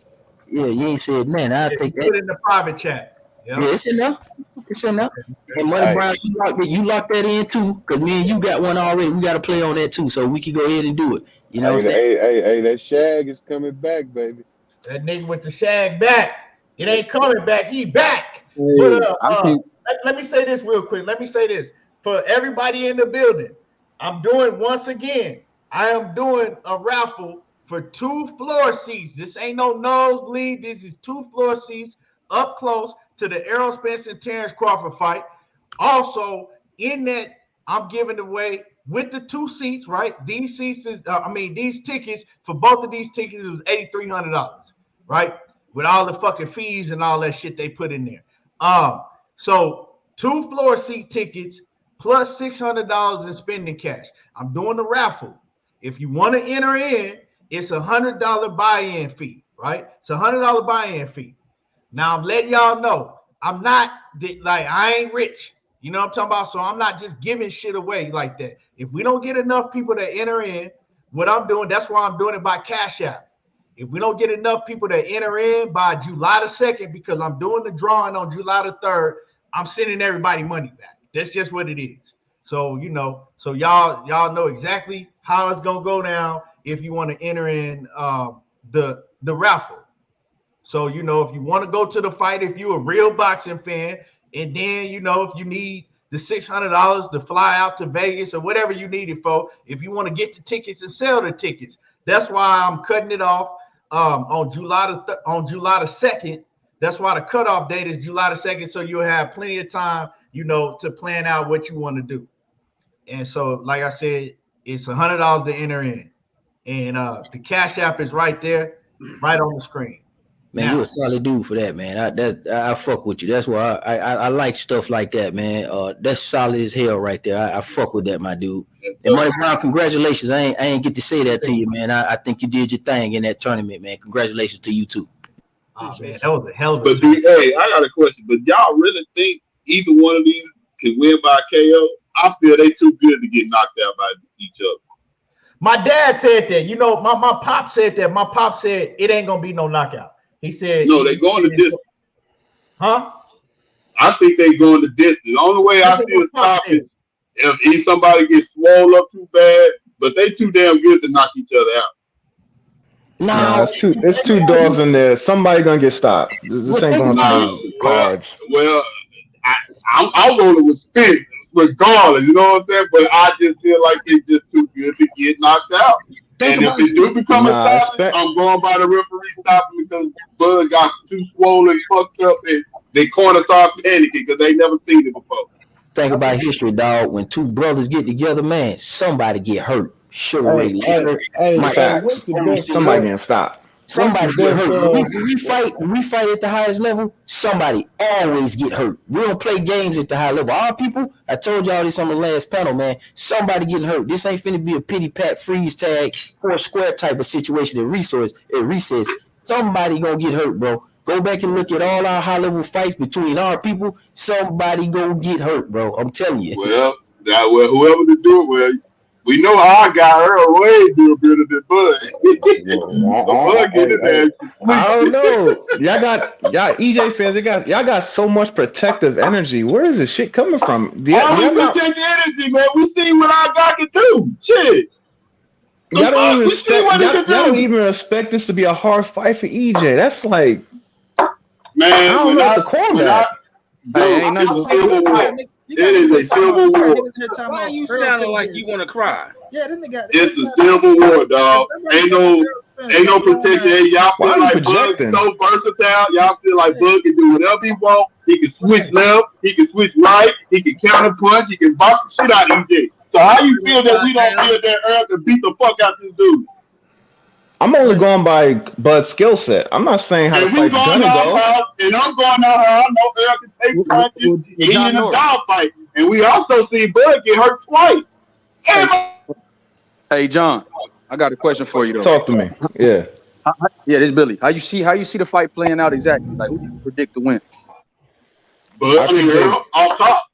Yeah, you ain't said nothing. I'll take that. Put it in the private chat. Yep. Yeah, it's enough. It's enough. And Money Brown, you lock that in too, because me and you got one already. We got to play on that too, so we can go ahead and do it. You know what I'm saying? Hey, that shag is coming back, baby. That nigga with the shag back. It ain't coming back. He back. Hey, but let me say this real quick. Let me say this. For everybody in the building, I'm doing once again. I am doing a raffle for 2 floor seats. This ain't no nosebleed. This is 2 floor seats up close to the Errol Spence and Terence Crawford fight. Also, in that, I'm giving away with the 2 seats, right? These seats is, these tickets for both of these tickets was $8,300, right? With all the fucking fees and all that shit they put in there. So 2 floor seat tickets plus $600 in spending cash. I'm doing the raffle. If you want to enter in, it's $100 buy-in fee, right? It's $100 buy-in fee. Now I'm letting y'all know I'm not like I ain't rich. You know what I'm talking about? So I'm not just giving shit away like that. If we don't get enough people to enter in, what I'm doing, that's why I'm doing it by Cash App. If we don't get enough people to enter in by July the 2nd, because I'm doing the drawing on July the 3rd, I'm sending everybody money back. That's just what it is. So, you know, so y'all know exactly how it's gonna go down if you want to enter in the raffle. So, you know, if you want to go to the fight, if you're a real boxing fan, and then, you know, if you need the $600 to fly out to Vegas or whatever you need it for, if you want to get the tickets and sell the tickets, that's why I'm cutting it off on July the 2nd. That's why the cutoff date is July the 2nd, so you'll have plenty of time, you know, to plan out what you want to do. And so, like I said, it's $100 to enter in, and the Cash App is right there, right on the screen. Man, you a solid dude for that, man. I fuck with you. That's why I like stuff like that, man. That's solid as hell right there. I fuck with that, my dude. And Money Brown, congratulations. I ain't get to say that to you, man. I think you did your thing in that tournament, man. Congratulations to you too. Oh man, that was a hell of a. But hey, I got a question. But y'all really think either one of these can win by KO? I feel they too good to get knocked out by each other. My dad said that. You know, my pop said that. My pop said it ain't gonna be no knockout. He said no, they going the distance. Huh? I think they going the distance. The only way I see it stopping if somebody gets swole up too bad, but they too damn good to knock each other out. No, it's two dogs in there. Somebody gonna get stopped. This ain't going to be cards. Well, I'm rolling with Spence regardless. You know what I'm saying? But I just feel like it's just too good to get knocked out. And if it do become a stoppage, I'm going by the referee stopping because Bud got too swollen, fucked up, and they corner start panicking because they never seen it before. Think about history, dog. When 2 brothers get together, man, somebody get hurt. Sugar Ray Leonard, somebody getting stopped. Somebody get hurt. When we fight at the highest level, somebody always get hurt. We don't play games at the high level. Our people, I told y'all this on the last panel, man. Somebody getting hurt. This ain't finna be a pity pat freeze tag 4 square type of situation at recess. Somebody gonna get hurt, bro. Go back and look at all our high level fights between our people. Somebody gonna get hurt, bro. I'm telling you. Well, whoever to do it, well, we know our guy Earl way do better than Bud. Bud get his ass to sleep. I don't know. Y'all EJ fans, y'all got so much protective energy. Where is this shit coming from? Protective energy, man. We see what our guy can do. Shit. Y'all don't even expect this to be a hard fight for EJ. That's like, man, I don't know what to call that. It's a civil war. It is a civil war. Why are you sounding like you want to cry? Yeah, this nigga. It's a civil war, dog. Ain't no protection. Y'all feel like Bud is so versatile. Y'all feel like Bud can do whatever he want. He can switch left. He can switch right. He can counter punch. He can box the shit out of EJ. So how you feel that we don't feel that Earl can beat the fuck out this dude? I'm only going by Bud's skill set. I'm not saying how the fight's gonna go. And I'm going out how I know Earl can take punches and he in a dog fight. And we also see Bud get hurt twice. Hey, John, I got a question for you though. Talk to me. Yeah. Yeah, this is Billy. How you see the fight playing out exactly? Like, who do you predict to win? Bud, Earl off top.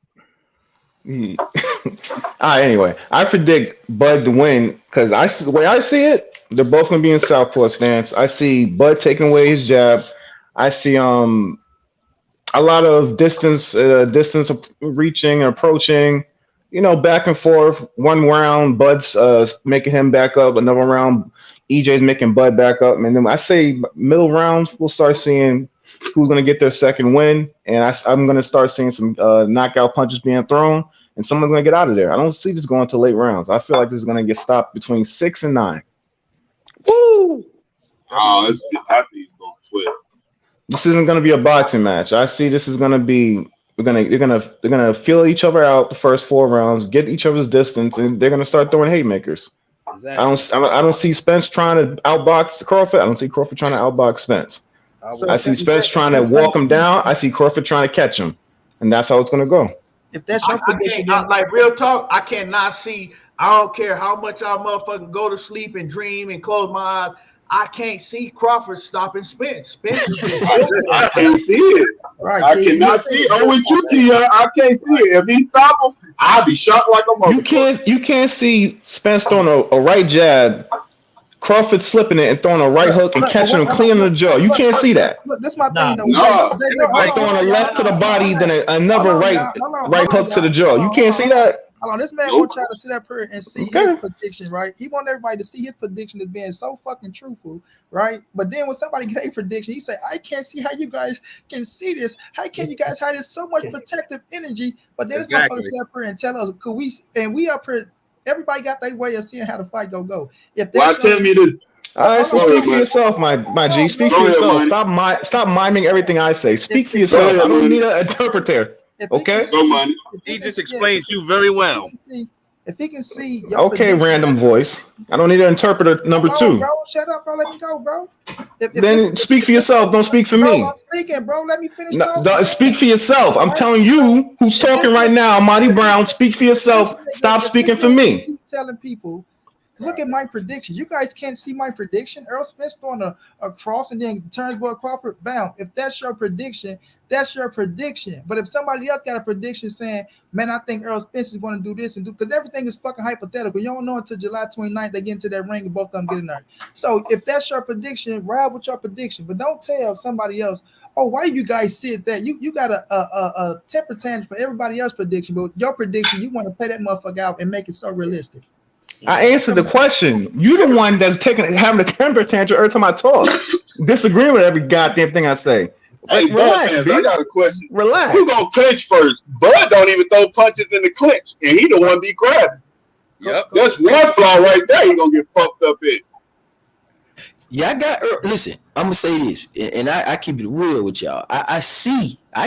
Anyway, I predict Bud to win because the way I see it, they're both gonna be in southpaw stance. I see Bud taking away his jab. I see a lot of distance reaching, approaching, back and forth. One round, Bud's making him back up. Another round, EJ's making Bud back up. And then I say middle rounds, we'll start seeing who's gonna get their second win, and I'm gonna start seeing some knockout punches being thrown. And someone's going to get out of there. I don't see this going to late rounds. I feel like this is going to get stopped between 6 and 9. Woo! I think it's going to 12. This isn't going to be a boxing match. I see this is going to be they're gonna feel each other out the first 4 rounds, get each other's distance, and they're going to start throwing haymakers. Exactly. I don't see Spence trying to outbox Crawford. I don't see Crawford trying to outbox Spence. I see Spence trying to walk him down. I see Crawford trying to catch him, and that's how it's going to go. If that's your prediction, like real talk, I cannot see. I don't care how much I motherfucking go to sleep and dream and close my eyes. I can't see Crawford stopping Spence. I can't see it. Right, I cannot see it. Oh, with you, Tia, I can't see it. If he stop him, I'll be shocked like a motherfucker. You can't see Spence throwing a right jab, Crawford slipping it and throwing a right hook and catching him clean in the jaw. You can't see that. Look, that's my thing. Like throwing a left to the body, then another right hook to the jaw. You can't see that. Hold on, this man will try to sit up here and see his prediction, right? He want everybody to see his prediction as being so fucking truthful, right? But then when somebody get a prediction, he say, I can't see how you guys can see this. How can you guys hide this so much protective energy? But then this motherfucker sit up here and tell us, could we, and we up here, everybody got their way of seeing how the fight go. If tell me this. All right, so speak for yourself, my G. Speak for yourself. Stop miming everything I say. Speak for yourself. I don't need an interpreter. Okay. He just explained you very well. If he can see. Okay, random voice. I don't need an interpreter number 2. Bro, shut up, bro. Let me go, bro. Then speak for yourself. Don't speak for me. I'm speaking, bro. Let me finish. Speak for yourself. I'm telling you who's talking right now, Monty Brown. Speak for yourself. Stop speaking for me. Keep telling people. Look at my prediction. You guys can't see my prediction. Errol Spence throwing a cross and then Terence Crawford bound. If that's your prediction, that's your prediction. But if somebody else got a prediction saying, man, I think Errol Spence is going to do this and do, because everything is fucking hypothetical. You don't know until July 29th they get into that ring and both of them get in there. So if that's your prediction, ride with your prediction. But don't tell somebody else, oh, why do you guys sit that? You got a temper tantrum for everybody else's prediction, but your prediction, you want to play that motherfucker out and make it so realistic. I answered the question. You're the one that's having a temper tantrum every time I talk. Disagreeing with every goddamn thing I say. Hey, relax, fans, I got a question. Relax. Who's gonna clinch first? Bud don't even throw punches in the clinch, and he the one be grabbing. Yep. That's one flaw right there. He gonna get fucked up in. Yeah, listen, I'm gonna say this, and I keep it real with y'all. I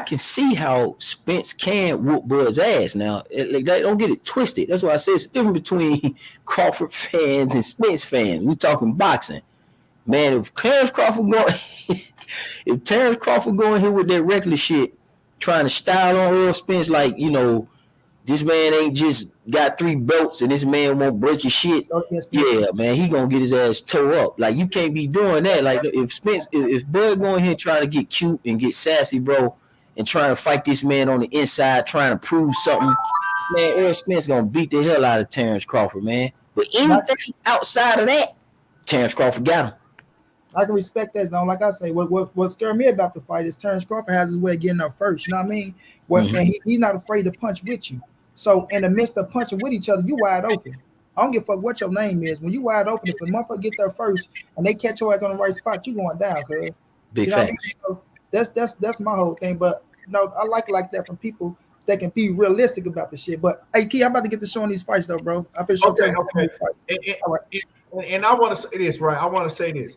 can see how Spence can whoop Bud's ass. Now, don't get it twisted. That's why I say it's different between Crawford fans and Spence fans. We talking boxing. Man, if Terence Crawford going here with that reckless shit, trying to style on Errol Spence like, this man ain't just got 3 belts and this man won't break your shit. Yeah, man, he gonna get his ass tore up. Like, you can't be doing that. Like, if Bud going here trying to get cute and get sassy, bro, and trying to fight this man on the inside, trying to prove something, man, Errol Spence gonna beat the hell out of Terence Crawford, man. But anything outside of that, Terence Crawford got him. I can respect that. Though, like I say, what scared me about the fight is Terence Crawford has his way of getting up first. You know what I mean? And he's not afraid to punch with you. So in the midst of punching with each other, you wide open. I don't give a fuck what your name is. When you wide open, if a motherfucker get there first and they catch your ass on the right spot, you going down, cuz. Big fact. So that's my whole thing. But I like that from people that can be realistic about the shit. But hey, Key, I'm about to get to showing these fights though, bro. I feel sure. Okay. And I want to say this, right? I want to say this.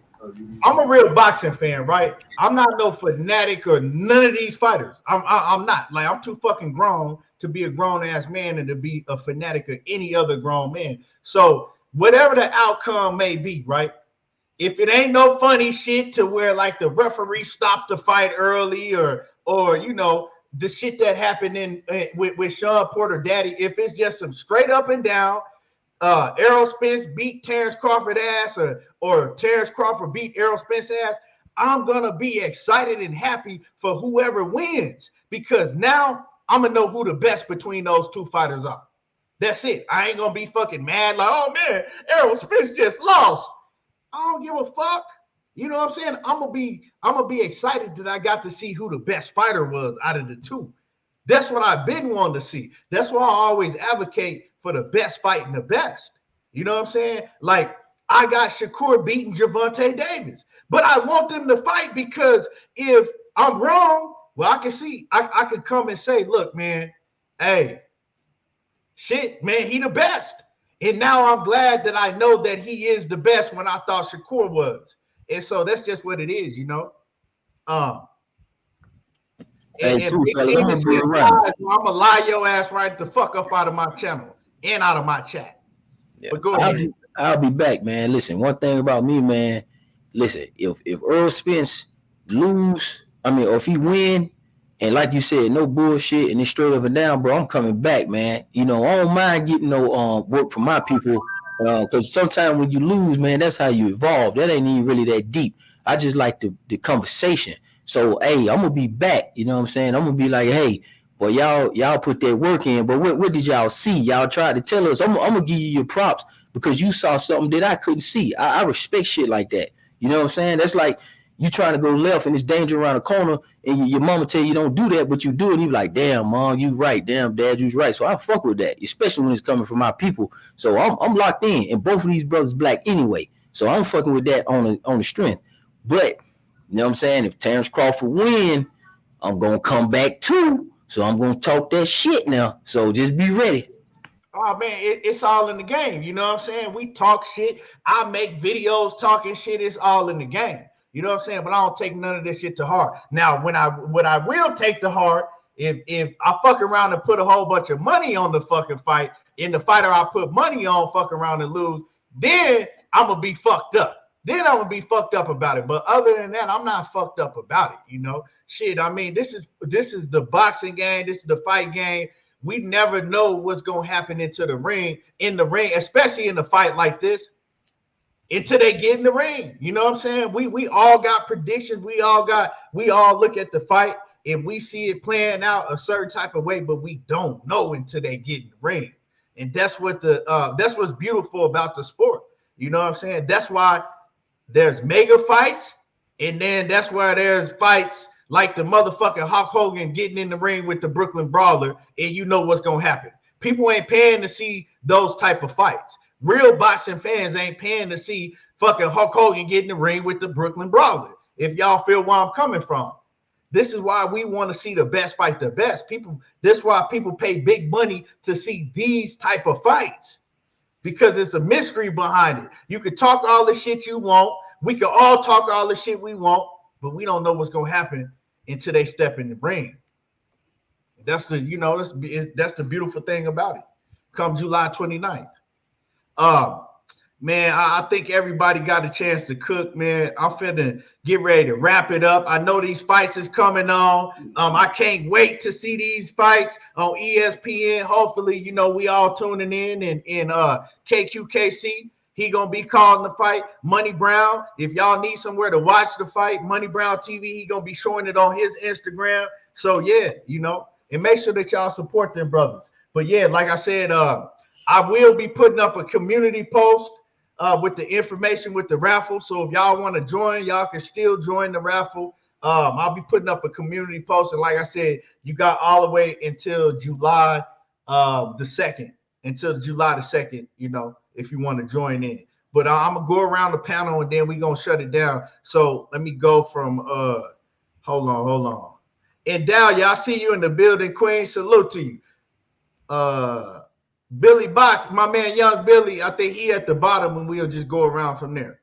I'm a real boxing fan, right? I'm not no fanatic or none of these fighters. I'm not. Like, I'm too fucking grown to be a grown-ass man and to be a fanatic of any other grown man. So whatever the outcome may be, right? If it ain't no funny shit to where like the referee stopped the fight early or the shit that happened with Sean Porter Daddy, if it's just some straight up and down, Errol Spence beat Terence Crawford ass or Terence Crawford beat Errol Spence ass, I'm gonna be excited and happy for whoever wins, because now I'm gonna know who the best between those two fighters are. That's it. I ain't gonna be fucking mad like, oh man, Errol Spence just lost. I don't give a fuck. You know what I'm saying? I'm gonna be excited that I got to see who the best fighter was out of the two. That's what I've been wanting to see. That's why I always advocate for the best fight and the best. You know what I'm saying? Like, I got Shakur beating Gervonta Davis, but I want them to fight, because if I'm wrong, well, I can see, I could come and say, look, man, hey, shit, man, he the best. And now I'm glad that I know that he is the best when I thought Shakur was. And so that's just what it is, I'm gonna lie your ass right the fuck up out of my channel and out of my chat. Yeah. But go ahead. I'll be back, man. Listen, one thing about me, man. Listen, if Errol Spence lose, or if he win, and like you said, no bullshit and it's straight up and down, bro, I'm coming back, man. I don't mind getting no work from my people, because sometimes when you lose, man, that's how you evolve. That ain't even really that deep. I just like the conversation. So, hey, I'm gonna be back. You know what I'm saying? I'm gonna be like, hey, boy, y'all put that work in, but what did y'all see? Y'all tried to tell us. I'm gonna give you your props because you saw something that I couldn't see. I respect shit like that. You know what I'm saying? That's like you trying to go left and it's danger around the corner, and your mama tell you don't do that, but you do it. And you like, damn, mom, you right. Damn, dad, you's right. So I fuck with that, especially when it's coming from my people. So I'm locked in, and both of these brothers black anyway. So I'm fucking with that on the strength. But you know what I'm saying? If Terence Crawford win, I'm gonna come back too. So I'm gonna talk that shit now. So just be ready. Oh man, it's all in the game. You know what I'm saying? We talk shit. I make videos talking shit. It's all in the game. You know what I'm saying? But I don't take none of this shit to heart. Now, what I will take to heart, if I fuck around and put a whole bunch of money on the fucking fight, and the fighter I put money on fuck around and lose, then I'm gonna be fucked up. Then I'm gonna be fucked up about it. But other than that, I'm not fucked up about it. Shit. I mean, this is the boxing game. This is the fight game. We never know what's gonna happen in the ring, especially in a fight like this, until they get in the ring. You know what I'm saying? We all got predictions. We all look at the fight and we see it playing out a certain type of way, but we don't know until they get in the ring. And that's what's beautiful about the sport. You know what I'm saying? That's why there's mega fights, and then that's why there's fights like the motherfucking Hulk Hogan getting in the ring with the Brooklyn Brawler, and you know what's gonna happen. People ain't paying to see those type of fights. Real boxing fans ain't paying to see fucking Hulk Hogan get in the ring with the Brooklyn Brawler. If y'all feel where I'm coming from, this is why we want to see the best fight the best. This is why people pay big money to see these type of fights, because it's a mystery behind it. You can talk all the shit you want. We can all talk all the shit we want, but we don't know what's gonna happen until they step in the ring. That's the beautiful thing about it. Come July 29th. Man, I think everybody got a chance to cook, man. I'm finna get ready to wrap it up. I know these fights is coming on. I can't wait to see these fights on ESPN. Hopefully, you know, we all tuning in and KQKC. He gonna be calling the fight. Money Brown, if y'all need somewhere to watch the fight, Money Brown TV, he gonna be showing it on his Instagram. So yeah, you know, and make sure that y'all support them brothers. But yeah, like I said, I will be putting up a community post with the information with the raffle. So if y'all want to join, y'all can still join the raffle. I'll be putting up a community post. And like I said, you got all the way until July the 2nd, you know, if you want to join in. But I'm going to go around the panel and then we're going to shut it down. So let me go from, hold on. And Dahlia, I see you in the building, Queen. Salute to you. Billy Box, my man, Young Billy, I think he at the bottom and we'll just go around from there.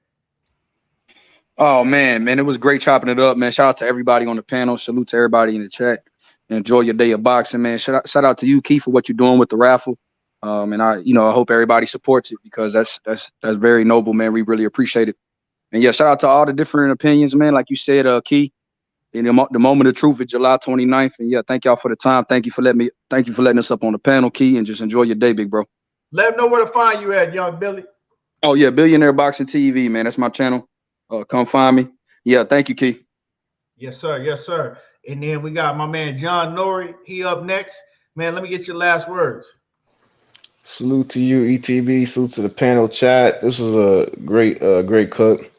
Oh, man, it was great chopping it up, man. Shout out to everybody on the panel. Salute to everybody in the chat. Enjoy your day of boxing, man. Shout out to you, Keith, for what you're doing with the raffle. And I hope everybody supports it because that's very noble, man. We really appreciate it. And yeah, shout out to all the different opinions, man. Like you said, Keith, in the moment of truth is July 29th. And yeah, thank y'all for the time. Thank you for letting us up on the panel, Key, and just enjoy your day, big bro. Let them know where to find you at, Young Billy. Oh yeah, Billionaire Boxing TV, man. That's my channel. Come find me. Yeah, thank you, Key. Yes, sir. Yes, sir. And then we got my man John Norrie. He up next. Man, let me get your last words. Salute to you, ETB. Salute to the panel chat. This was a great cook.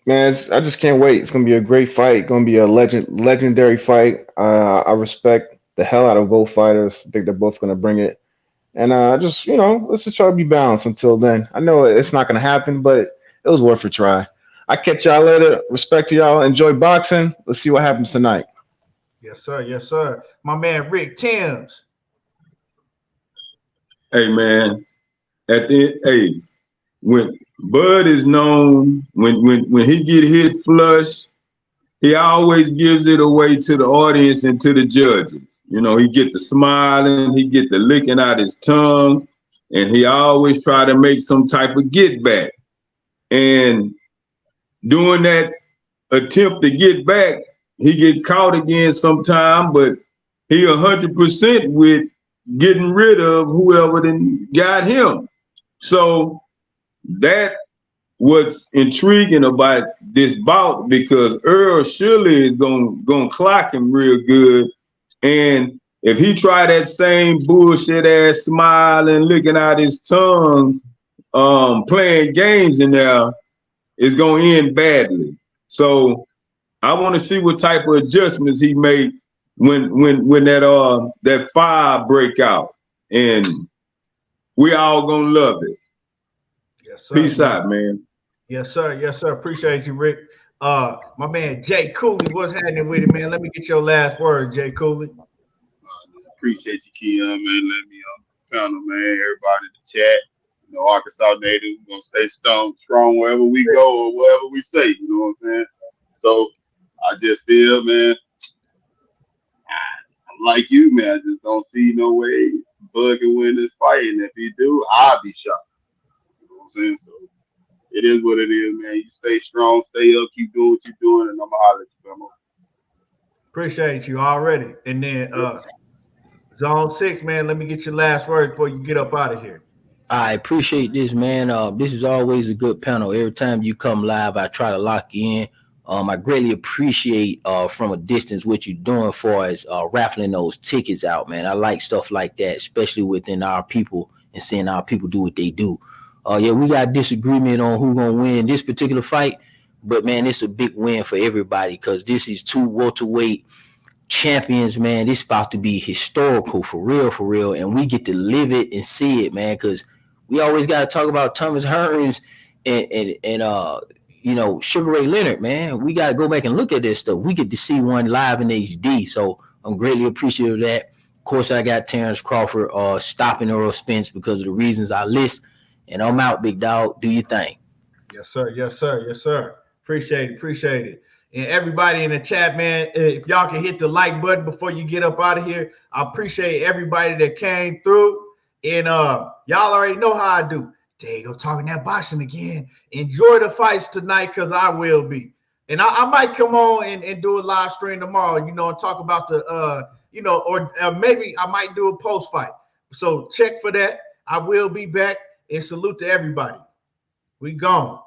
Man, I just can't wait. It's gonna be a great fight. Gonna be a legendary fight. I respect the hell out of both fighters. I think they're both gonna bring it. And just let's just try to be balanced until then. I know it's not gonna happen, but it was worth a try. I catch y'all later. Respect to y'all. Enjoy boxing. Let's see what happens tonight. Yes, sir. Yes, sir. My man Rick Timms. Hey man, when Bud is known, when he get hit flush, he always gives it away to the audience and to the judges. You know, he get the smiling, he get the licking out his tongue, and he always try to make some type of get back. And doing that attempt to get back, he get caught again sometime, but he 100% with getting rid of whoever then got him. So that what's intriguing about this bout, because Earl surely is gonna clock him real good. And if he try that same bullshit ass smile and licking out his tongue, playing games in there, it's gonna end badly. So I want to see what type of adjustments he make when that fire break out, and we all gonna love it. Yes, sir. Peace out, man. Yes, sir. Yes, sir. Appreciate you, Rick. My man Jay Cooley, what's happening with it, man? Let me get your last word, Jay Cooley. Appreciate you, Keon, man. Let me on the panel, man. Everybody in the chat. You know, Arkansas native, we're gonna stay strong wherever we go or whatever we say. You know what I'm saying? So I just feel, man, I'm like you, man. I just don't see no way Bud can win this fight, and if he do, I'll be shocked. You know what I'm saying? So it is what it is, man. You stay strong, stay up, keep doing what you're doing, and I'm gonna holler at you, famo. Appreciate you already. And then Zone 6, man, let me get your last word before you get up out of here. I appreciate this, man. This is always a good panel. Every time you come live, I try to lock you in. I greatly appreciate from a distance what you're doing for us raffling those tickets out, man. I like stuff like that, especially within our people and seeing our people do what they do. Yeah, we got disagreement on who's gonna win this particular fight, but man, it's a big win for everybody because this is two welterweight champions, man. This about to be historical for real, and we get to live it and see it, man. Because we always got to talk about Thomas Hearns and Sugar Ray Leonard, man. We got to go back and look at this stuff. We get to see one live in HD, so I'm greatly appreciative of that. Of course, I got Terence Crawford stopping Errol Spence because of the reasons I list, and I'm out, big dog. Do your thing. Yes, sir. Yes, sir. Yes, sir. Appreciate it. And everybody in the chat, man, if y'all can hit the like button before you get up out of here, I appreciate everybody that came through. And y'all already know how I do. There you go, talking that boxing again. Enjoy the fights tonight, because I will be. And I might come on and do a live stream tomorrow, you know, and talk about the, you know, or maybe I might do a post fight. So check for that. I will be back, and salute to everybody. We gone.